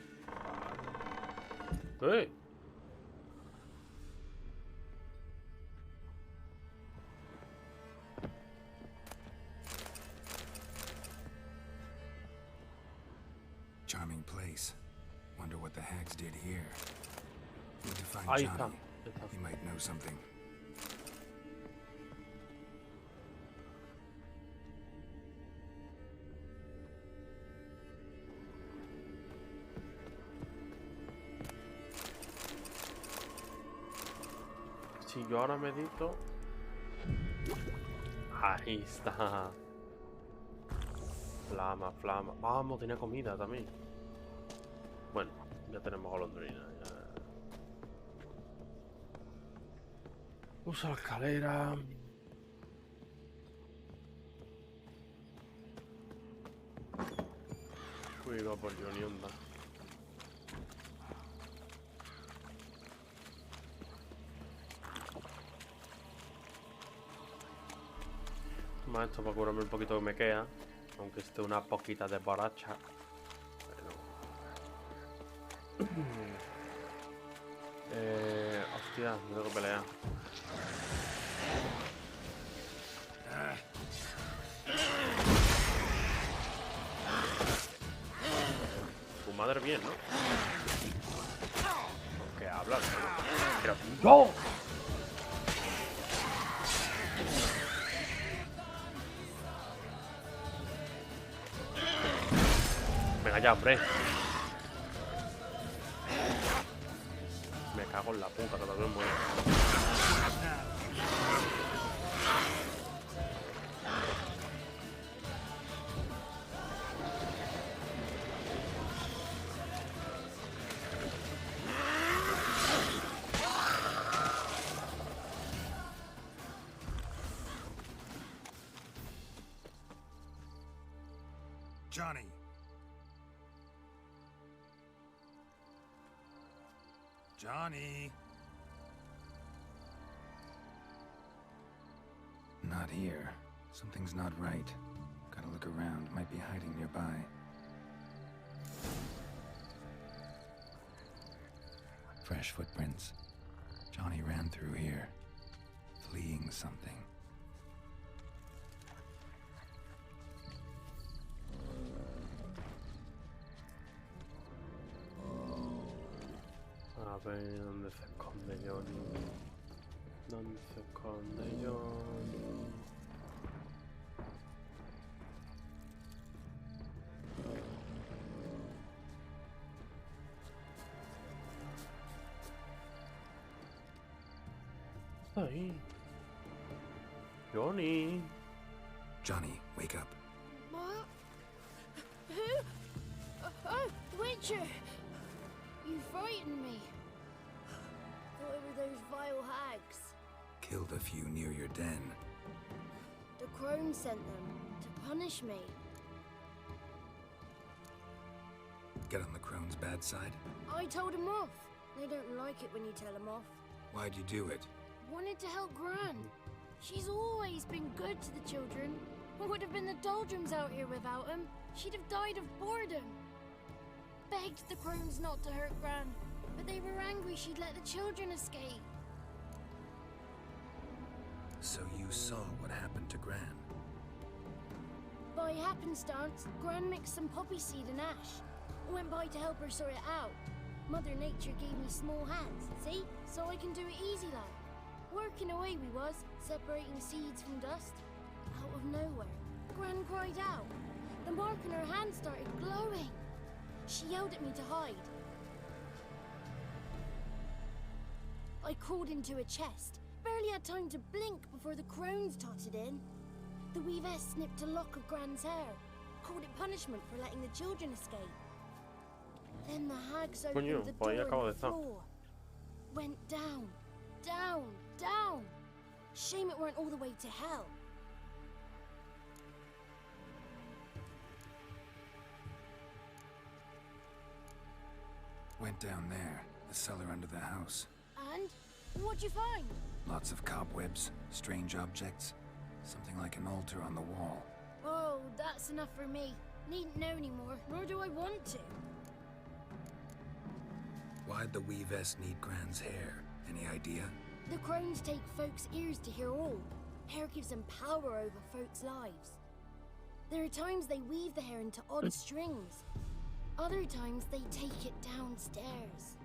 Charming place. Wonder what the hags did here. Need to find Ahí está. Johnny. He might know something. Si yo ahora medito... Ahí está. Flama, flama. Vamos, tenía comida también. Bueno, ya tenemos golondrina. Ya. Usa la escalera. Uy, va por Johnny, onda. Toma esto para curarme un poquito que me queda. Aunque esté una poquita de borracha. Hostia, me tengo que pelear. Tu madre bien, ¿no? ¿Qué hablas? Pero... ¡No! Venga ya, hombre. Me cago en la puta, que todavía muere. Johnny. Johnny. Not here. Something's not right. Gotta look around. Might be hiding nearby. Fresh footprints. Johnny ran through here, fleeing something. A ver, ¿dónde se esconde Johnny? ¿Dónde se esconde Johnny? Está ahí. Johnny. Johnny, wake up. What? Who? Oh, Witcher! You frightened me. Thought it were those vile hags. killed a few near your den. The crones sent them to punish me. Get on the crone's bad side? I told them off. They don't like it when you tell them off. Why'd you do it? Wanted to help Gran. She's always been good to the children. It would have been the doldrums out here without him. She'd have died of boredom. Begged the crones not to hurt Gran, but they were angry she'd let the children escape. So you saw what happened to Gran? By happenstance, Gran mixed some poppy seed and ash. Went by to help her sort it out. Mother Nature gave me small hands, see? So I can do it easy like. Working away we was, separating seeds from dust. Out of nowhere, Gran cried out. The mark on her hand started glowing. She yelled at me to hide. I crawled into a chest. Barely had time to blink before the crones totted in. The weavess snipped a lock of Gran's hair. Called it punishment for letting the children escape. Then the hags opened the door in the floor. Went down, down, down. Shame it weren't all the way to hell. Went down there, the cellar under the house. And? What'd you find? Lots of cobwebs, strange objects, something like an altar on the wall. Oh, that's enough for me. Needn't know anymore, nor do I want to. Why'd the weavess need Gran's hair? Any idea? The crones take folks' ears to hear all. Hair gives them power over folks' lives. There are times they weave the hair into odd strings. Other times they take it downstairs.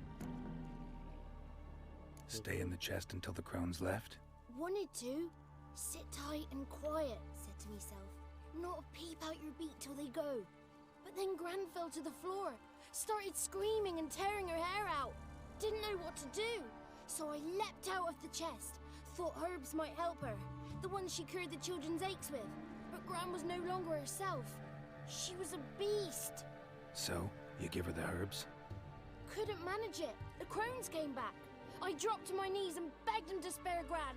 Stay in the chest until the crones left? Wanted to. Sit tight and quiet, said to myself. Not peep out your beat till they go. But then Gran fell to the floor. Started screaming and tearing her hair out. Didn't know what to do. So I leapt out of the chest. Thought herbs might help her. The ones she cured the children's aches with. But Gran was no longer herself. She was a beast. So, you give her the herbs? Couldn't manage it. The crones came back. I dropped to my knees and begged them to spare Gran.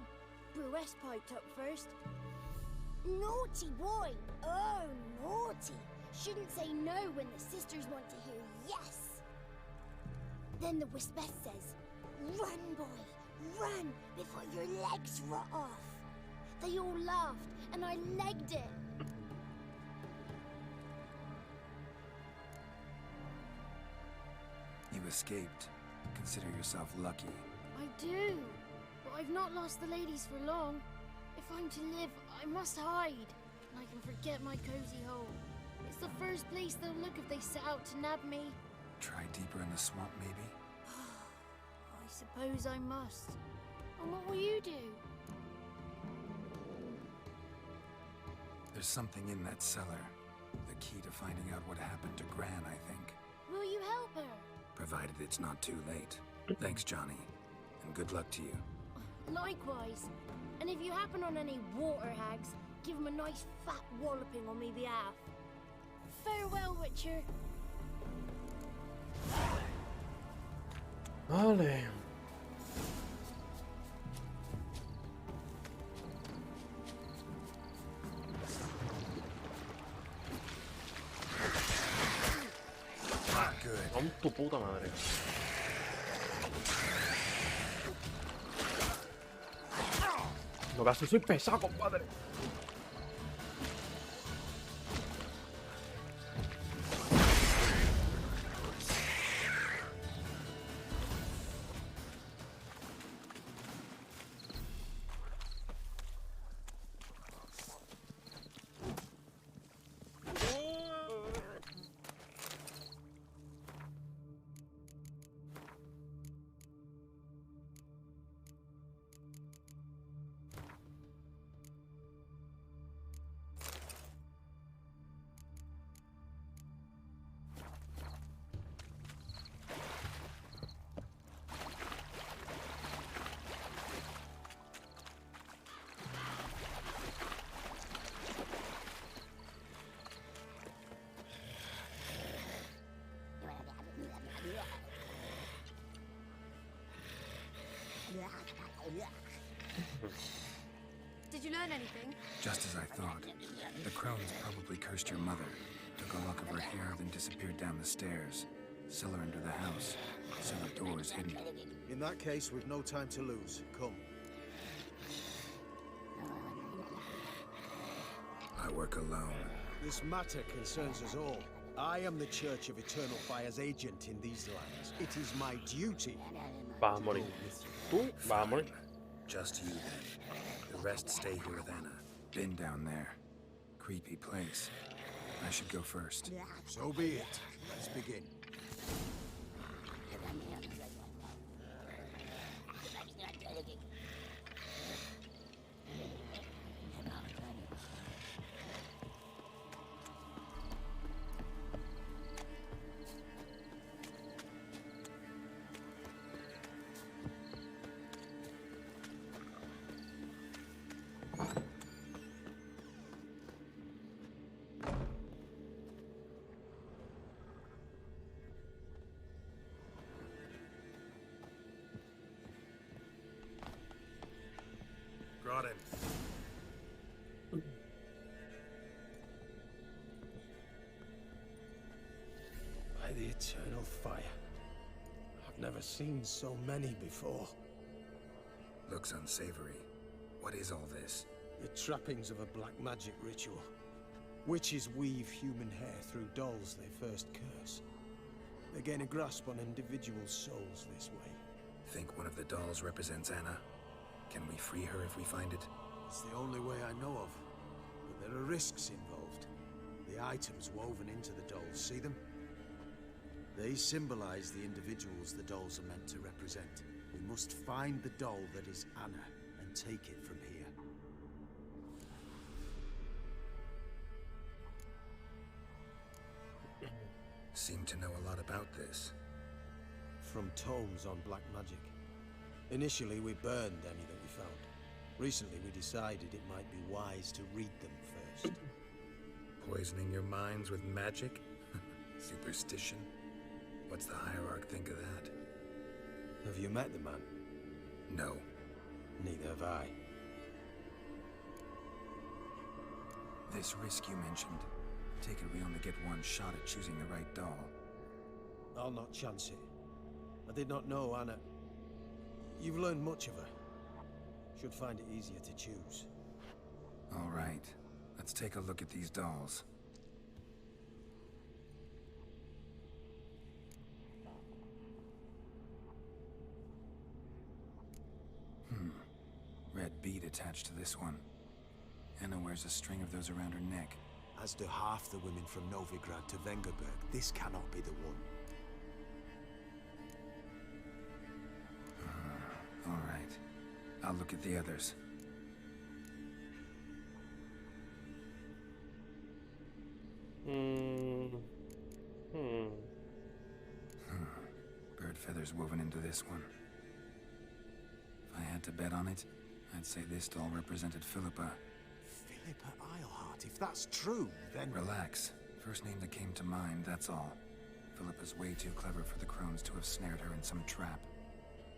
Brewess piped up first. Naughty boy. Oh, naughty. Shouldn't say no when the sisters want to hear yes. Then the Wispess says, run, boy, run, before your legs rot off. They all laughed, and I legged it. You escaped. Consider yourself lucky. I do, but I've not lost the ladies for long. If I'm to live, I must hide, and I can forget my cozy hole. It's the first place they'll look if they set out to nab me. Try deeper in the swamp, maybe? I suppose I must. And what will you do? There's something in that cellar. The key to finding out what happened to Gran, I think. Will you help her? Provided it's not too late. Thanks, Johnny. And good luck to you. Likewise. And if you happen on any water hags, give them a nice fat walloping on me behalf. Farewell, Witcher. Vale. Con tu puta madre. No casi soy pesado, compadre. Did you learn anything? Just as I thought. The crones probably cursed your mother, took a lock of her hair, then disappeared down the stairs. Cellar under the house. Cellar doors hidden. In that case, we've no time to lose. Come. I work alone. This matter concerns us all. I am the Church of Eternal Fire's agent in these lands. It is my duty. Vas a morir. Tú vas a morir. Just you then. The rest stay here with Anna. Been down there. Creepy place. I should go first. So be it. Let's begin. Got him. By the eternal fire. I've never seen so many before. Looks unsavory. What is all this? The trappings of a black magic ritual. Witches weave human hair through dolls they first curse. They gain a grasp on individual souls this way. Think one of the dolls represents Anna? Can we free her if we find it? It's the only way I know of. But there are risks involved. The items woven into the dolls, see them? They symbolize the individuals the dolls are meant to represent. We must find the doll that is Anna and take it from here. Seem to know a lot about this. From tomes on black magic. Initially, we burned any that we found. Recently, we decided it might be wise to read them first. Poisoning your minds with magic? Superstition? What's the hierarch think of that? Have you met the man? No. Neither have I. This risk you mentioned. Take it we only get one shot at choosing the right doll. I'll not chance it. I did not know Anna. You've learned much of her. Should find it easier to choose. All right. Let's take a look at these dolls. Red bead attached to this one. Anna wears a string of those around her neck. As do half the women from Novigrado to Vengerberg. This cannot be the one. All right. I'll look at the others. Bird feathers woven into this one. If I had to bet on it, I'd say this doll represented Philippa. Philippa Eilhart, if that's true, then... Relax. First name that came to mind, that's all. Philippa's way too clever for the crones to have snared her in some trap.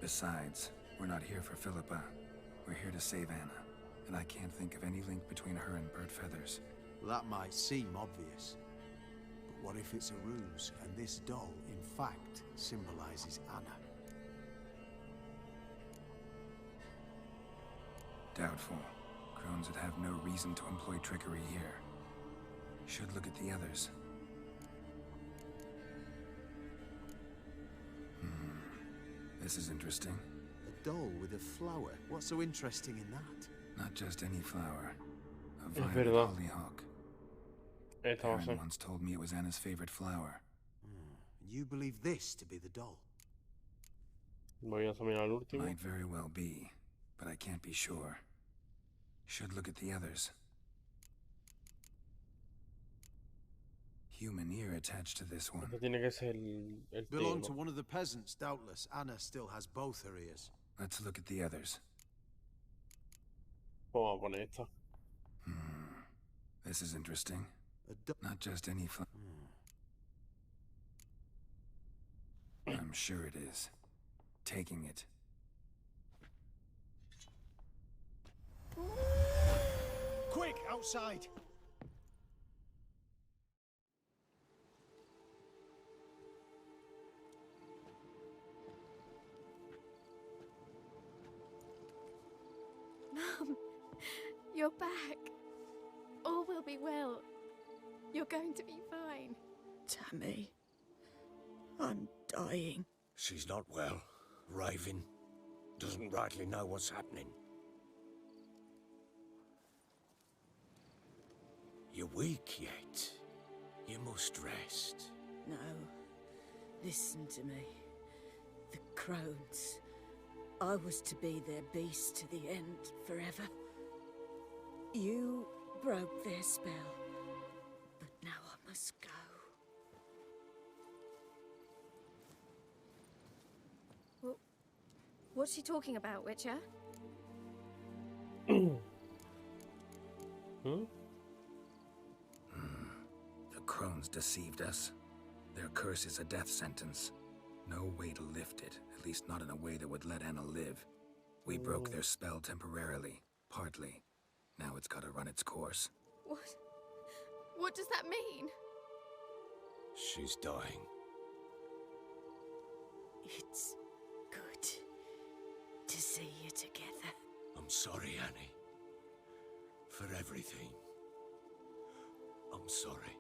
Besides, we're not here for Philippa. We're here to save Anna. And I can't think of any link between her and bird feathers. Well, that might seem obvious. But what if it's a ruse, and this doll, in fact, symbolizes Anna? Doubtful. Crones would have no reason to employ trickery here. Should look at the others. This is interesting. A doll with a flower. What's so interesting in that? Not just any flower. A Es violet verdad. hollyhock. Esta va a Aaron ser. once told me it was Anna's favorite flower. And you believe this to be the doll? Voy a examinar el último. Might very well be, but I can't be sure. Should look at the others. Human ear attached to this one. Este tiene que ser el Belong tío, to ¿no? one of the peasants, doubtless. Anna still has both her ears. Let's look at the others. Vamos a poner esta. This is interesting. Not just any flower. I'm sure it is. Taking it. Outside! Mum, you're back. All will be well. You're going to be fine. Tammy, I'm dying. She's not well. Raving. Doesn't rightly know what's happening. You're weak yet. You must rest. No. Listen to me. The crones. I was to be their beast to the end, forever. You broke their spell. But now I must go. Well, what's she talking about, Witcher? Hmm? The crones deceived us. Their curse is a death sentence. No way to lift it, at least not in a way that would let Anna live. We broke their spell temporarily, partly. Now it's gotta run its course. What? What does that mean? She's dying. It's good to see you together. I'm sorry, Annie. For everything. I'm sorry.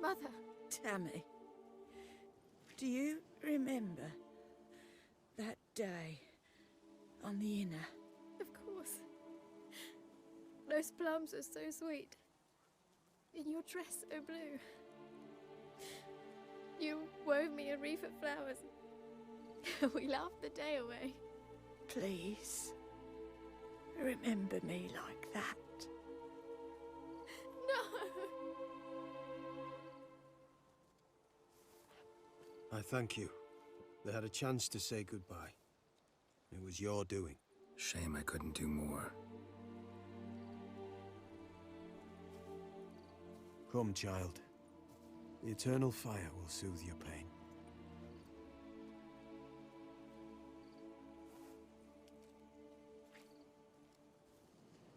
Mother. Tammy, do you remember that day on the inner? Of course. Those plums are so sweet. In your dress so blue. You wove me a wreath of flowers. We laughed the day away. Please, remember me like that. No! I thank you. They had a chance to say goodbye. It was your doing. Shame I couldn't do more. Come, child. The eternal fire will soothe your pain.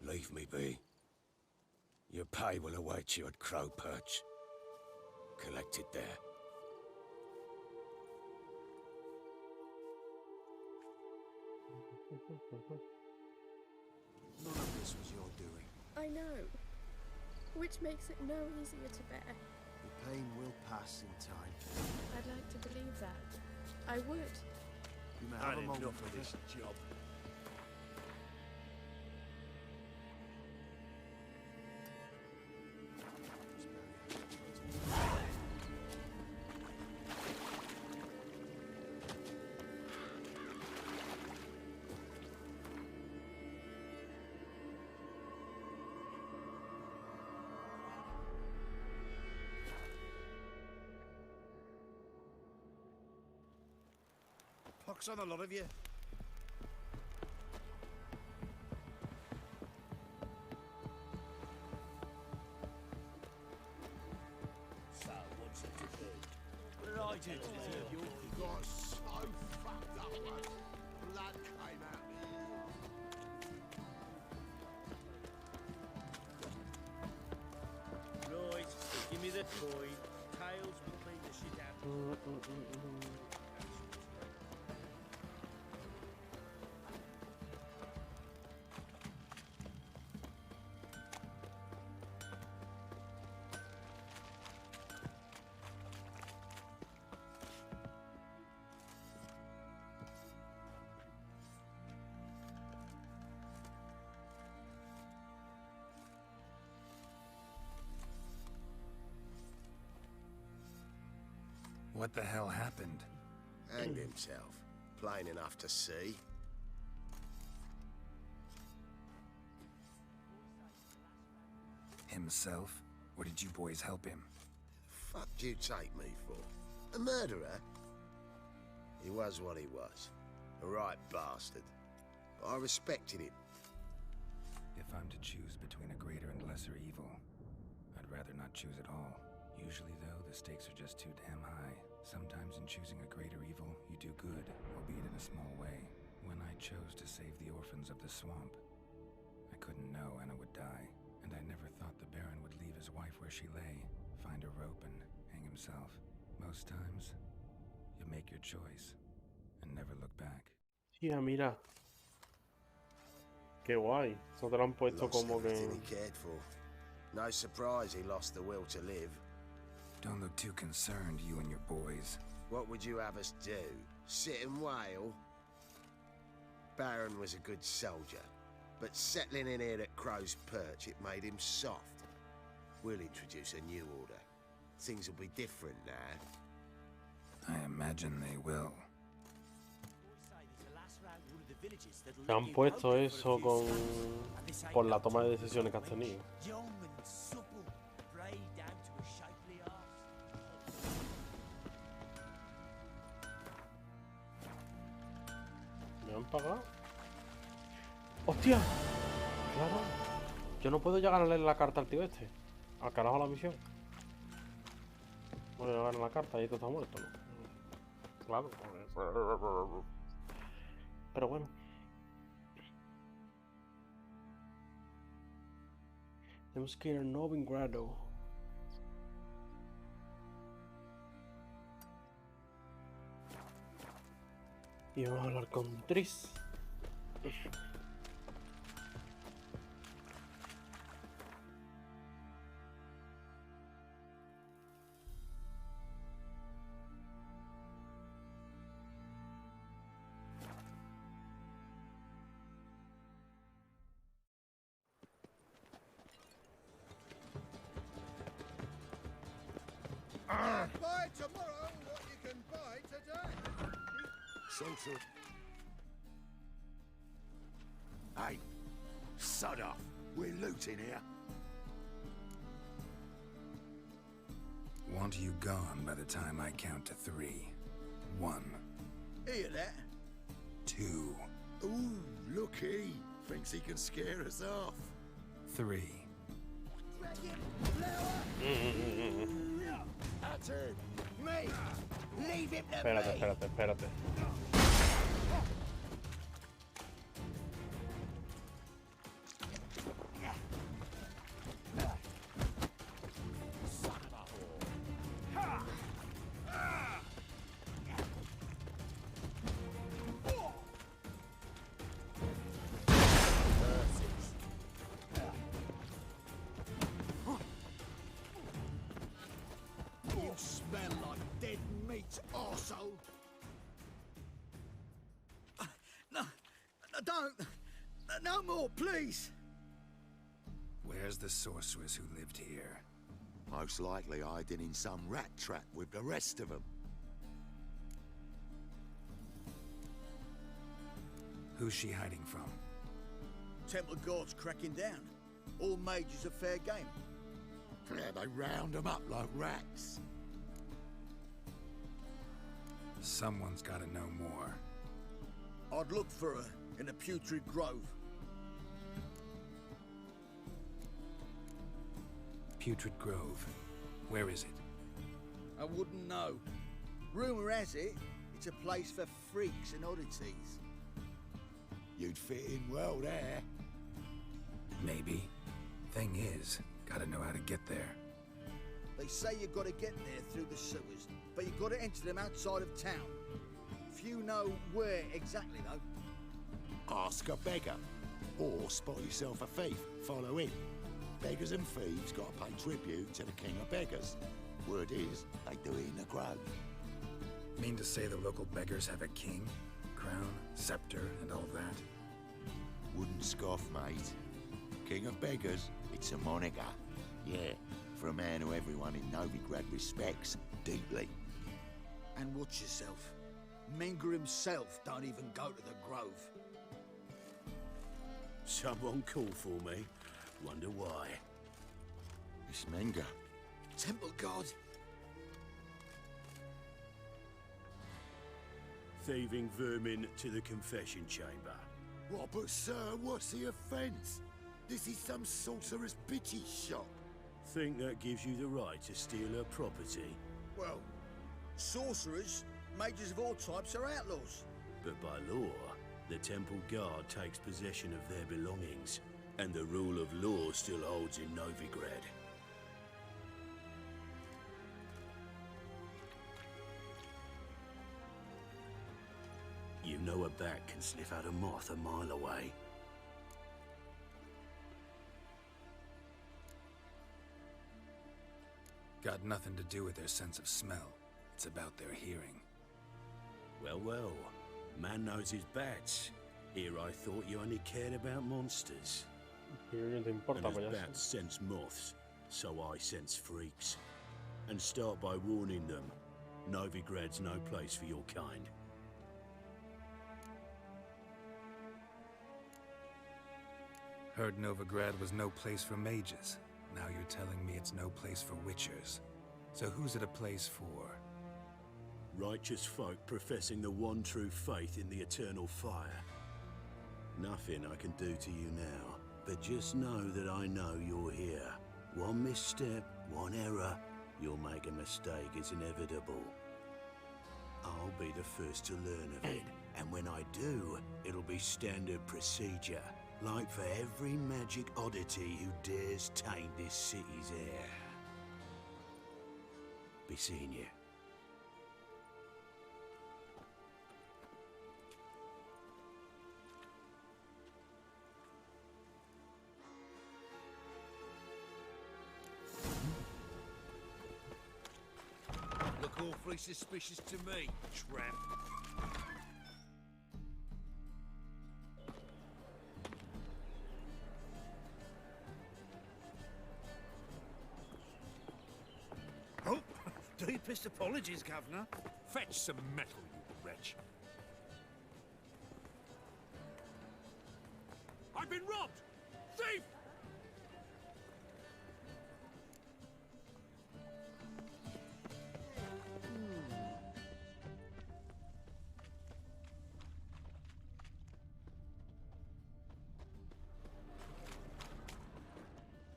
Leave me be. Your pay will await you at Crow Perch. Collect it there. None of this was your doing. I know. Which makes it no easier to bear. The pain will pass in time. I'd like to believe that. I would. You may have a moment enough for of this job. Pox on a lot of you. So, what's it to do? What did I do to deserve your You got so fucked up once. Blood came out. Right, give me the coin. Tails will clean the shit out. What the hell happened? Hanged himself. Plain enough to see. Himself? Or did you boys help him? Fuck do you take me for? A murderer? He was what he was. A right bastard. But I respected him. If I'm to choose between a greater and lesser evil, I'd rather not choose at all. Usually, though, the stakes are just too damn high. Sometimes in choosing a greater evil, you do good, albeit in a small way. When I chose to save the orphans of the swamp, couldn't know Anna would die, and I never thought the Baron would leave his wife where she lay, find a rope and hang himself. Most times, you make your choice and never look back. Tía, mira. Qué guay. Eso te lo han puesto Lost como que... everything he cared for. No surprise he lost the will to live. Don't look too concerned, you and your boys. What would you have us do? Sit and wail? Baron was a good soldier, but settling in here at Crow's Perch, it made him soft. We'll introduce a new order. Things will be different now. I imagine they will. Te han puesto eso con... por la toma de decisiones que has tenido. ¿Me han pagado? ¡Hostia! Claro. Yo no puedo llegar a leer la carta al tío este. Al carajo la misión. Voy a llegar a la carta y esto está muerto, ¿no? Claro. Pero bueno. Tenemos que ir a Novigrado. Y vamos a hablar con Tris. Buy tomorrow what you can buy today. Social. Hey, sod off. We're looting here. Want you gone by the time I count to 3. 1. Hear that? 2. Ooh, looky. Thinks he can scare us off. 3. That's it. Me. Leave him to Espérate, me. espérate, espérate. You smell like dead meat, arsehole. No, don't. No more, please. Where's the sorceress who lived here? Most likely hiding in some rat trap with the rest of them. Who's she hiding from? Temple guards cracking down. All mages are fair game. Yeah, they round them up like rats. Someone's gotta know more. I'd look for her in the Putrid Grove. Putrid Grove. Where is it? I wouldn't know. Rumour has it, it's a place for freaks and oddities. You'd fit in well there. Maybe. Thing is, gotta know how to get there. They say you gotta get there through the sewers, but you gotta enter them outside of town. Few know where exactly, though. Ask a beggar. Or spot yourself a thief. Follow him. Beggars and thieves gotta pay tribute to the king of beggars. Word is, they do it in the grove. Mean to say the local beggars have a king, crown, scepter, and all that? Wouldn't scoff, mate. King of beggars, it's a moniker. Yeah, for a man who everyone in Novigrad respects deeply. And watch yourself. Menger himself don't even go to the grove. Someone called for me. Wonder why. It's Menger. Temple God. Thieving vermin to the confession chamber. What, but sir, what's the offence? This is some sorcerer's bitty shop. Think that gives you the right to steal her property? Well, sorcerers, mages of all types are outlaws. But by law, the temple guard takes possession of their belongings. And the rule of law still holds in Novigrad. You know a bat can sniff out a moth a mile away. Got nothing to do with their sense of smell. It's about their hearing. Well, well. Man knows his bats. Here I thought you only cared about monsters. And as bats sense moths, so I sense freaks. And start by warning them, Novigrad's no place for your kind. Heard Novigrad was no place for mages. Now you're telling me it's no place for witchers. So who's it a place for? Righteous folk professing the one true faith in the eternal fire. Nothing I can do to you now, but just know that I know you're here. One misstep, one error, you'll make a mistake, it's inevitable. I'll be the first to learn of it, and when I do, it'll be standard procedure. Like for every magic oddity who dares taint this city's air. Be seeing you. Look awfully suspicious to me, tramp. Oh, deepest apologies, Governor. Fetch some metal, you wretch. I've been robbed! Thief!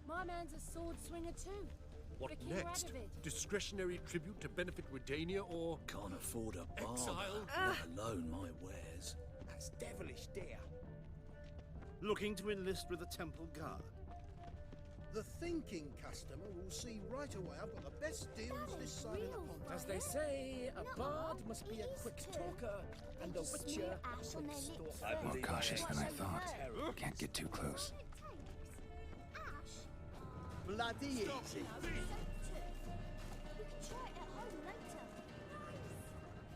My man's a sword swinger too. What The King next? Radovid. Discretionary tribute to benefit Redania or... Can't afford a bar, Exile? let alone my wares. That's devilish dear. Looking to enlist with the Temple Guard. The thinking customer will see right away I've got the best deals this side of the pond. As they say, a bard must be a quick talker, and a witcher a quick stalker. More cautious than I thought. Can't get too close. Bloody easy.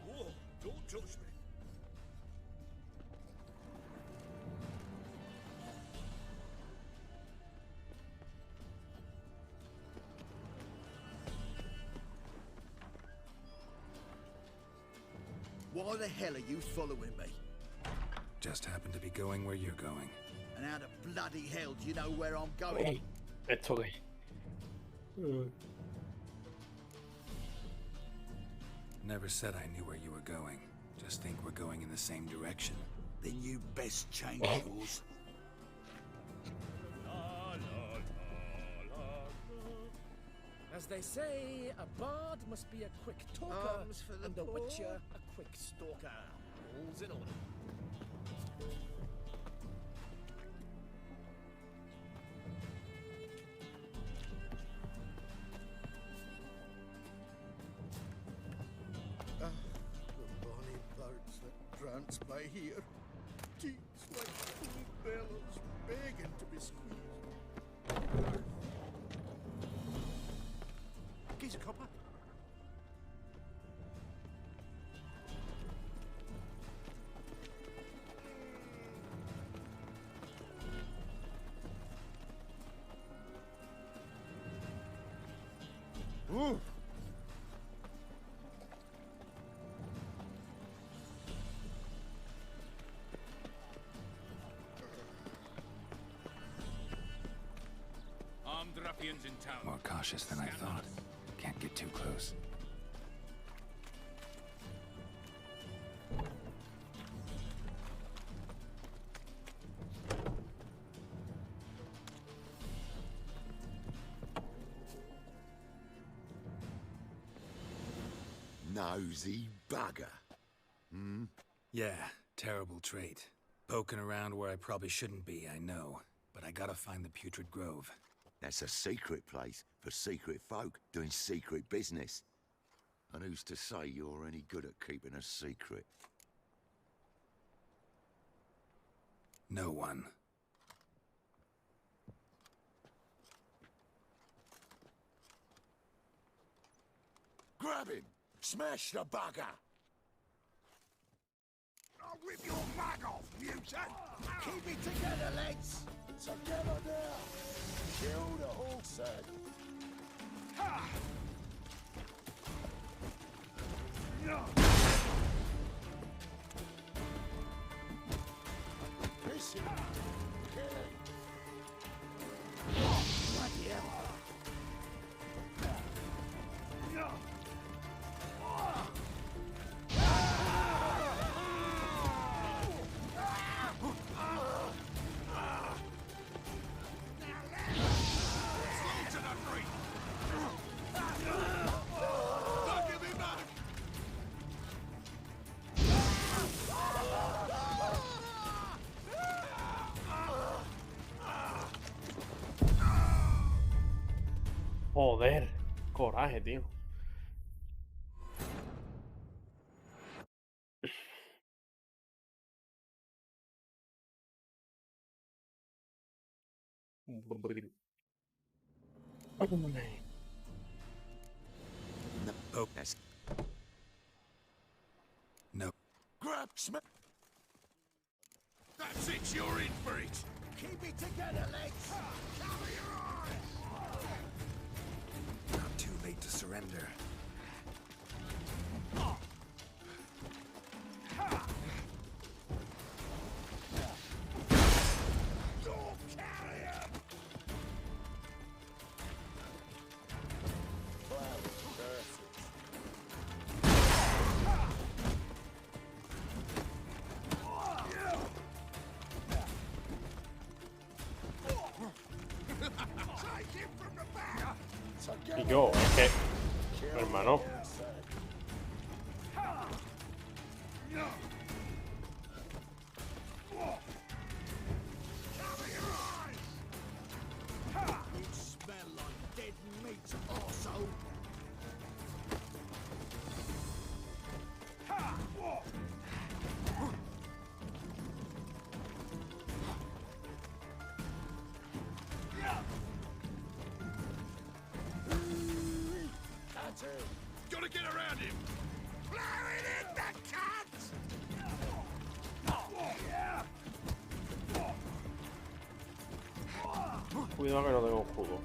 Whoa, don't touch me. Why the hell are you following me? Just happen to be going where you're going. And how the bloody hell do you know where I'm going? Estoy. Never said I knew where you were going. Just think we're going in the same direction. Then you best change yours. As they say, a bard must be a quick talker, Arms for the and a poor. witcher a quick stalker. All's in order. Ah, the bonny birds that prance by here. Teats like full bellows begging to be squeezed. Geezer copper? Ooh. Armed ruffians in town. More cautious than I thought. Can't get too close. Nosy bugger. Yeah, terrible trait. Poking around where I probably shouldn't be, I know. but I gotta find the Putrid Grove. That's a secret place for secret folk doing secret business. And who's to say you're any good at keeping a secret? No one. Grab him! Smash the bugger! I'll rip your mag off, mutant! Keep it together, lads! Together now! Kill the horsehead! Ha! Listen! Kill him! Bloody hell! Joder, coraje, tío. Oh, that's... No. Grab, smash! That's it, you're in for it! Keep it together, lads! Cover your eyes! Not too late to surrender. Y yo, es que, hermano. You smell like dead meat, arsehole! Gotta get around him! Blow it in the cat! Cuidado que no tengo escudo.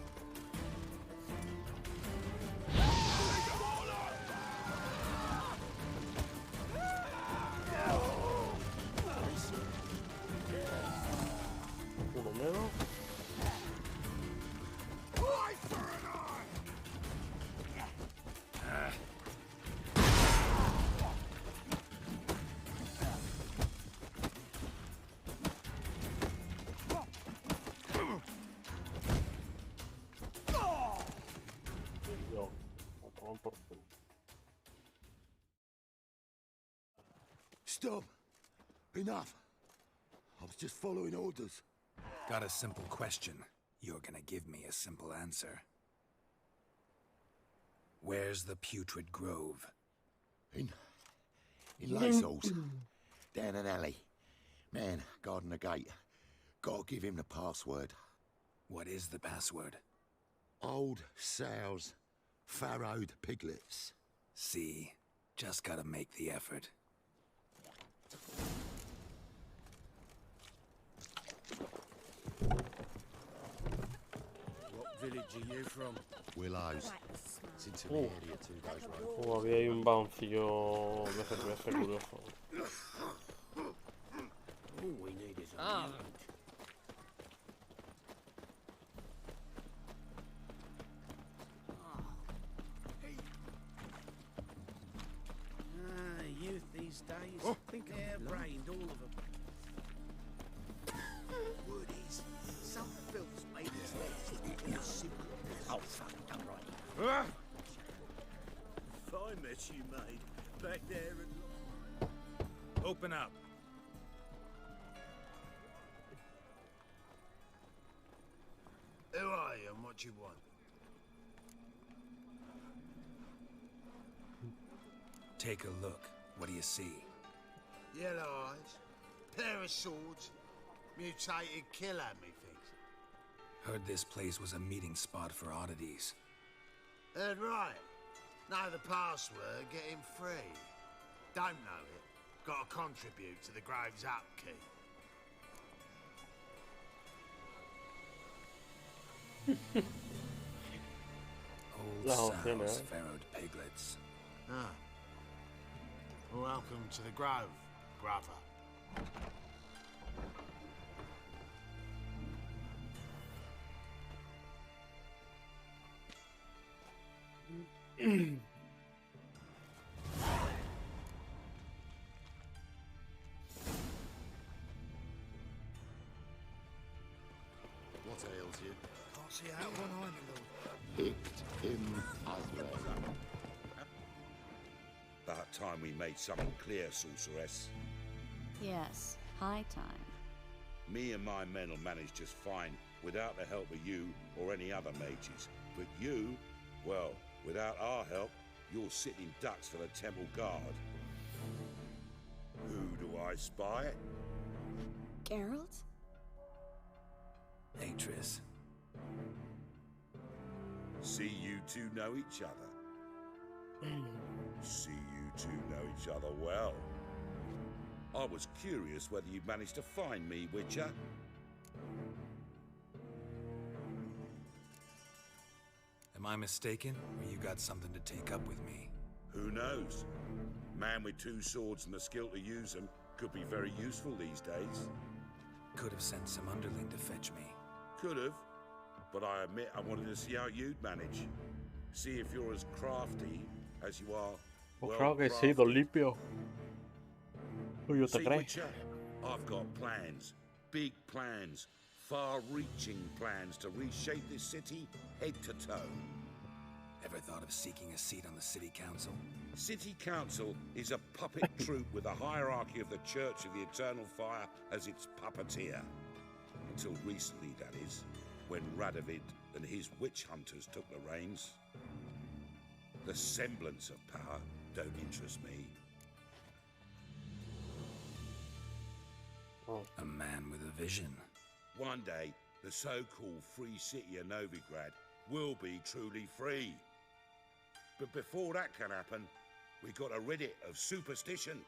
Uno menos. Stop! Enough! I was just following orders. Got a simple question. You're gonna give me a simple answer. Where's the Putrid Grove? In Lazel's. Down an alley. Man, guarding the gate. Gotta give him the password. What is the password? Old sows, farrowed piglets. See, just gotta make the effort. What village are you from? Willows. It's into the area 2 days road. Había ahí un bouncillo de cerveza curioso. All we need is a youth these days. Think hair-brained, all of them. Woodies. Some filth's made his legs. Oh, fuck, done right. Fine mess you made. Back there and... Open up. do you want? Take a look. What do you see? Yellow eyes, pair of swords, mutated killer, methinks. Heard this place was a meeting spot for oddities. Heard right. Know the password, get him free. Don't know it, gotta contribute to the Grave's upkeep. Old sows, farrowed piglets. Ah. Welcome to the Grove, brother. What ails you? Can't see out one eye, my lord. Picked him ugly. About time we made something clear, sorceress. Yes, high time. Me and my men will manage just fine without the help of you or any other mages. But you, well, without our help, you're sitting ducks for the temple guard. Who do I spy? Geralt? Hey, Triss. See you two know each other. See you two know each other well. I was curious whether you'd managed to find me, Witcher. Am I mistaken, or you got something to take up with me? Who knows? Man with two swords and the skill to use them could be very useful these days. Could have sent some underling to fetch me. Could have, but I admit I wanted to see how you'd manage. See if you're as crafty as you are. Pues claro que sí, Don Limpio. Yo te See, crees. Witcher, I've got plans. Big plans. Far-reaching plans to reshape this city head to toe. Ever thought of seeking a seat on the city council? City council is a puppet troupe with a hierarchy of the Church of the Eternal Fire as its puppeteer. Until recently, that is, when Radovid and his witch hunters took the reins. The semblance of power don't interest me. A man with a vision. One day, the so-called free city of Novigrad will be truly free. But before that can happen, we got to rid it of superstition,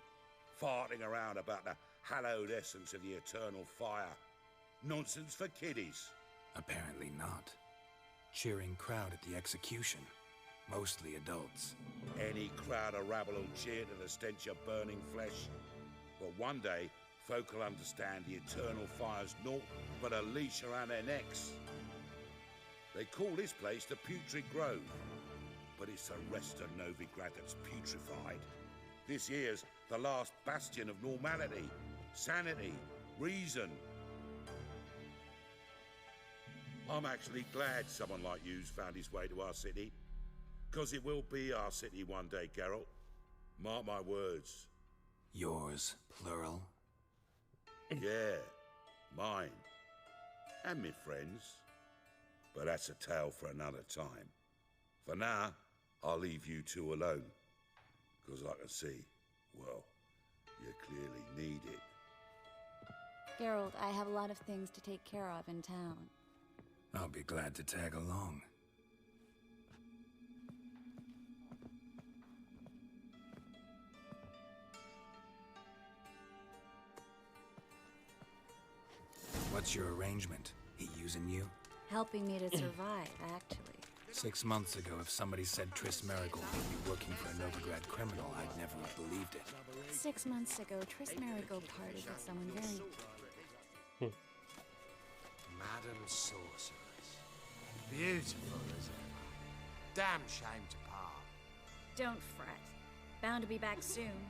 farting around about the hallowed essence of the eternal fire. Nonsense for kiddies. Apparently not. Cheering crowd at the execution. Mostly adults. Any crowd of rabble will cheer to the stench of burning flesh. But one day, folk will understand the eternal fire's naught but a leash around their necks. They call this place the Putrid Grove, but it's the rest of Novigrad that's putrefied. This here's the last bastion of normality, sanity, reason. I'm actually glad someone like you's found his way to our city, because it will be our city one day, Geralt. Mark my words. Yours, plural? Yeah, mine. And me friends. But that's a tale for another time. For now, I'll leave you two alone. Because I can see, well, you clearly need it. Geralt, I have a lot of things to take care of in town. I'll be glad to tag along. What's your arrangement? He using you? Helping me to survive, actually. 6 months ago, if somebody said Triss Marigold would be working for a Novigrad criminal, I'd never have believed it. 6 months ago, Triss Marigold parted with someone very... Madam Sorceress. Beautiful, isn't it? Damn shame to part. Don't fret. Bound to be back soon.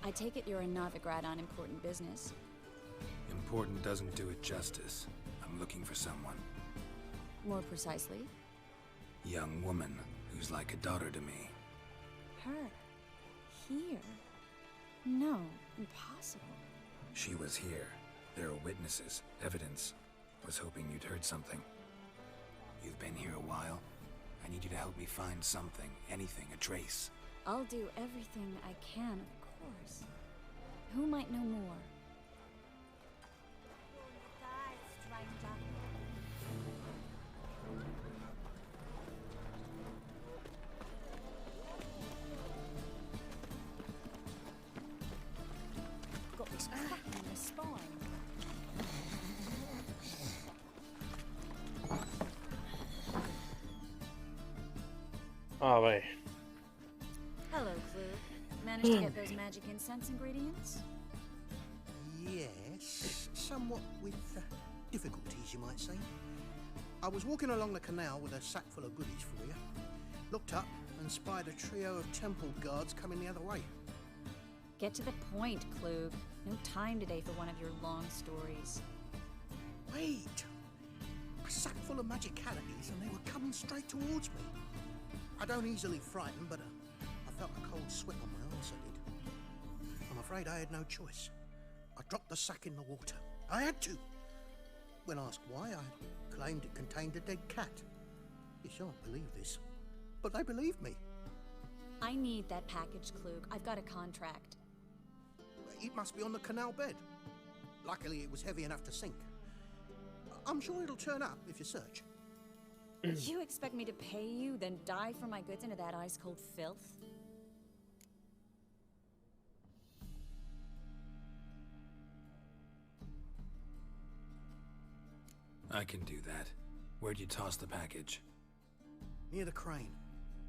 I take it you're in Novigrad on important business. Important doesn't do it justice. I'm looking for someone. More precisely? Young woman who's like a daughter to me. Her. Here. No, impossible. She was here. There are witnesses, evidence. Was hoping you'd heard something. You've been here a while. I need you to help me find something, anything, a trace. I'll do everything I can, of course. Who might know more? Got this crack in the spine. A ver. Hello, Clue. Managed to get those magic incense ingredients? Yes, somewhat with difficulties, you might say. I was walking along the canal with a sack full of goodies for you. Looked up and spied a trio of temple guards coming the other way. Get to the point, Klug. No time today for one of your long stories. Wait! A sack full of magicalities and they were coming straight towards me. I don't easily frighten, but I felt a cold sweat on my arms, I did. I'm afraid I had no choice. I dropped the sack in the water. I had to. When asked why, I claimed it contained a dead cat. You shan't believe this, but they believed me. I need that package, Klug. I've got a contract. It must be on the canal bed. Luckily, it was heavy enough to sink. I'm sure it'll turn up if you search. You expect me to pay you, then dive for my goods into that ice-cold filth? I can do that. Where'd you toss the package? Near the crane.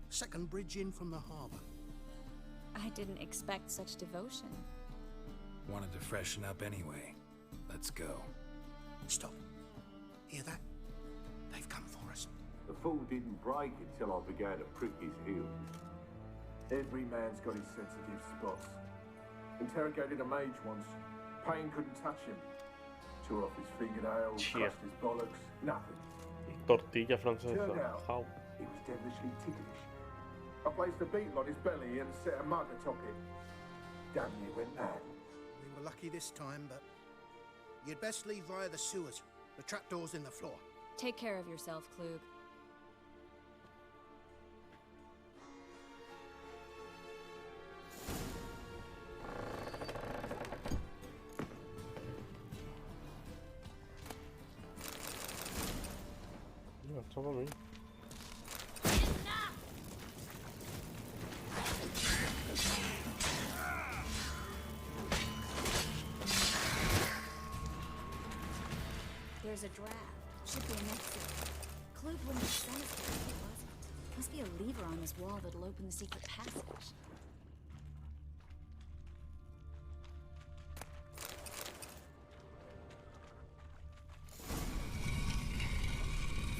Second bridge in from the harbor. I didn't expect such devotion. Wanted to freshen up anyway. Let's go. Stop. Hear that? They've come for us. The fall didn't break until I began to prick his heels. Every man's got his sensitive spots. Interrogated a mage once. Pain couldn't touch him. Tore off his fingernails, crushed his bollocks, nothing. Tortilla francesa. Turned out, How? he was devilishly ticklish. I placed a beetle on his belly and set a mug atop it. Damn near went mad. We were lucky this time, but you'd best leave via the sewers. The trapdoor's in the floor. Take care of yourself, Klug. No, it's all me. There's a draft. Should be an exit. Klug wouldn't have said it if it wasn't. Must be a lever on this wall that'll open the secret passage.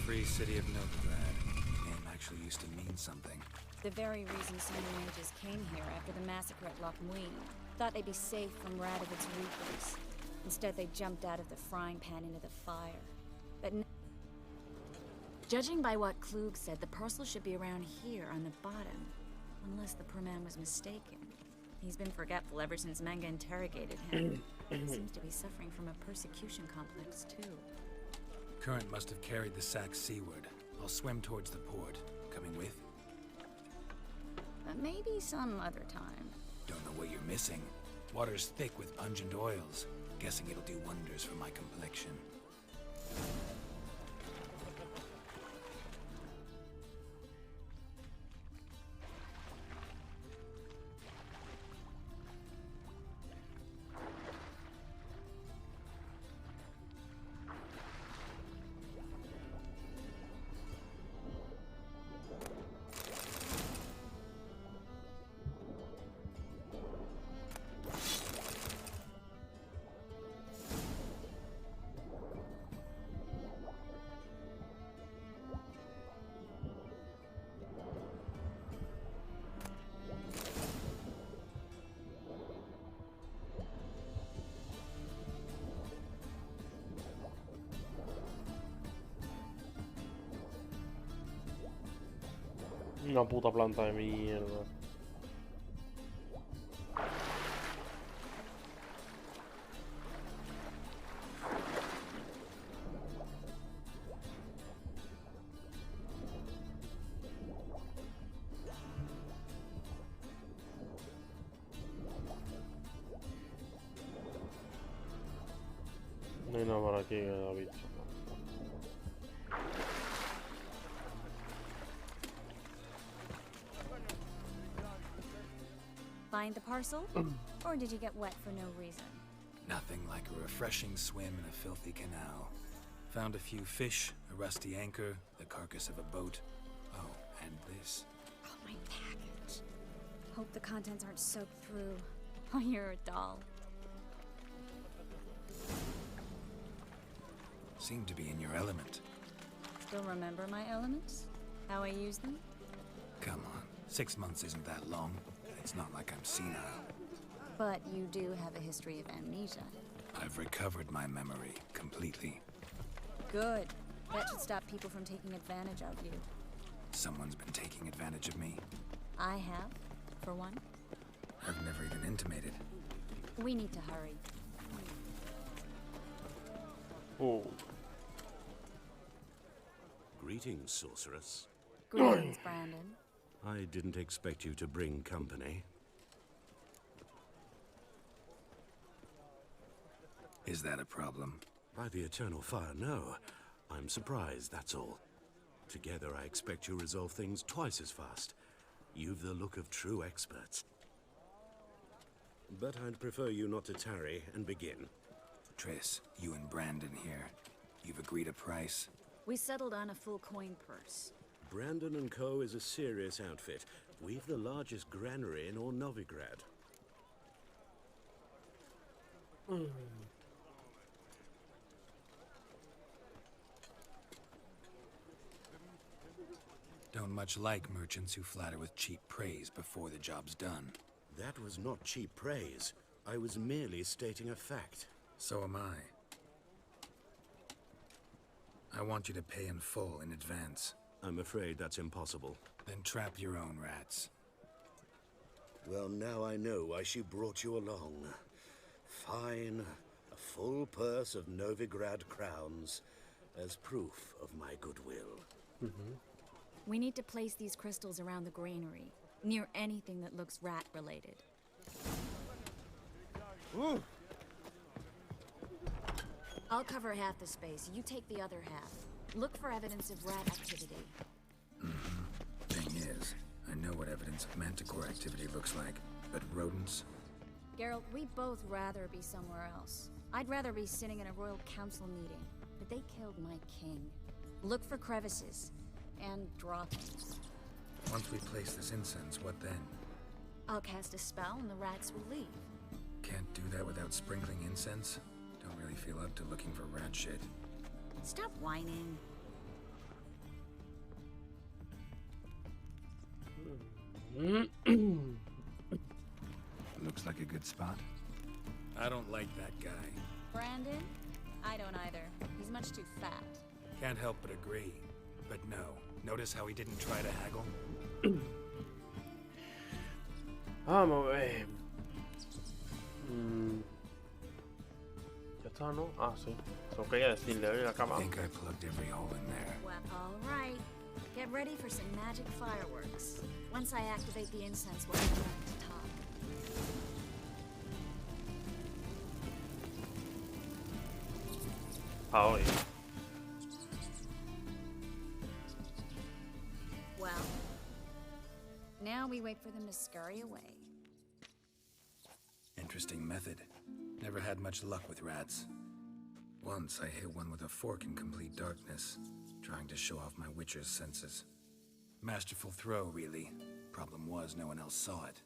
Free city of Novigrado. Name actually used to mean something. The very reason so many mages came here after the massacre at Loch Muin. Thought they'd be safe from Radovid's reapers. Instead, they jumped out of the frying pan into the fire. But judging by what Klug said, the parcel should be around here on the bottom. Unless the poor man was mistaken. He's been forgetful ever since Manga interrogated him. Seems to be suffering from a persecution complex, too. Current must have carried the sack seaward. I'll swim towards the port. Coming with? Maybe some other time. Don't know what you're missing. Water's thick with pungent oils. Guessing it'll do wonders for my complexion. Una puta planta de mierda. No hay nada por aquí que haya visto. Find the parcel? Or did you get wet for no reason? Nothing like a refreshing swim in a filthy canal. Found a few fish, a rusty anchor, the carcass of a boat. Oh, and this. Oh, my package. Hope the contents aren't soaked through. Oh, you're a doll. Seem to be in your element. Still remember my elements? How I use them? Come on, 6 months isn't that long. It's not like I'm senile. But you do have a history of amnesia. I've recovered my memory completely. Good. That should stop people from taking advantage of you. Someone's been taking advantage of me. I have, for one. I've never even intimated. We need to hurry. Oh. Greetings, sorceress. Greetings, Brandon. I didn't expect you to bring company. Is that a problem? By the eternal fire, no. I'm surprised, that's all. Together, I expect you resolve things twice as fast. You've the look of true experts. But I'd prefer you not to tarry and begin. Triss, you and Brandon here. You've agreed a price? We settled on a full coin purse. Brandon & Co. is a serious outfit. We've the largest granary in all Novigrad. Don't much like merchants who flatter with cheap praise before the job's done. That was not cheap praise. I was merely stating a fact. So am I. I want you to pay in full in advance. I'm afraid that's impossible. Then trap your own rats. Well, now I know why she brought you along. Fine. A full purse of Novigrad crowns as proof of my goodwill. We need to place these crystals around the granary, near anything that looks rat-related. I'll cover half the space. You take the other half. Look for evidence of rat activity. Thing is, I know what evidence of manticore activity looks like, but rodents? Geralt, we'd both rather be somewhere else. I'd rather be sitting in a royal council meeting, but they killed my king. Look for crevices, and draw things. Once we place this incense, what then? I'll cast a spell and the rats will leave. Can't do that without sprinkling incense? Don't really feel up to looking for rat shit. Stop whining. Looks like a good spot. I don't like that guy. Brandon? I don't either. He's much too fat. Can't help but agree. But no. Notice how he didn't try to haggle? Vamos a ver. Ya está, ¿no? Ah, sí. Eso quería decirle, oye, la cama. I think I plugged every hole in there. Well, all right. Get ready for some magic fireworks. Once I activate the incense, we'll head back to top. Ahora. Well, now we wait for them to scurry away. Interesting method. Never had much luck with rats. Once I hit one with a fork in complete darkness, trying to show off my witcher's senses. Masterful throw, really. Problem was, no one else saw it.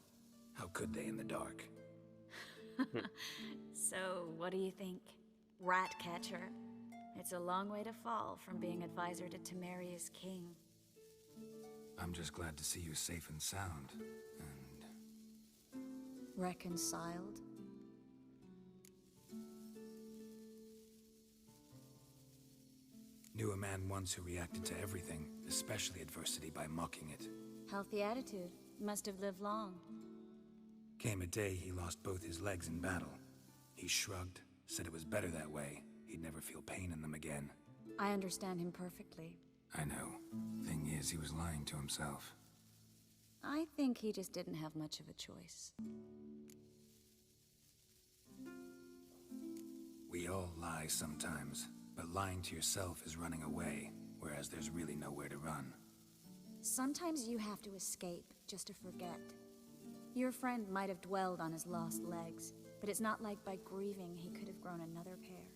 How could they in the dark? So, what do you think? Rat catcher? It's a long way to fall from being advisor to Temeria's king. I'm just glad to see you safe and sound. And... Reconciled? Knew a man once who reacted to everything, especially adversity, by mocking it. Healthy attitude. Must have lived long. Came a day he lost both his legs in battle. He shrugged, said it was better that way. He'd never feel pain in them again. I understand him perfectly. I know. Thing is, he was lying to himself. I think he just didn't have much of a choice. We all lie sometimes, but lying to yourself is running away, whereas there's really nowhere to run. Sometimes you have to escape just to forget. Your friend might have dwelled on his lost legs, but it's not like by grieving he could have grown another pair.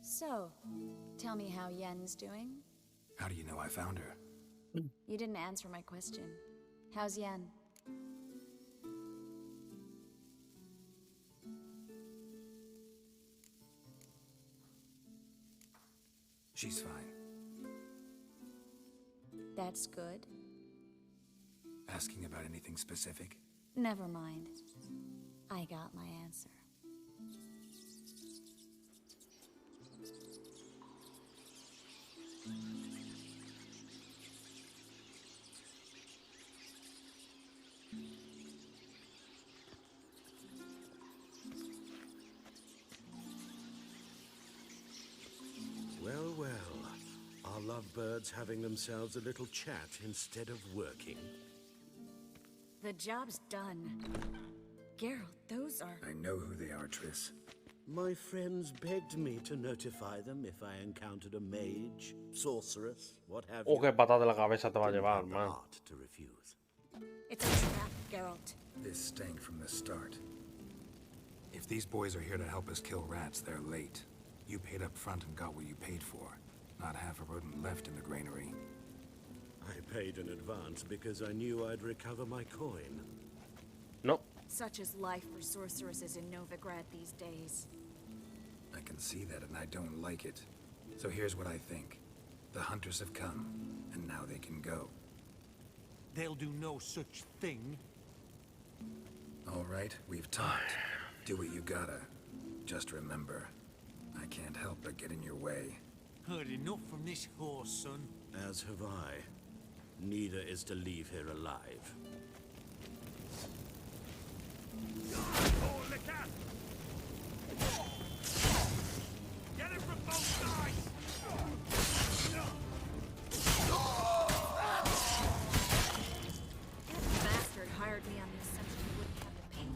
So, tell me how Yen's doing? How do you know I found her? You didn't answer my question. How's Yen? She's fine. That's good. Asking about anything specific? Never mind. I got my answer. Well, well. Are lovebirds having themselves a little chat instead of working? The job's done. Geralt, those are... I know who they are, Triss. My friends begged me to notify them if I encountered a mage, sorceress, what have you. Qué patada de la cabeza te va a Didn't llevar, have the man. heart to refuse. It's a trap, Geralt. This stank from the start. If these boys are here to help us kill rats, they're late. You paid up front and got what you paid for. Not half a rodent left in the granary. I paid in advance because I knew I'd recover my coin. No. Such is life for sorceresses in Novigrad these days. I can see that, and I don't like it. So here's what I think. The hunters have come, and now they can go. They'll do no such thing. All right, we've talked. Do what you gotta. Just remember, I can't help but get in your way. Heard enough from this horse, son. As have I. Neither is to leave here alive. Oh, look out! Get it from both sides! That bastard hired me on the assumption he wouldn't have the pain.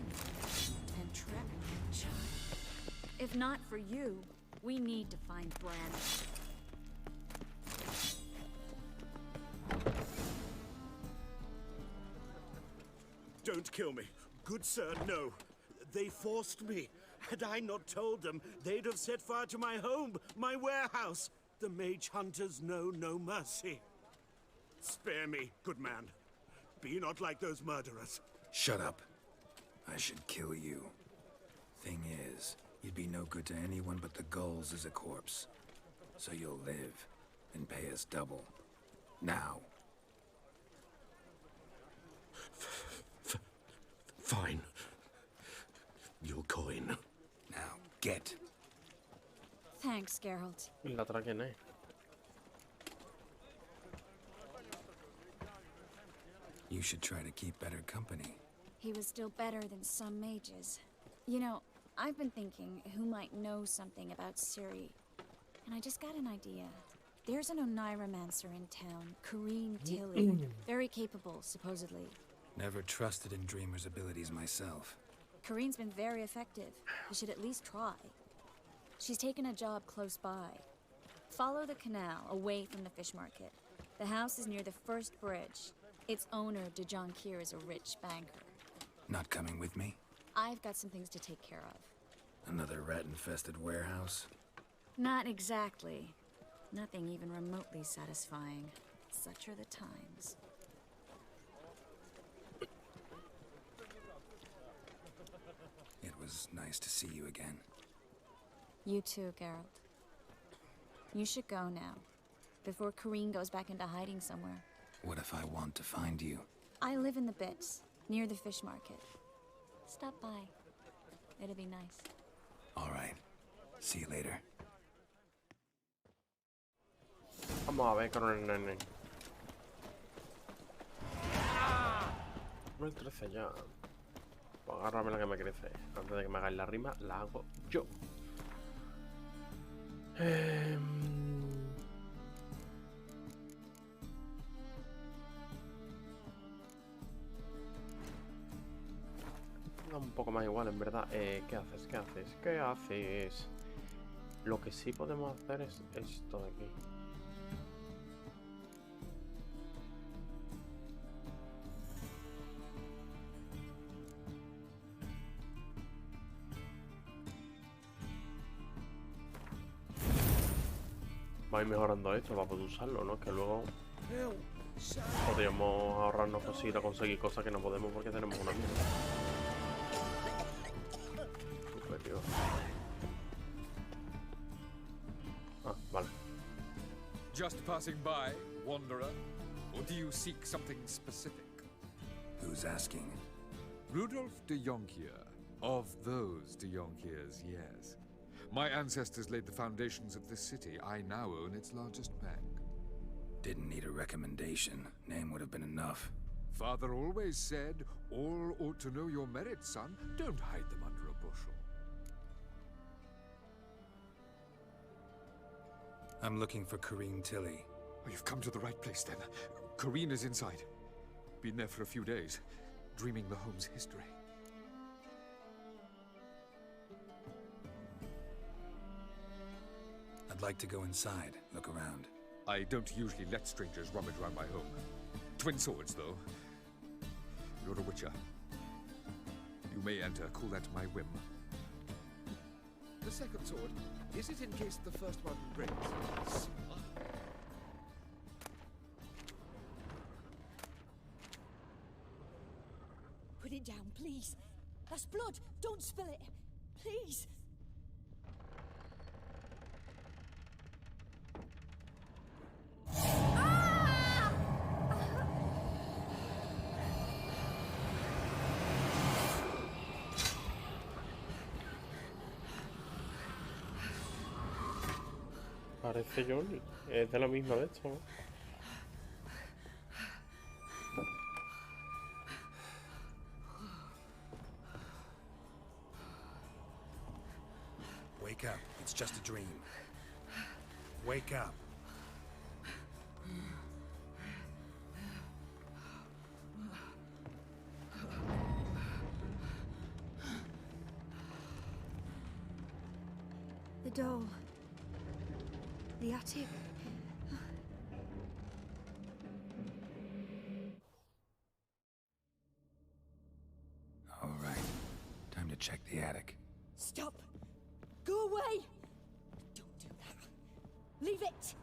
And Trevor, child. If not for you, we need to find Bran. Don't kill me. Good sir, no. They forced me. Had I not told them, they'd have set fire to my home, my warehouse. The mage hunters know no mercy. Spare me, good man. Be not like those murderers. Shut up. I should kill you. Thing is, you'd be no good to anyone but the gulls as a corpse. So you'll live and pay us double. Now. Fine. Your coin. Now, get. Thanks, Geralt. ¿Y la otra quién es? You should try to keep better company. He was still better than some mages. You know, I've been thinking who might know something about Ciri. And I just got an idea. There's an Oneiromancer in town, Corrine Tilly. Very capable, supposedly. Never trusted in Dreamer's abilities myself. Corine's been very effective. You should at least try. She's taken a job close by. Follow the canal, away from the fish market. The house is near the first bridge. Its owner, Dejon Kier, is a rich banker. Not coming with me? I've got some things to take care of. Another rat-infested warehouse? Not exactly. Nothing even remotely satisfying. Such are the times. It was nice to see you again. You too, Geralt. You should go now, before Corrine goes back into hiding somewhere. What if I want to find you? I live in the Bits, near the fish market. Stop by. It'll be nice. All right. See you later. Vamos a ver con el nene. Me crece ya. Pues agárrame la que me crece. Antes de que me hagáis la rima, la hago yo. un poco más igual, en verdad. ¿Qué haces? ¿Qué haces? ¿Qué haces? Lo que sí podemos hacer es esto de aquí. Va a ir mejorando esto para poder usarlo, ¿no? Que luego podríamos ahorrarnos cositas, conseguir cosas que no podemos porque tenemos una mierda. Superior. Ah, vale. Just passing by, wanderer? Or do you seek something specific? Who's asking? Rudolf de Jonkier. Of those de Jonkiers, yes. My ancestors laid the foundations of this city. I now own its largest bank. Didn't need a recommendation. Name would have been enough. Father always said, all ought to know your merits, son. Don't hide them under a bushel. I'm looking for Corrine Tilly. Oh, you've come to the right place, then. Corrine is inside. Been there for a few days, dreaming the home's history. I'd like to go inside, look around. I don't usually let strangers rummage around my home. Twin swords, though. You're a witcher. You may enter, call that my whim. The second sword, is it in case the first one breaks? Put it down, please. That's blood. Don't spill it. Please. Parece Johnny. Es de la misma de esto, ¿no? Wake up. It's just a dream. Wake up. The doll. The attic. All right. Time to check the attic. Stop. Go away. Don't do that. Leave it.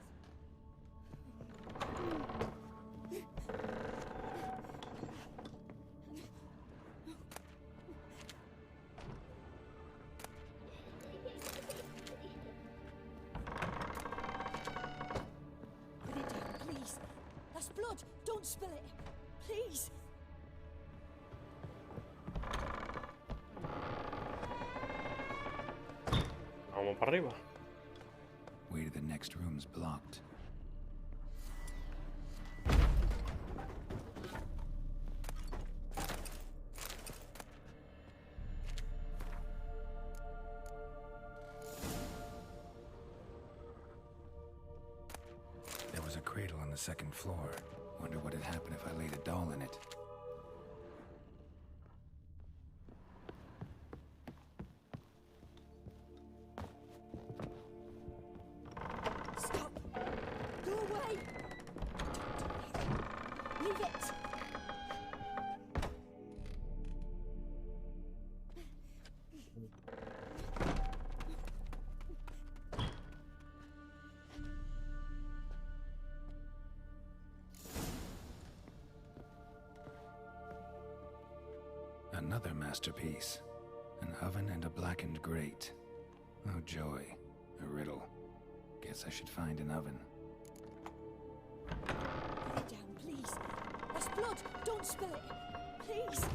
Put it down, please. That's blood. Don't spill it. Please. Vamos para arriba. Way to the next room's blocked. There was a cradle on the second floor. Wonder what'd happen if I laid a doll in it. Stop. Go away. Leave it. Another masterpiece. An oven and a blackened grate. Oh joy. A riddle. Guess I should find an oven. Put it down, please. That's blood. Don't spill it. Please.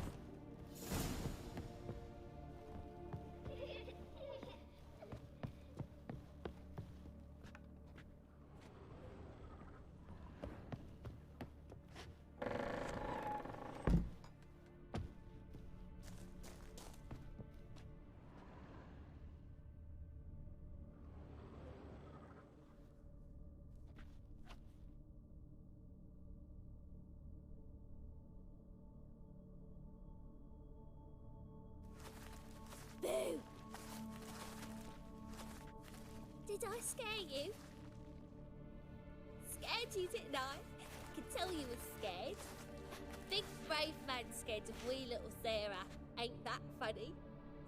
Did I scare you? Scared you, didn't I? Could tell you were scared. Big brave man scared of wee little Sarah. Ain't that funny?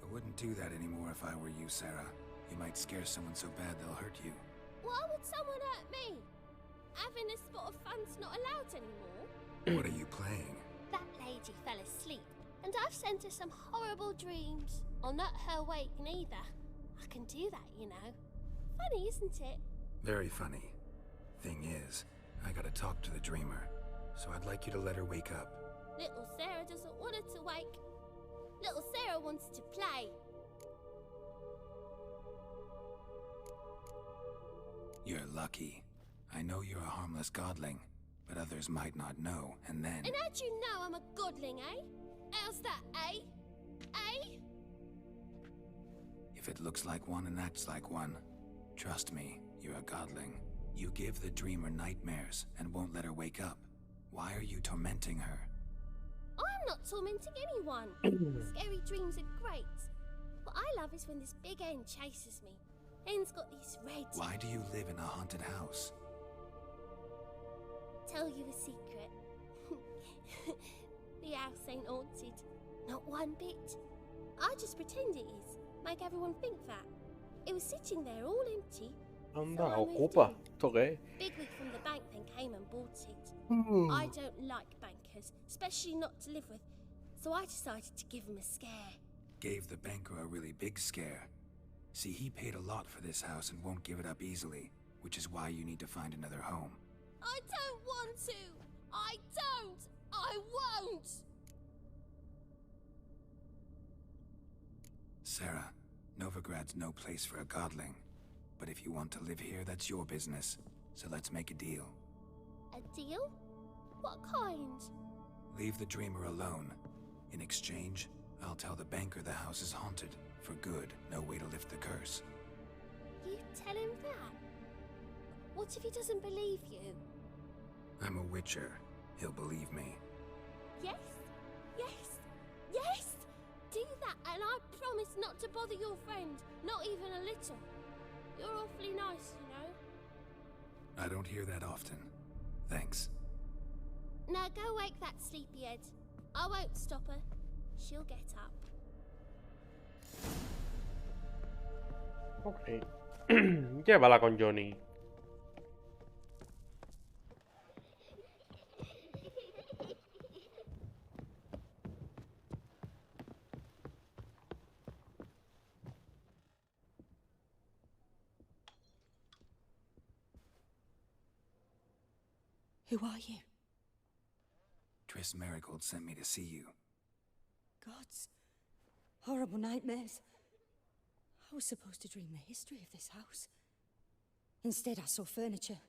I wouldn't do that anymore if I were you, Sarah. You might scare someone so bad they'll hurt you. Why would someone hurt me? Having a spot of fun's not allowed anymore. What are you playing? That lady fell asleep, and I've sent her some horrible dreams. I'll not her awake neither. I can do that, you know. Funny, isn't it? Very funny. Thing is, I gotta talk to the dreamer, so I'd like you to let her wake up. Little Sarah doesn't want her to wake. Little Sarah wants to play. You're lucky. I know you're a harmless godling, but others might not know, and then... And how'd you know I'm a godling, eh? How's that, eh? Eh? If it looks like one and acts like one, trust me, you're a godling. You give the dreamer nightmares and won't let her wake up. Why are you tormenting her? I'm not tormenting anyone. Scary dreams are great. What I love is when this big hen chases me. Hen's got these red... Why do you live in a haunted house? Tell you a secret. The house ain't haunted. Not one bit. I just pretend it is. Make everyone think that. It was sitting there all empty. Anda, ocupa. ¿Esto qué es? Bigwig from the bank then came and bought it. I don't like bankers, especially not to live with, so I decided to give him a scare. Gave the banker a really big scare. See, he paid a lot for this house and won't give it up easily, which is why you need to find another home. I don't want to! I don't! I won't! Sarah, Novigrad's no place for a godling. But if you want to live here, that's your business. So let's make a deal. A deal? What kind? Leave the dreamer alone. In exchange, I'll tell the banker the house is haunted. For good, no way to lift the curse. You tell him that? What if he doesn't believe you? I'm a witcher. He'll believe me. Yes? Yes? Yes! Do that and I promise not to bother your friend. Not even a little. You're awfully nice, you know. I don't hear that often. Thanks. Now go wake that sleepyhead. I won't stop her. She'll get up. Ok. Llévala con Johnny. Who are you? Triss Marigold sent me to see you. Gods. Horrible nightmares. I was supposed to dream the history of this house. Instead, I saw furniture.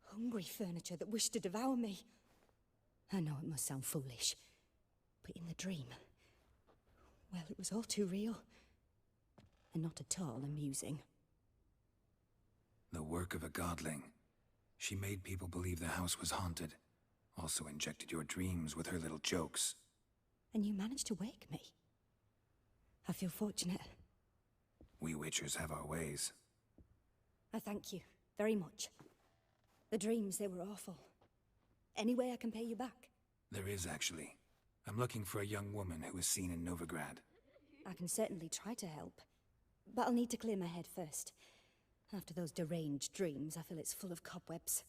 Hungry furniture that wished to devour me. I know it must sound foolish, but in the dream, well, it was all too real. And not at all amusing. The work of a godling. She made people believe the house was haunted. Also injected your dreams with her little jokes. And you managed to wake me. I feel fortunate. We witchers have our ways. I thank you very much. The dreams, they were awful. Any way I can pay you back? There is, actually. I'm looking for a young woman who was seen in Novigrad. I can certainly try to help. But I'll need to clear my head first. After those deranged dreams, I feel it's full of cobwebs.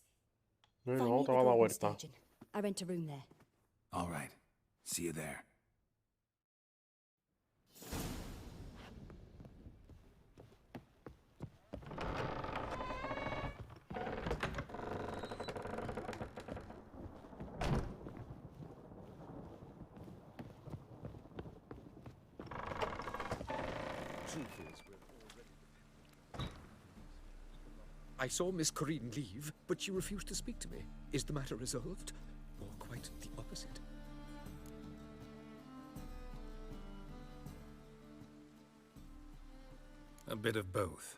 Find me at the Golden Station. I rent a room there. All right. See you there. I saw Miss Corinne leave, but she refused to speak to me. Is the matter resolved? Or quite the opposite? A bit of both.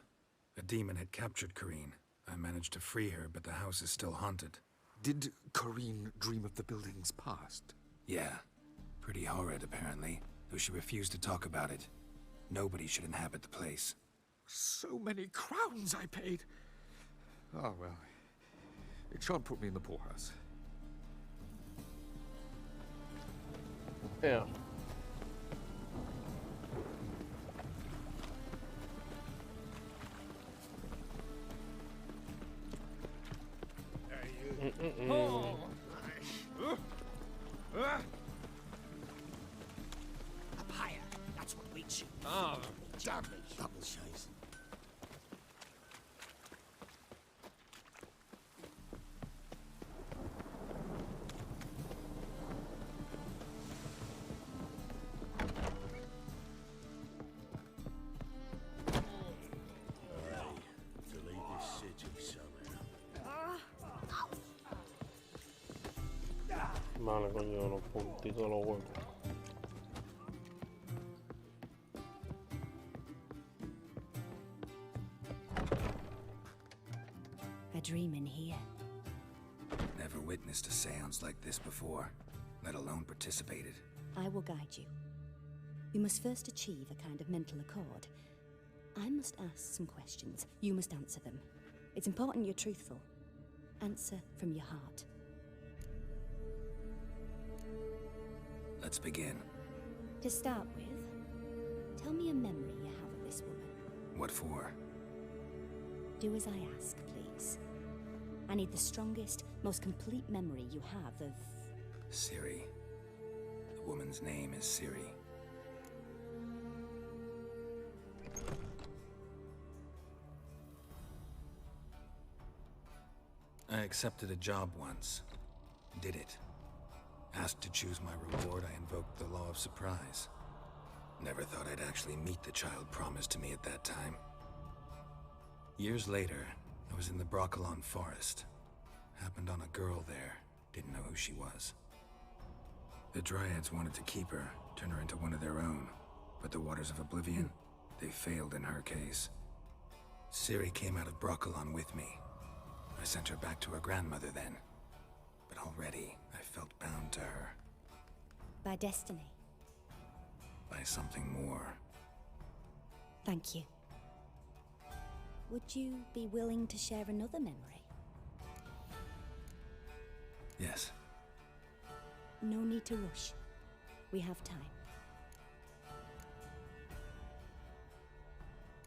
A demon had captured Corinne. I managed to free her, but the house is still haunted. Did Corinne dream of the building's past? Yeah. Pretty horrid, apparently, though she refused to talk about it. Nobody should inhabit the place. So many crowns I paid. Oh, well. It shan't put me in the poorhouse. Yeah. Oh. Up higher. That's what we shoot. Oh, damn it. Double chase. To leave this city somehow. Vale, coño, los puntitos de los huevos. A dream in here. Never witnessed a seance like this before, let alone participated. I will guide you. You must first achieve a kind of mental accord. I must ask some questions. You must answer them. It's important you're truthful. Answer from your heart. Let's begin. To start with, tell me a memory you have of this woman. What for? Do as I ask, please. I need the strongest, most complete memory you have of... Ciri. The woman's name is Ciri. I accepted a job once. Did it. Asked to choose my reward, I invoked the law of surprise. Never thought I'd actually meet the child promised to me at that time. Years later, I was in the Broccolon forest. Happened on a girl there. Didn't know who she was. The Dryads wanted to keep her, turn her into one of their own. But the Waters of Oblivion, they failed in her case. Ciri came out of Broccolon with me. I sent her back to her grandmother then. But already, I felt bound to her. By destiny. By something more. Thank you. Would you be willing to share another memory? Yes. No need to rush. We have time.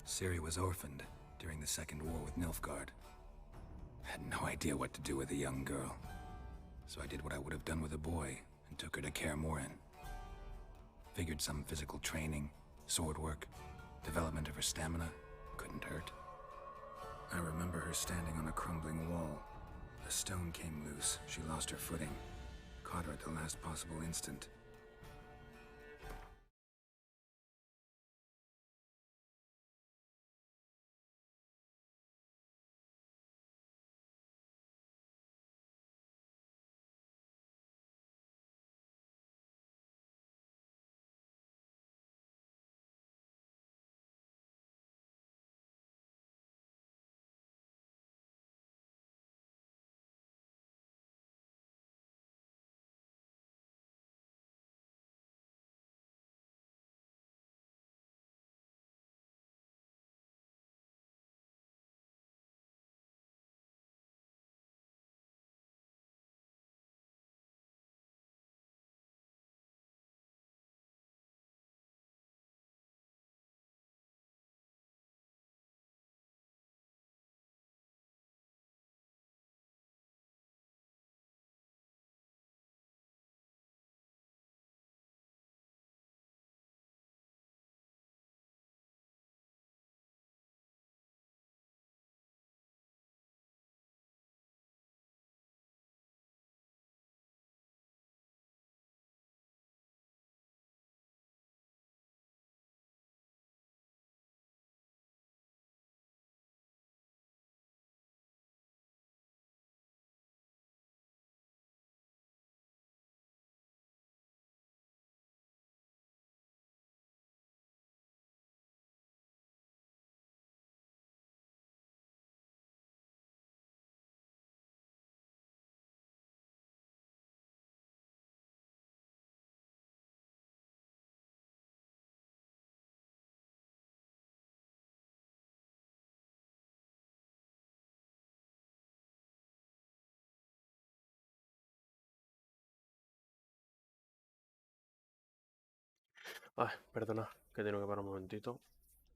Ciri was orphaned during the Second War with Nilfgaard. Had no idea what to do with a young girl. So I did what I would have done with a boy and took her to Kaer Morhen. Figured some physical training, sword work, development of her stamina couldn't hurt. I remember her standing on a crumbling wall. A stone came loose, she lost her footing. Caught her at the last possible instant. Ay, perdona, que tengo que parar un momentito.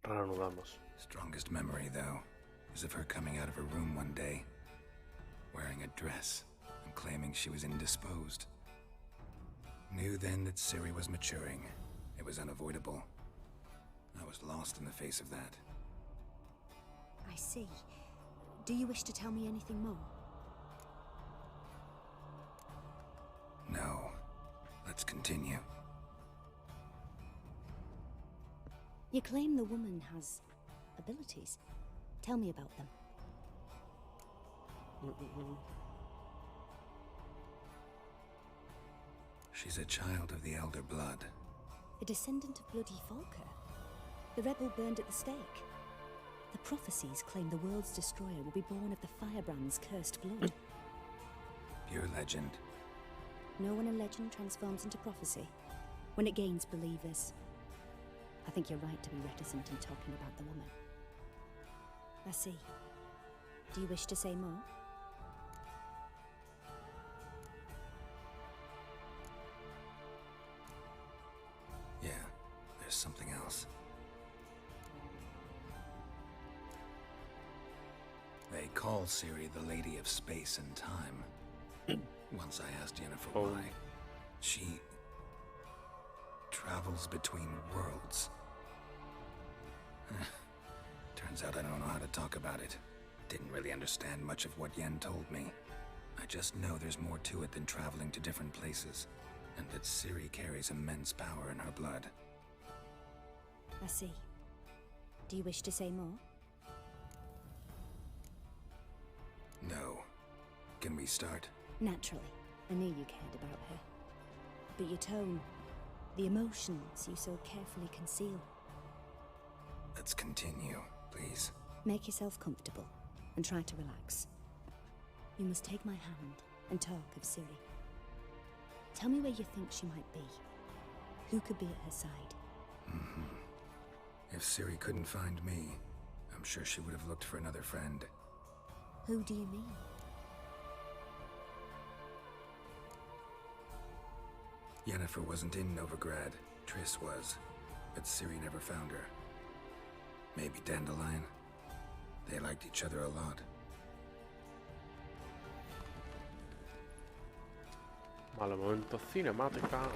Reanudamos. Strongest memory, though, is of her coming out of her room one day, wearing a dress and claiming she was indisposed. Knew then that Ciri was maturing. It was unavoidable. I was lost in the face of that. I see. Do you wish to tell me anything more? No. Let's continue. You claim the woman has abilities. Tell me about them. She's a child of the Elder Blood. A descendant of bloody Falker. The rebel burned at the stake. The prophecies claim the world's destroyer will be born of the Firebrand's cursed blood. Pure legend. Know when a legend transforms into prophecy? When it gains believers. I think you're right to be reticent in talking about the woman. I see. Do you wish to say more? Yeah, there's something else. They call Ciri the Lady of Space and Time. Once I asked Yennefer why. She travels between worlds. Turns out I don't know how to talk about it. Didn't really understand much of what Yen told me. I just know there's more to it than traveling to different places, and that Ciri carries immense power in her blood. I see. Do you wish to say more? No. Can we start? Naturally. I knew you cared about her. But your tone, the emotions you so carefully conceal. Let's continue, please. Make yourself comfortable and try to relax. You must take my hand and talk of Ciri. Tell me where you think she might be. Who could be at her side? If Ciri couldn't find me, I'm sure she would have looked for another friend. Who do you mean? Yennefer wasn't in Novigrad. Triss was. But Ciri never found her. Maybe Dandelion. They liked each other a lot. Vale, momento cinemática.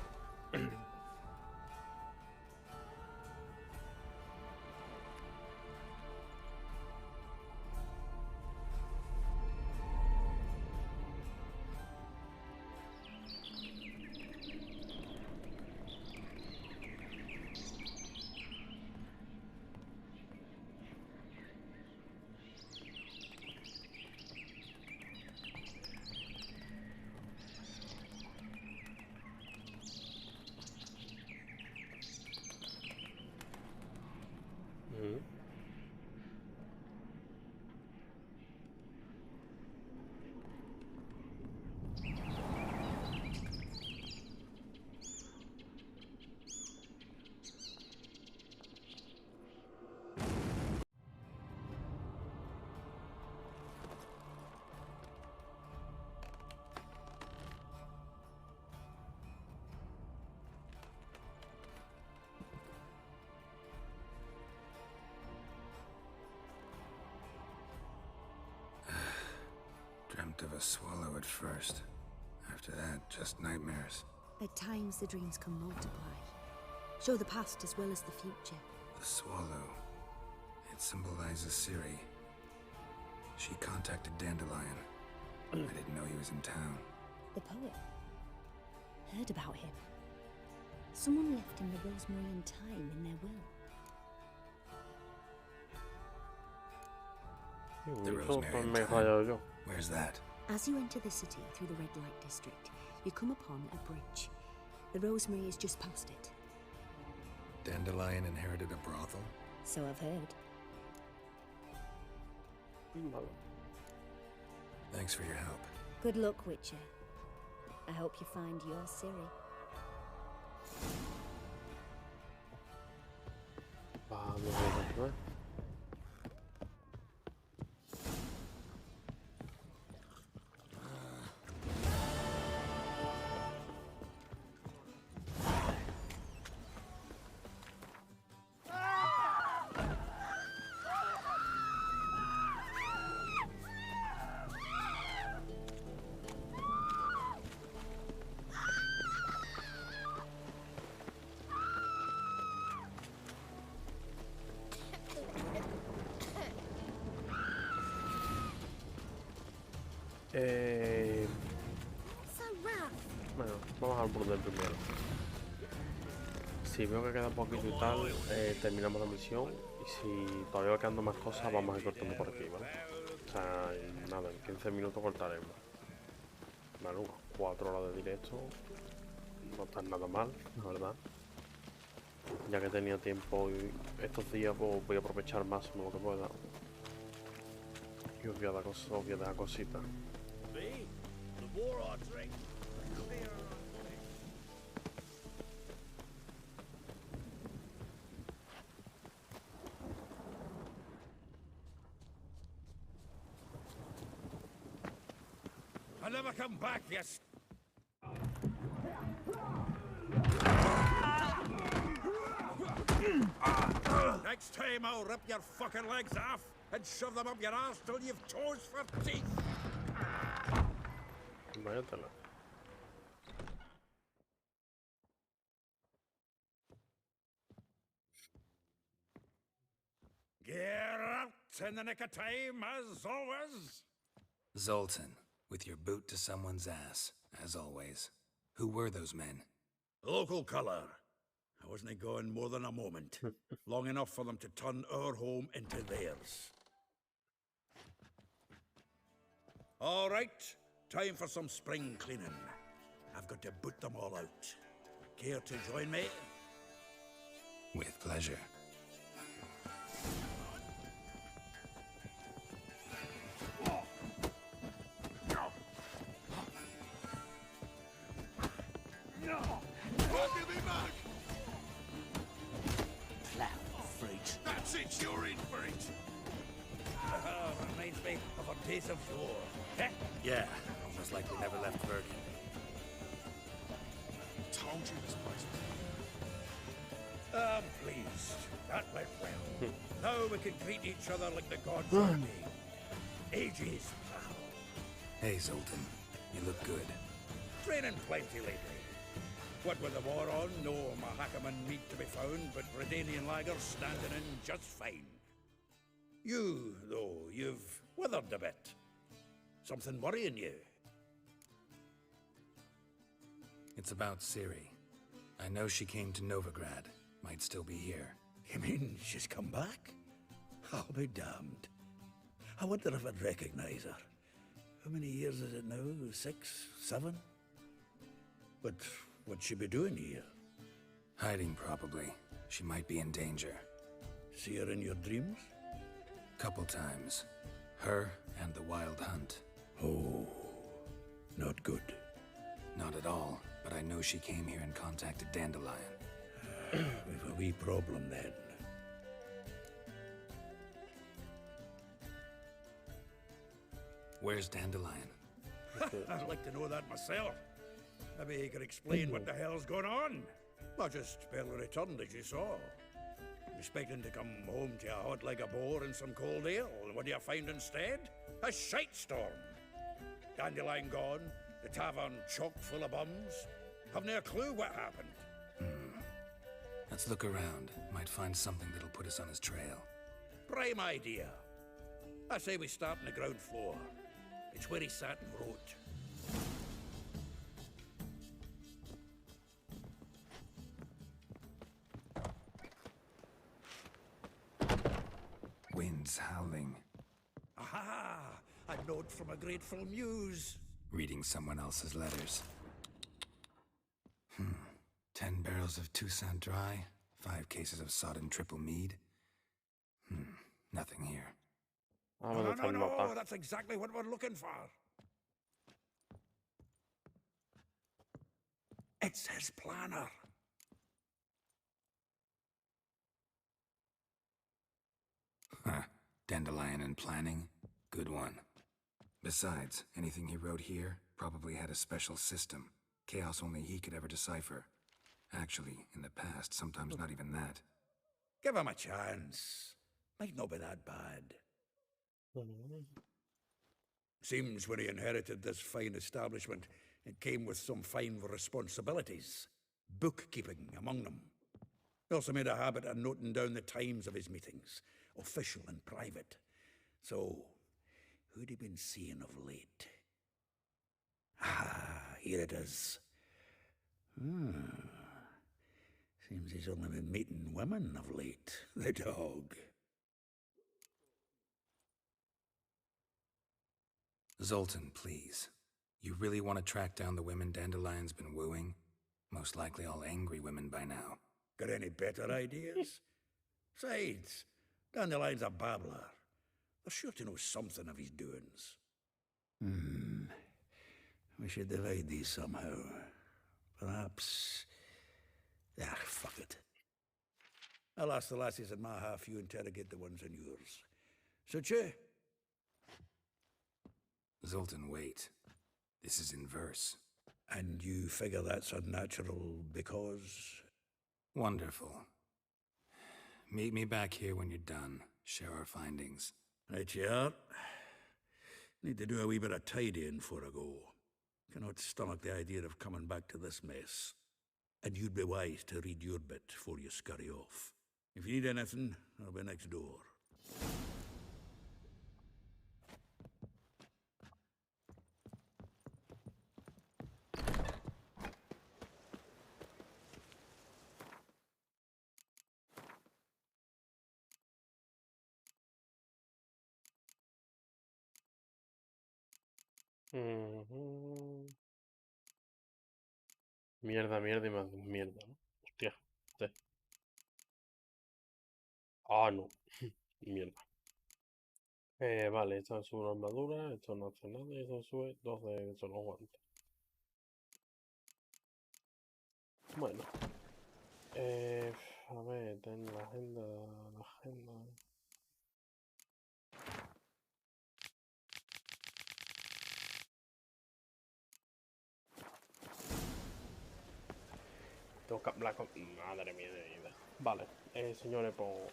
Dreamt of a swallow at first. After that, just nightmares. At times the dreams can multiply. Show the past as well as the future. The swallow. It symbolizes Ciri. She contacted Dandelion. I didn't know he was in town. The poet. Heard about him. Someone left him the rosemary and thyme in their will. The rosemary and thyme. Where's that? As you enter the city through the red light district, you come upon a bridge. The rosemary is just past it. Dandelion inherited a brothel? So I've heard. Thanks for your help. Good luck, Witcher. I hope you find your Ciri. Vamos a ver. Bueno, vamos al burdel primero. Si veo que queda poquito y tal, terminamos la misión. Y si todavía va quedando más cosas, vamos a ir cortando por aquí, ¿vale? O sea, nada, en 15 minutos cortaremos. Vale, unas 4 horas de directo. No está nada mal, la verdad. Ya que tenía tiempo estos días, pues voy a aprovechar más lo que pueda. Y os voy a dar cositas. I'll never come back, yes. Next time I'll rip your fucking legs off and shove them up your ass till you've toes for teeth. Vaya tela. Get out in the nick of time, as always. Zoltan, with your boot to someone's ass, as always. Who were those men? Local colour. I wasn't going more than a moment. Long enough for them to turn our home into theirs. All right, time for some spring cleaning. I've got to boot them all out. Care to join me? With pleasure. That's it, you're in for it. Reminds me of a days of yore. Eh? Yeah, almost like we never left Bergen. Told you this place was... I'm pleased. That went well. Now we can treat each other like the gods are made. Ages, pal. Hey, Zoltan. You look good. Training plenty lately. What with the war on, no Mahakaman meat to be found, but Redanian lagers standing in just fine. You, though, you've withered a bit. Something worrying you? It's about Ciri. I know she came to Novigrad. Might still be here. You mean she's come back? I'll be damned. I wonder if I'd recognize her. How many years is it now? 6, 7? But what'd she be doing here? Hiding, probably. She might be in danger. See her in your dreams? Couple times. Her and the Wild Hunt. Oh, not good. Not at all, but I know she came here and contacted Dandelion. We've a wee problem then. Where's Dandelion? I'd like to know that myself. Maybe he could explain what the hell's going on. I just barely returned, as you saw. Expecting to come home to a hot like a boar and some cold ale. What do you find instead? A shite storm. Dandelion gone, the tavern chock full of bums. Haven't a clue what happened. Let's look around. Might find something that'll put us on his trail. Prime idea. I say we start on the ground floor. It's where he sat and wrote. Wind's howling. Aha! A note from a grateful muse. Reading someone else's letters. 10 barrels of Toussaint Dry, 5 cases of sodden triple mead. Nothing here. No, that's exactly what we're looking for. It's his planner. Dandelion and planning? Good one. Besides, anything he wrote here probably had a special system. Chaos only he could ever decipher. Actually, in the past, sometimes not even that. Give him a chance. Might not be that bad. Seems when he inherited this fine establishment, it came with some fine responsibilities. Bookkeeping among them. He also made a habit of noting down the times of his meetings, official and private. So, who'd he been seeing of late? Ah, here it is. Seems he's only been meeting women of late, the dog. Zoltan, please. You really want to track down the women Dandelion's been wooing? Most likely all angry women by now. Got any better ideas? Besides, Dandelion's a babbler. They're sure to know something of his doings. We should divide these somehow. Perhaps... fuck it. I'll ask the lassies in my half, you interrogate the ones in yours. Suit you? Zoltan, wait. This is in verse. And you figure that's unnatural because... Wonderful. Meet me back here when you're done. Share our findings. Right you are. Need to do a wee bit of tidying before I go. Cannot stomach the idea of coming back to this mess. And you'd be wise to read your bit before you scurry off. If you need anything, I'll be next door. Mierda, mierda y más mierda, ¿no? Hostia. Sí. Ah, no. Mierda. Vale, esto sube una armadura, esto no hace nada y esto sube 2 de esos los guantes. Bueno. A ver, ten la agenda, Tengo que hablar con... Madre mía de vida. Vale, señores, pues...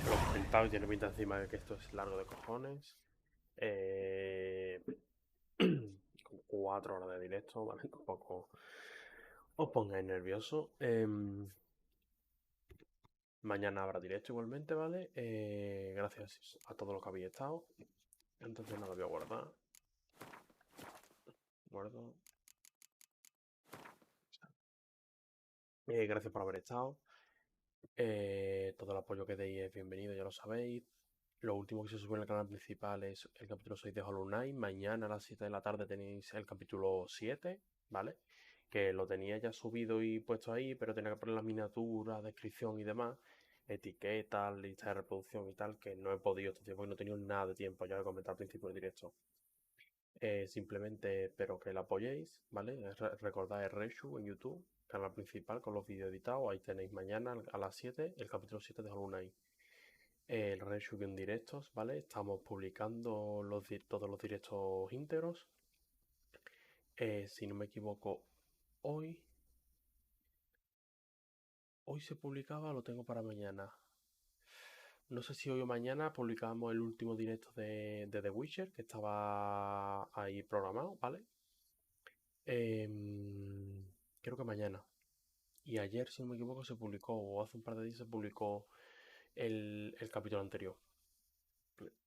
Lo he comentado y tiene pinta encima de que esto es largo de cojones. Como 4 horas de directo, ¿vale? Tampoco os pongáis nerviosos. Mañana habrá directo igualmente, ¿vale? Gracias a todos los que habéis estado. Entonces no lo voy a guardar. Guardo. Gracias por haber estado. Todo el apoyo que deis es bienvenido, ya lo sabéis. Lo último que se sube en el canal principal es el capítulo 6 de Hollow Knight. Mañana a las 7 de la tarde tenéis el capítulo 7, ¿vale? Que lo tenía ya subido y puesto ahí, pero tenía que poner la miniatura, descripción y demás, etiquetas, lista de reproducción y tal, que no he podido este tiempo y no he tenido nada de tiempo, ya lo he comentado al principio del directo. Simplemente espero que lo apoyéis, ¿vale? Recordad el Reshu en YouTube, canal principal con los vídeos editados. Ahí tenéis mañana a las 7 el capítulo 7 de Hollow Knight. El Reshu en directos, ¿vale? Estamos publicando todos los directos íntegros. Si no me equivoco, hoy se publicaba, lo tengo para mañana. No sé si hoy o mañana publicamos el último directo de The Witcher, que estaba ahí programado, ¿vale? Creo que mañana. Y ayer, si no me equivoco, se publicó, o hace un par de días se publicó el capítulo anterior.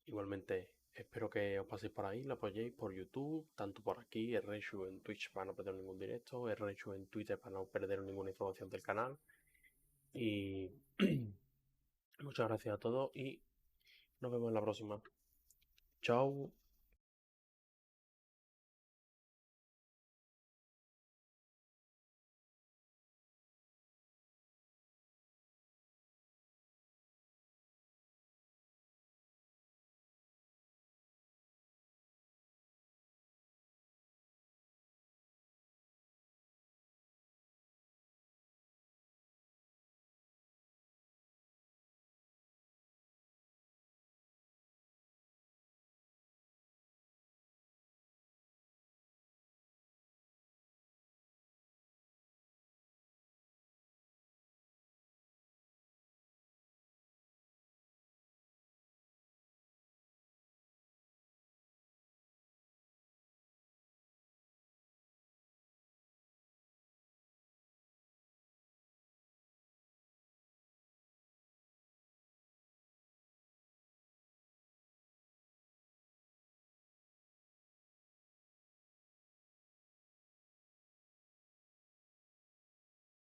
Igualmente, espero que os paséis por ahí, lo apoyéis por YouTube, tanto por aquí, el Reshu en Twitch para no perder ningún directo, el Reshu en Twitter para no perder ninguna información del canal. Y muchas gracias a todos y nos vemos en la próxima. Chao.